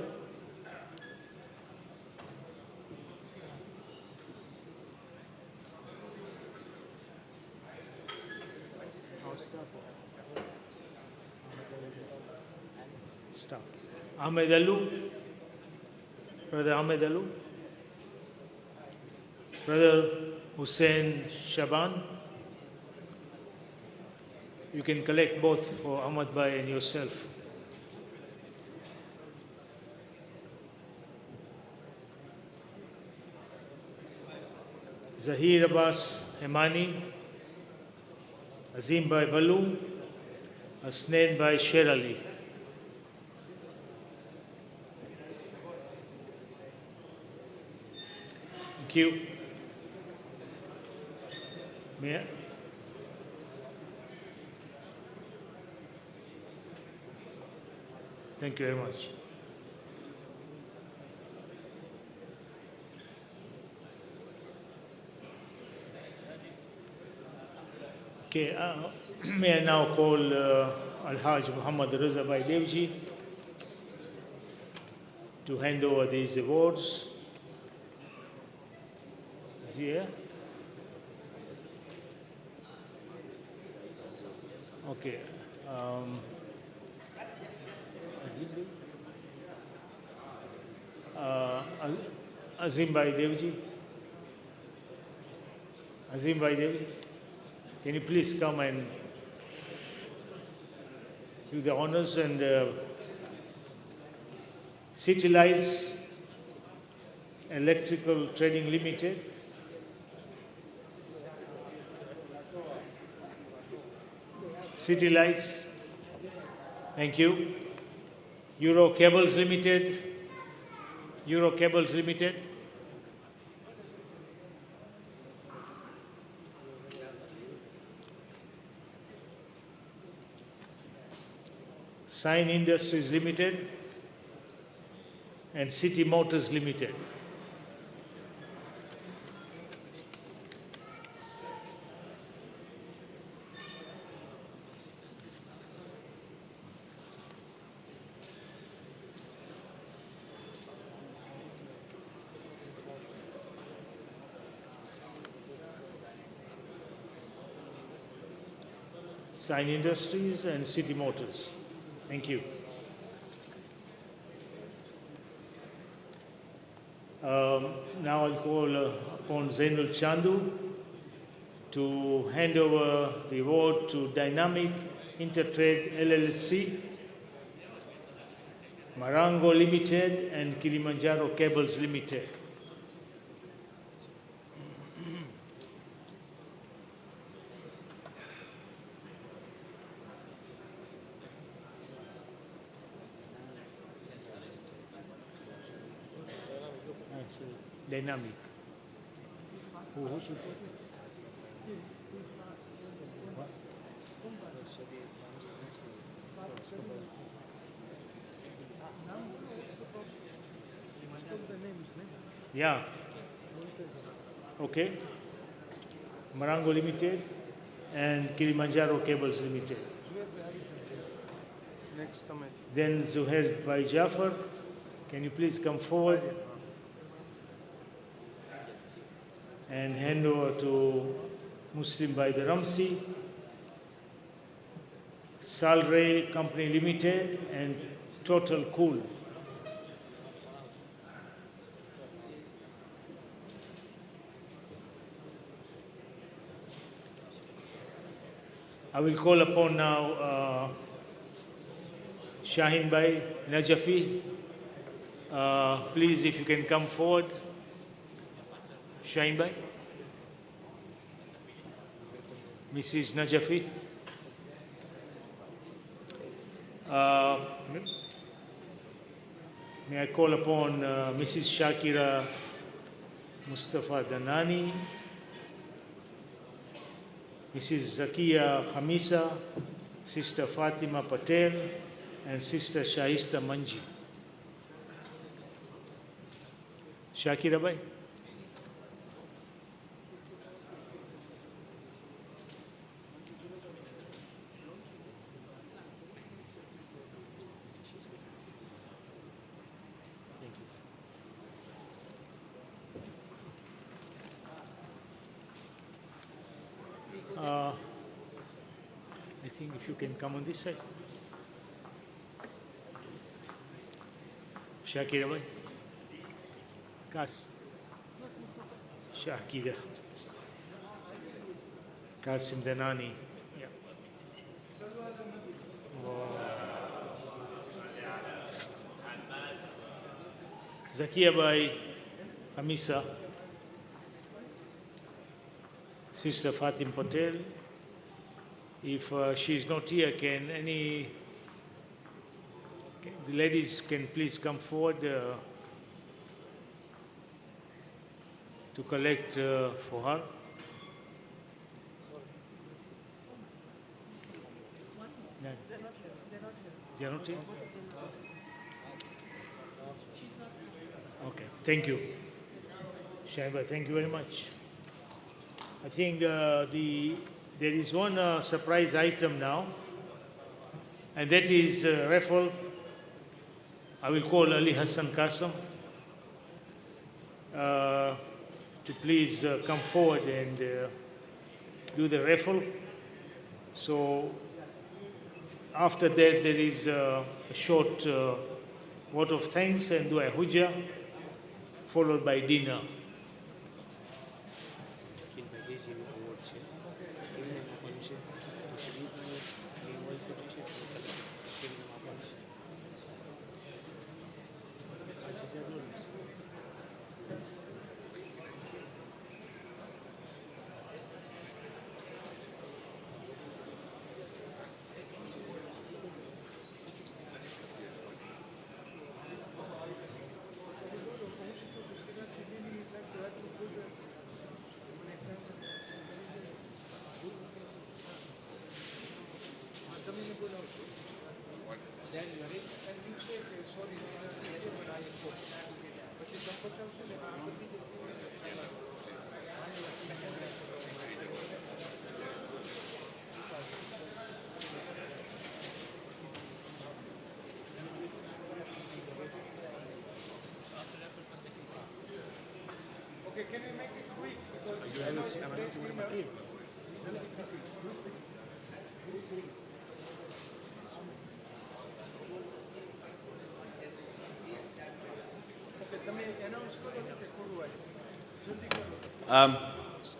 Stop. Ahmed Alu. Brother Ahmed Alu. Brother Hussein Shaban. You can collect both for Ahmad Bhai and yourself. Zahir Abbas Hemani, Azim Bhai Balu, Asnain Bhai Sher Ali. Thank you. May I? Thank you very much. Okay, may I now call Al-Haj Muhammad Raza Bhai Devji to hand over these awards. Is he here? Okay. Azim Bhai Devji. Azim Bhai Devji, can you please come and do the honors and City Lights Electrical Trading Limited. City Lights, thank you. Euro Cables Limited. Euro Cables Limited. Sign Industries Limited and City Motors Limited. Sign Industries and City Motors. Thank you. Now I'll call upon Zainul Chandu to hand over the award to Dynamic Intertrade LLC, Marango Limited and Kilimanjaro Cables Limited. Dynamic. Who should put it? Yeah. Okay. Marango Limited and Kilimanjaro Cables Limited. Next comment. Then Zuhair Bhai Jafar, can you please come forward and hand over to Muslim Bhai Dharamsi, Salray Company Limited and Total Cool. I will call upon now Shahin Bhai Najafi. Please, if you can come forward. Shahin Bhai. Mrs. Najafi. May I call upon Mrs. Shakira Mustafa Danani, Mrs. Zakia Khamisa, Sister Fatima Patel, and Sister Shaista Manji. Shakira Bhai. I think if you can come on this side. Shakira Bhai. Kas. Shakira. Kasim Danani. Yeah. Zakia Bhai Hamisa. Sister Fatim Patel. If she is not here, can the ladies can please come forward to collect for her? No. They are not here? Okay, thank you. Shaiba, thank you very much. I think the there is one surprise item now, and that is Raffle. I will call Ali Hassan Qasim to please come forward and do the raffle. So after that, there is a short vote of thanks and dua hujjah, followed by dinner. Okay, can you make it quick? Because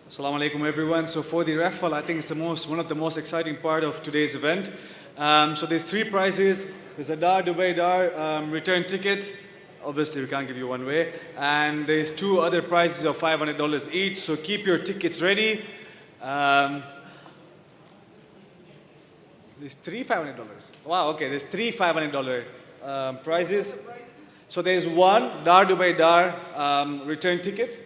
Assalamu alaikum everyone. So for the raffle, I think it's one of the most exciting part of today's event. So there's 3 prizes. There's a Dar Dubai Dar return ticket. Obviously, we can't give you one way. And there's 2 other prizes of $500 each. So keep your tickets ready. There's 3 $500. Wow, okay. There's 3 $500 prizes. So there's 1 Dar Dubai Dar return ticket.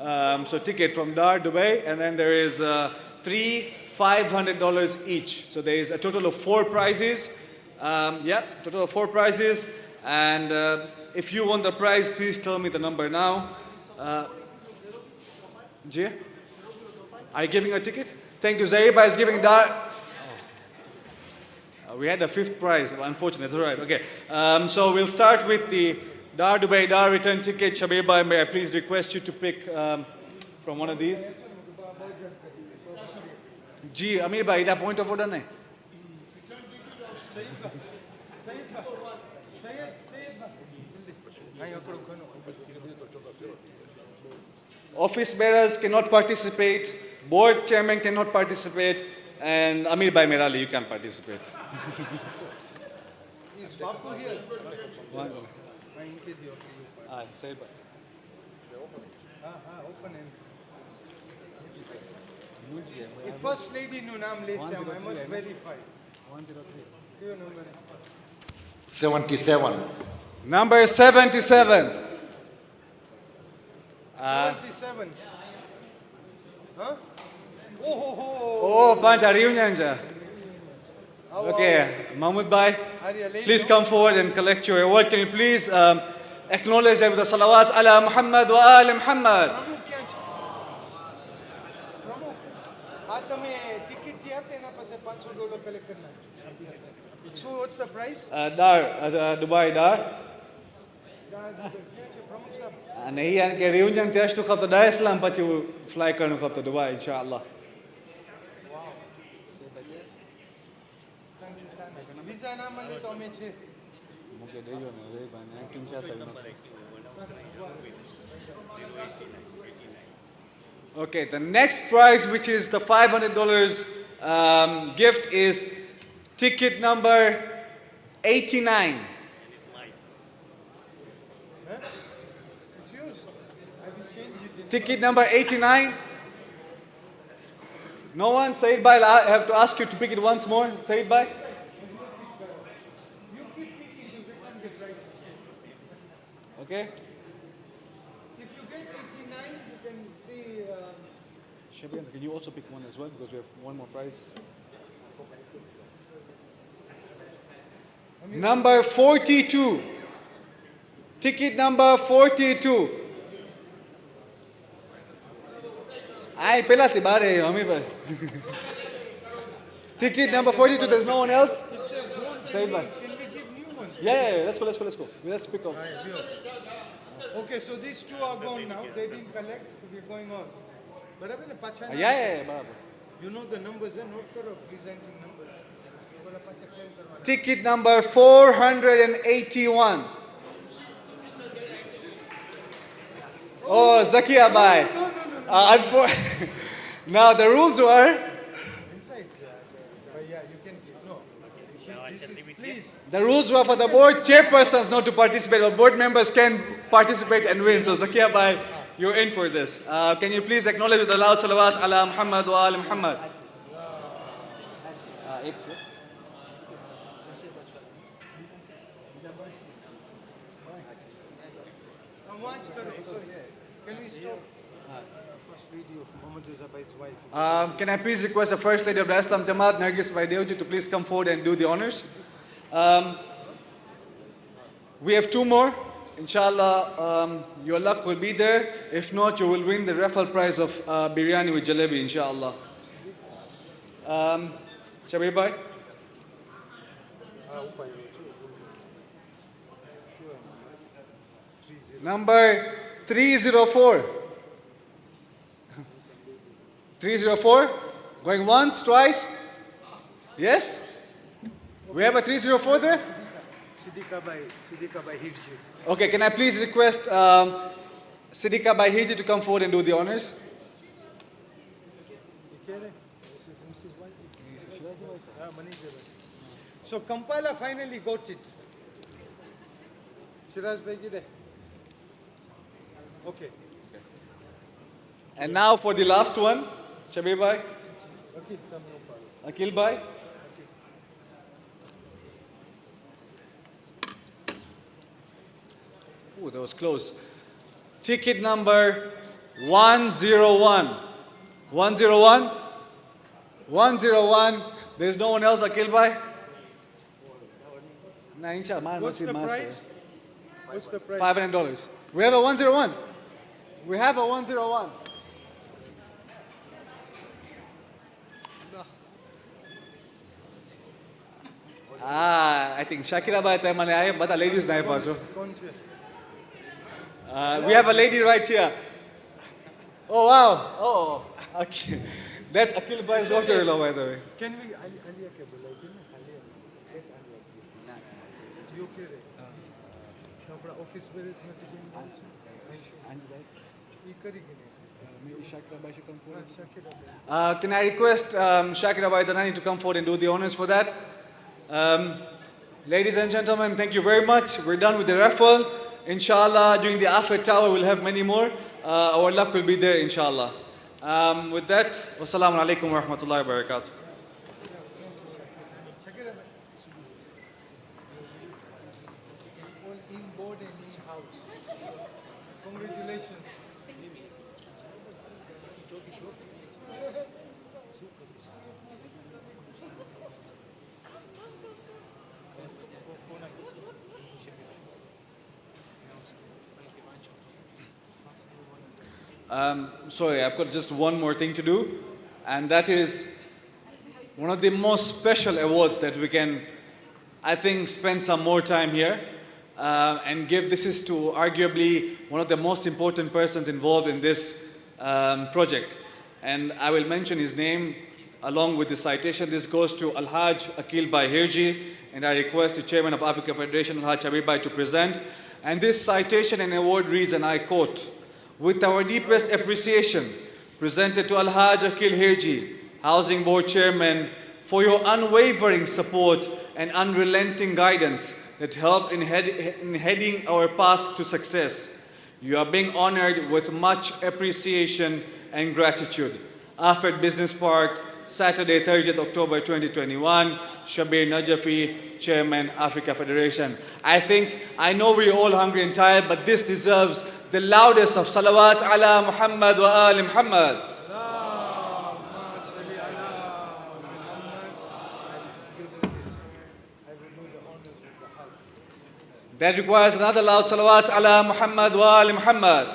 So ticket from Dar Dubai, and then there is 3 $500 each. So there is a total of 4 prizes. Total of 4 prizes. And if you want the prize, please tell me the number now. Jia, are you giving a ticket? Thank you. Zaiba is giving Dar. We had a 5th prize. Unfortunately, it's all right. Okay. So we'll start with the Dar Dubai Dar return ticket. Shabiba, may I please request you to pick from one of these? Ji, Amir bhai, ida point of order nahi. Office bearers cannot participate. Board chairman cannot participate. And Amir bhai Merali, you can participate. Is Bapu here? One. Say it. Open him. The first lady nu naam le se I must verify. 103. 77. Number 77. 77. Huh? Oh, bunch of reunions. Okay, Mahmoud bhai, please come forward and collect your award. Can you please acknowledge them with the salawats ala Muhammad wa ali Muhammad. So what's the price? Dubai Dar. नहीं यानी कि reunion test तो कब तो Dar es Salaam पची वो fly करने कब तो Dubai इंशाअल्लाह. Visa ना मले तो हमें छे. मुझे दे जो ना दे बाने किन चाह Okay, the next prize, which is the $500 gift, is ticket number 89. It's yours. Have you changed it? Ticket number 89. No one? Say it by. I have to ask you to pick it once more. Say it by. You keep picking, you become the prices. Okay. If you get 89, you can see. Shabian, can you also pick one as well, because we have one more prize? Number 42. Ticket number 42. Ay, pelate, bare, Amir bhai. Ticket number 42, there's no one else? Said bhai. Can we give new ones? Yeah, let's go. Let's pick up. Okay, so these two are gone now. They didn't collect, so we're going on. But I've been a pachana. Yeah, barabar. You know the numbers, note karo, presenting numbers. Ticket number 481. Oh, Zakia Bhai. Now the rules were. Inside, yeah, you can give. No. Please. The rules were for the board chairpersons not to participate, but board members can participate and win. So Zakia Bhai, you're in for this. Can you please acknowledge with a loud salawat ala Muhammad wa ali Muhammad? Can we stop? First lady of Muhammad Reza Bhai's wife. Can I please request the First Lady of the Islam Jamaat, Nargis Baideuji, to please come forward and do the honors? We have two more. Inshallah, your luck will be there. If not, you will win the Raffle prize of biryani with jalebi, inshallah. Shabir Bhai? Number 304. 304? Going once, twice? Yes? We have a 304 there? Siddiqa by Hirji. Okay, can I please request Siddiqa by Hirji to come forward and do the honors? So Kampala finally got it. Shiraz Bhai gide. Okay. And now for the last one, Shabir Bhai. Akil Bhai. Oh, that was close. Ticket number 101. 101? 101. There's no one else, Akil Bhai? What's the price? What's the price? $500. We have a 101. We have a 101. I think Shakira Bhai time mane aaye, but ladies nahi paso. We have a lady right here. Oh wow. Oh, okay. That's Akil Bhai's daughter-in-law, by the way. Can we Aliya ke bulai thi na? Aliya. You okay re? Apna office में इसमें ticket ये करेगी नहीं. Maybe Shakira Bhai should come forward. Can I request Shakira Bhai Danani to come forward and do the honors for that? Ladies and gentlemen, thank you very much. We're done with the raffle. Inshallah, during the Afed Tower, we'll have many more. Our luck will be there, inshallah. With that, wassalamu alaikum wa rahmatullahi wa barakatuh. All in board and in house. Congratulations. Sorry, I've got just one more thing to do, and that is one of the most special awards that we can, I think, spend some more time here and give. This is to arguably one of the most important persons involved in this project, and I will mention his name along with the citation. This goes to Al-Haj Akil Bhai Hirji, and I request the Chairman of Africa Federation, Al-Haj Shabir Bhai, to present. And this citation and award reads, and I quote, "With our deepest appreciation presented to Al-Haj Akil Hirji, Housing Board Chairman, for your unwavering support and unrelenting guidance that helped in heading our path to success. You are being honored with much appreciation and gratitude. Afed Business Park, Saturday, 30th October 2021, Shabir Najafi, Chairman, Africa Federation." I know we're all hungry and tired, but this deserves the loudest of salawats ala Muhammad wa ali Muhammad. That requires another loud salawats ala Muhammad wa ali Muhammad.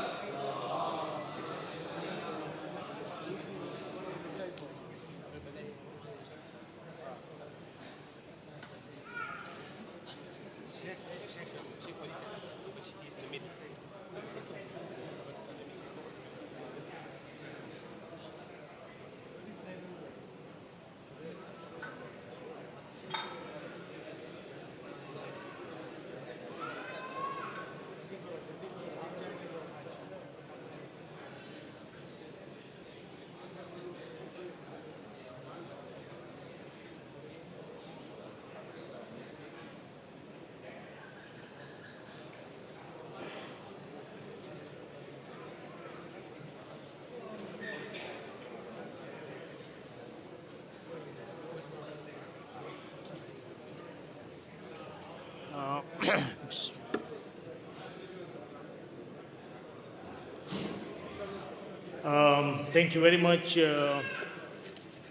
Thank you very much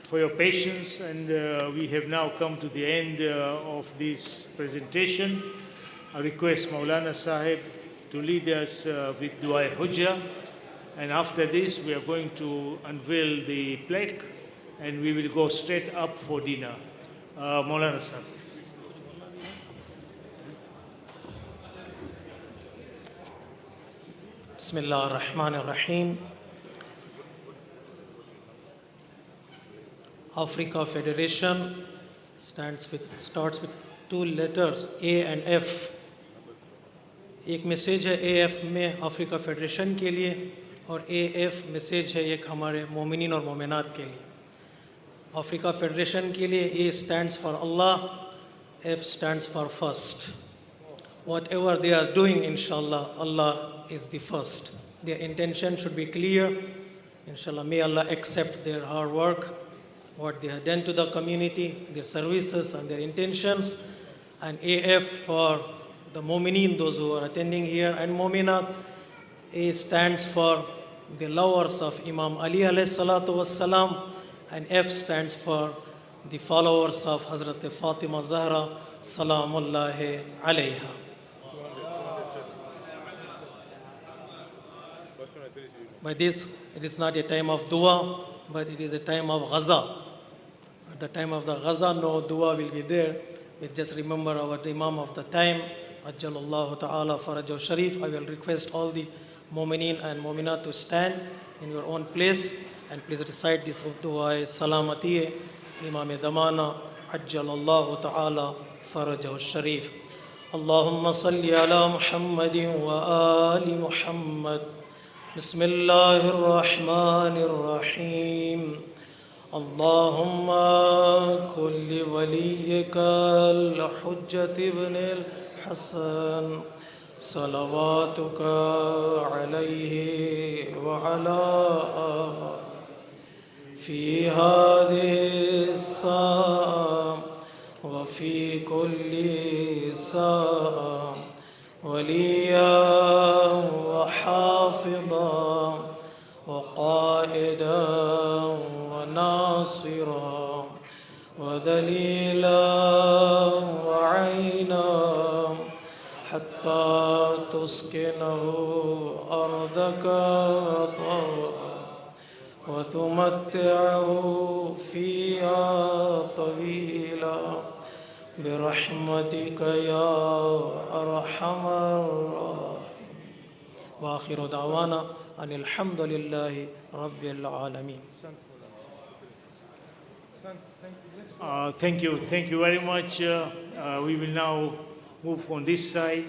for your patience, and we have now come to the end of this presentation. I request Maulana Sahib to lead us with Dua Hujjah, and after this we are going to unveil the plaque and we will go straight up for dinner. Maulana Sahib. Bismillah ar-Rahman ar-Rahim. Africa Federation starts with two letters, A and F. एक message है AF में Africa federation के लिए, और AF message है एक हमारे मोमिनीन और मोमिनात के लिए. अफ्रीका फेडरेशन के लिए A stands for Allah, F stands for first. Whatever they are doing, inshallah, Allah is the first. Their intention should be clear. Inshallah, may Allah accept their hard work, what they have done to the community, their services and their intentions. And AF for the Mu'mineen, those who are attending here, and Mu'minat. A stands for the lovers of Imam Ali alayhi salatu wassalam, and F stands for the followers of Hazrat Fatima Zahra salamullahi alayha. By this, it is not a time of dua, but it is a time of ghaza. At the time of the ghaza, no dua will be there. We just remember our Imam of the time, Ajjalallahu Ta'ala Farajahu Sharif. I will request all the Mu'mineen and Mu'minat to stand in your own place and please recite this dua Salamati Imam Damana Ajjalallahu Ta'ala Farajahu Sharif. Allahumma salli ala Muhammadin wa ali Muhammad. Bismillahir Rahmanir Rahim. اللهم كن لوليك الحجة ابن الحسن صلواتك عليه وعلى آله في هذه الساعة وفي كل ساعة وليا وحافظا وقائدا وناصرا ودليلا وعينا حتى تسكنه أرضك طوعا وتمتعه فيها طويلا برحمتك يا أرحم الراحمين. وآخر دعوانا أن الحمد لله رب العالمين. Thank you very much. We will now move on this side,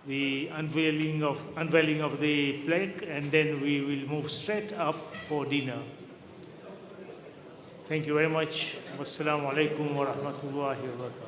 the unveiling of the plaque, and then we will move straight up for dinner. Thank you very much. Wassalamu alaikum wa rahmatullahi wa barakatuh.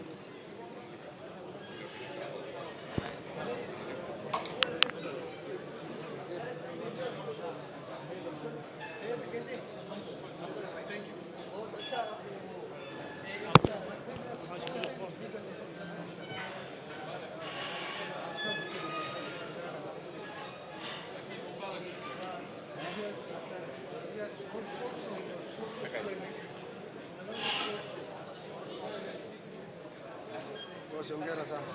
Hongera sana.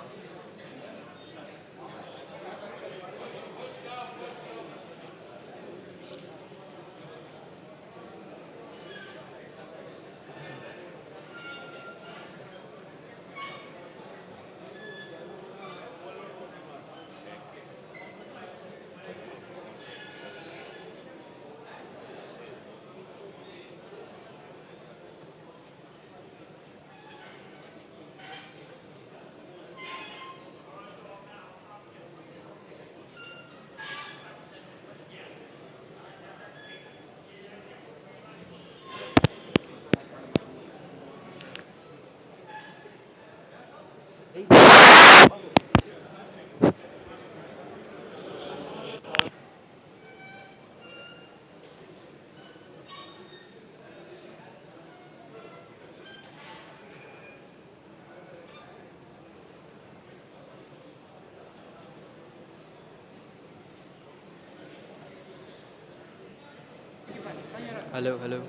Hello, hello.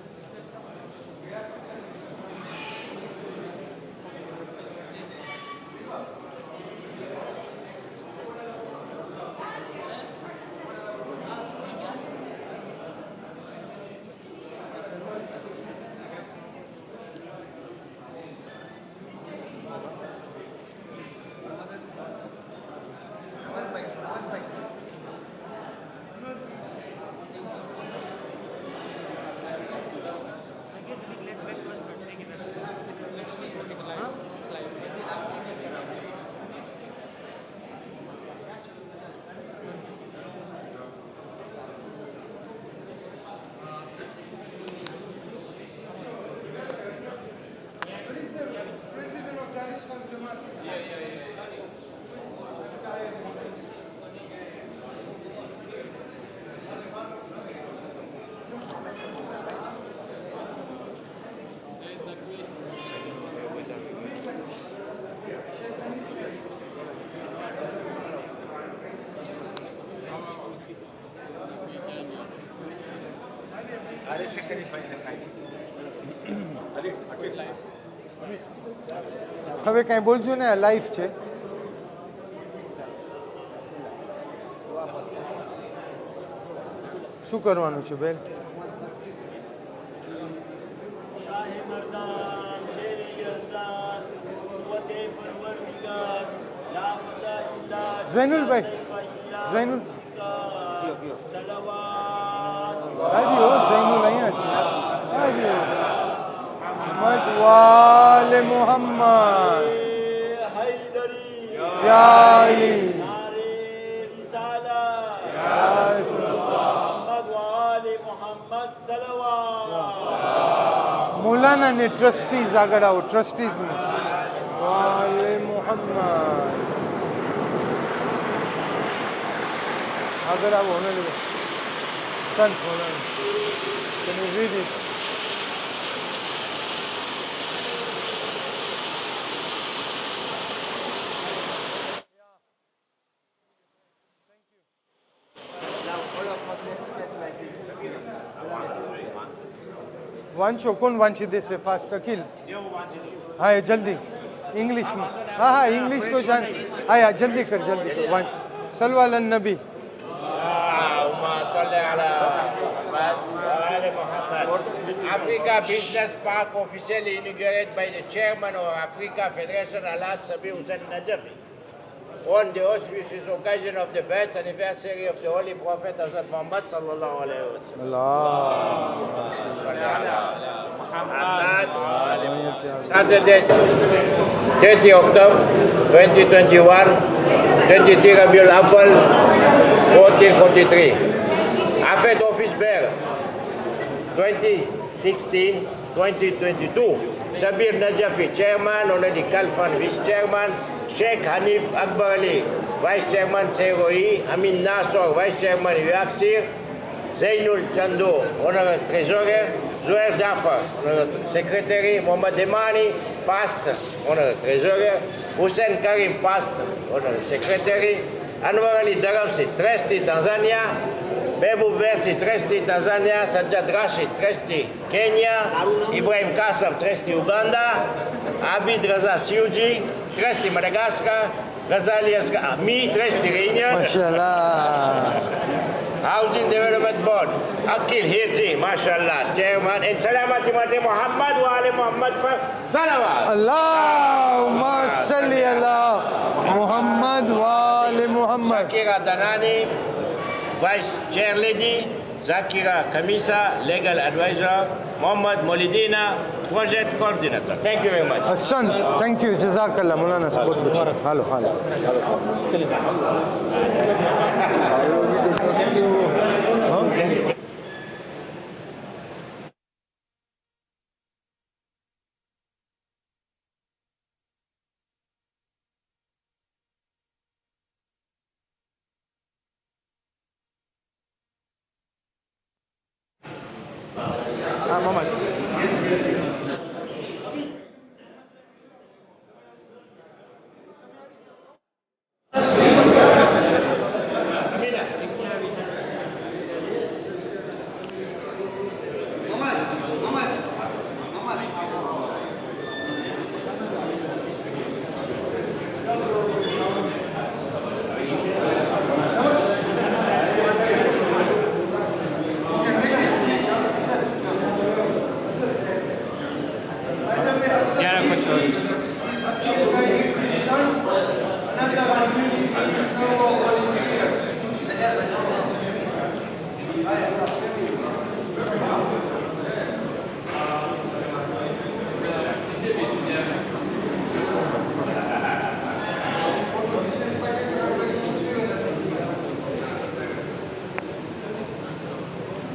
હવે કાંઈ બોલજો ને, life છે. શું કરવાનું છે બેન? ઝૈનુલભાઈ, ઝૈનુલ આવ્યો, ઝૈનુલ અહીંયા છે. આવ્યો. મોહમ્મદ વાલે મોહમ્મદ યા અલી मौलाना ने ट्रस्टीज आगड़ आओ, ट्रस्टीज में वाले मोहम्मद आगड़ आओ होने लगे. सन मौलाना, can you read it? Wancho, कौन वांची देसे फास्ट? अखिल. हाँ ये जल्दी इंग्लिश में. हाँ हाँ इंग्लिश तो जान. हाँ यार जल्दी कर, जल्दी कर. वांच सल्लल्लाहु अलैहि नबी. Africa Business Park officially inaugurated by the chairman of Africa Federation, Alhaji Sabir Hussain Najafi, on the auspicious occasion of the birth anniversary of the Holy Prophet Hazrat Muhammad sallallahu alaihi wasallam. Saturday, 30 October 2021, 23 Rabiul Awwal 1443. Afed office bearer 2016-2022. Sabir Najafi, chairman, already Kalfan, vice chairman. Sheikh Hanif Akbar Ali, Vice Chairman Seiroi, Amin Nasser, Vice Chairman Yaksir, Zainul Chando, Honorary Treasurer, Zuhair Jafar, Honorary Secretary, Muhammad Emani, Past, Honorary Treasurer, Hussein Karim, Past, Honorary Secretary, Anwar Ali Daramsi, Trustee Tanzania, Bebu Versi, Trustee Tanzania, Sajjad Rashid, Trustee Kenya, Ibrahim Kasam, Trustee Uganda, Abid Raza Siuji, Trustee Madagascar, Ghazali Mi, Trustee Reunion, MashaAllah. Housing Development Board, Akil Hirji, MashaAllah, Chairman, and Salamati Mati Muhammad wa Ali Muhammad Salawat. Allahumma salli ala Muhammad wa ali Muhammad. Shakira Danani, Vice Chair Lady, Zakira Kamisa, Legal Advisor, Muhammad Molidina, Project Coordinator. Thank you very much. Hassan, thank you. Jazakallah. Maulana support. Hello, hello.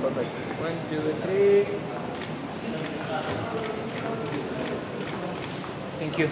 Perfect. 1, 2, 3. Thank you.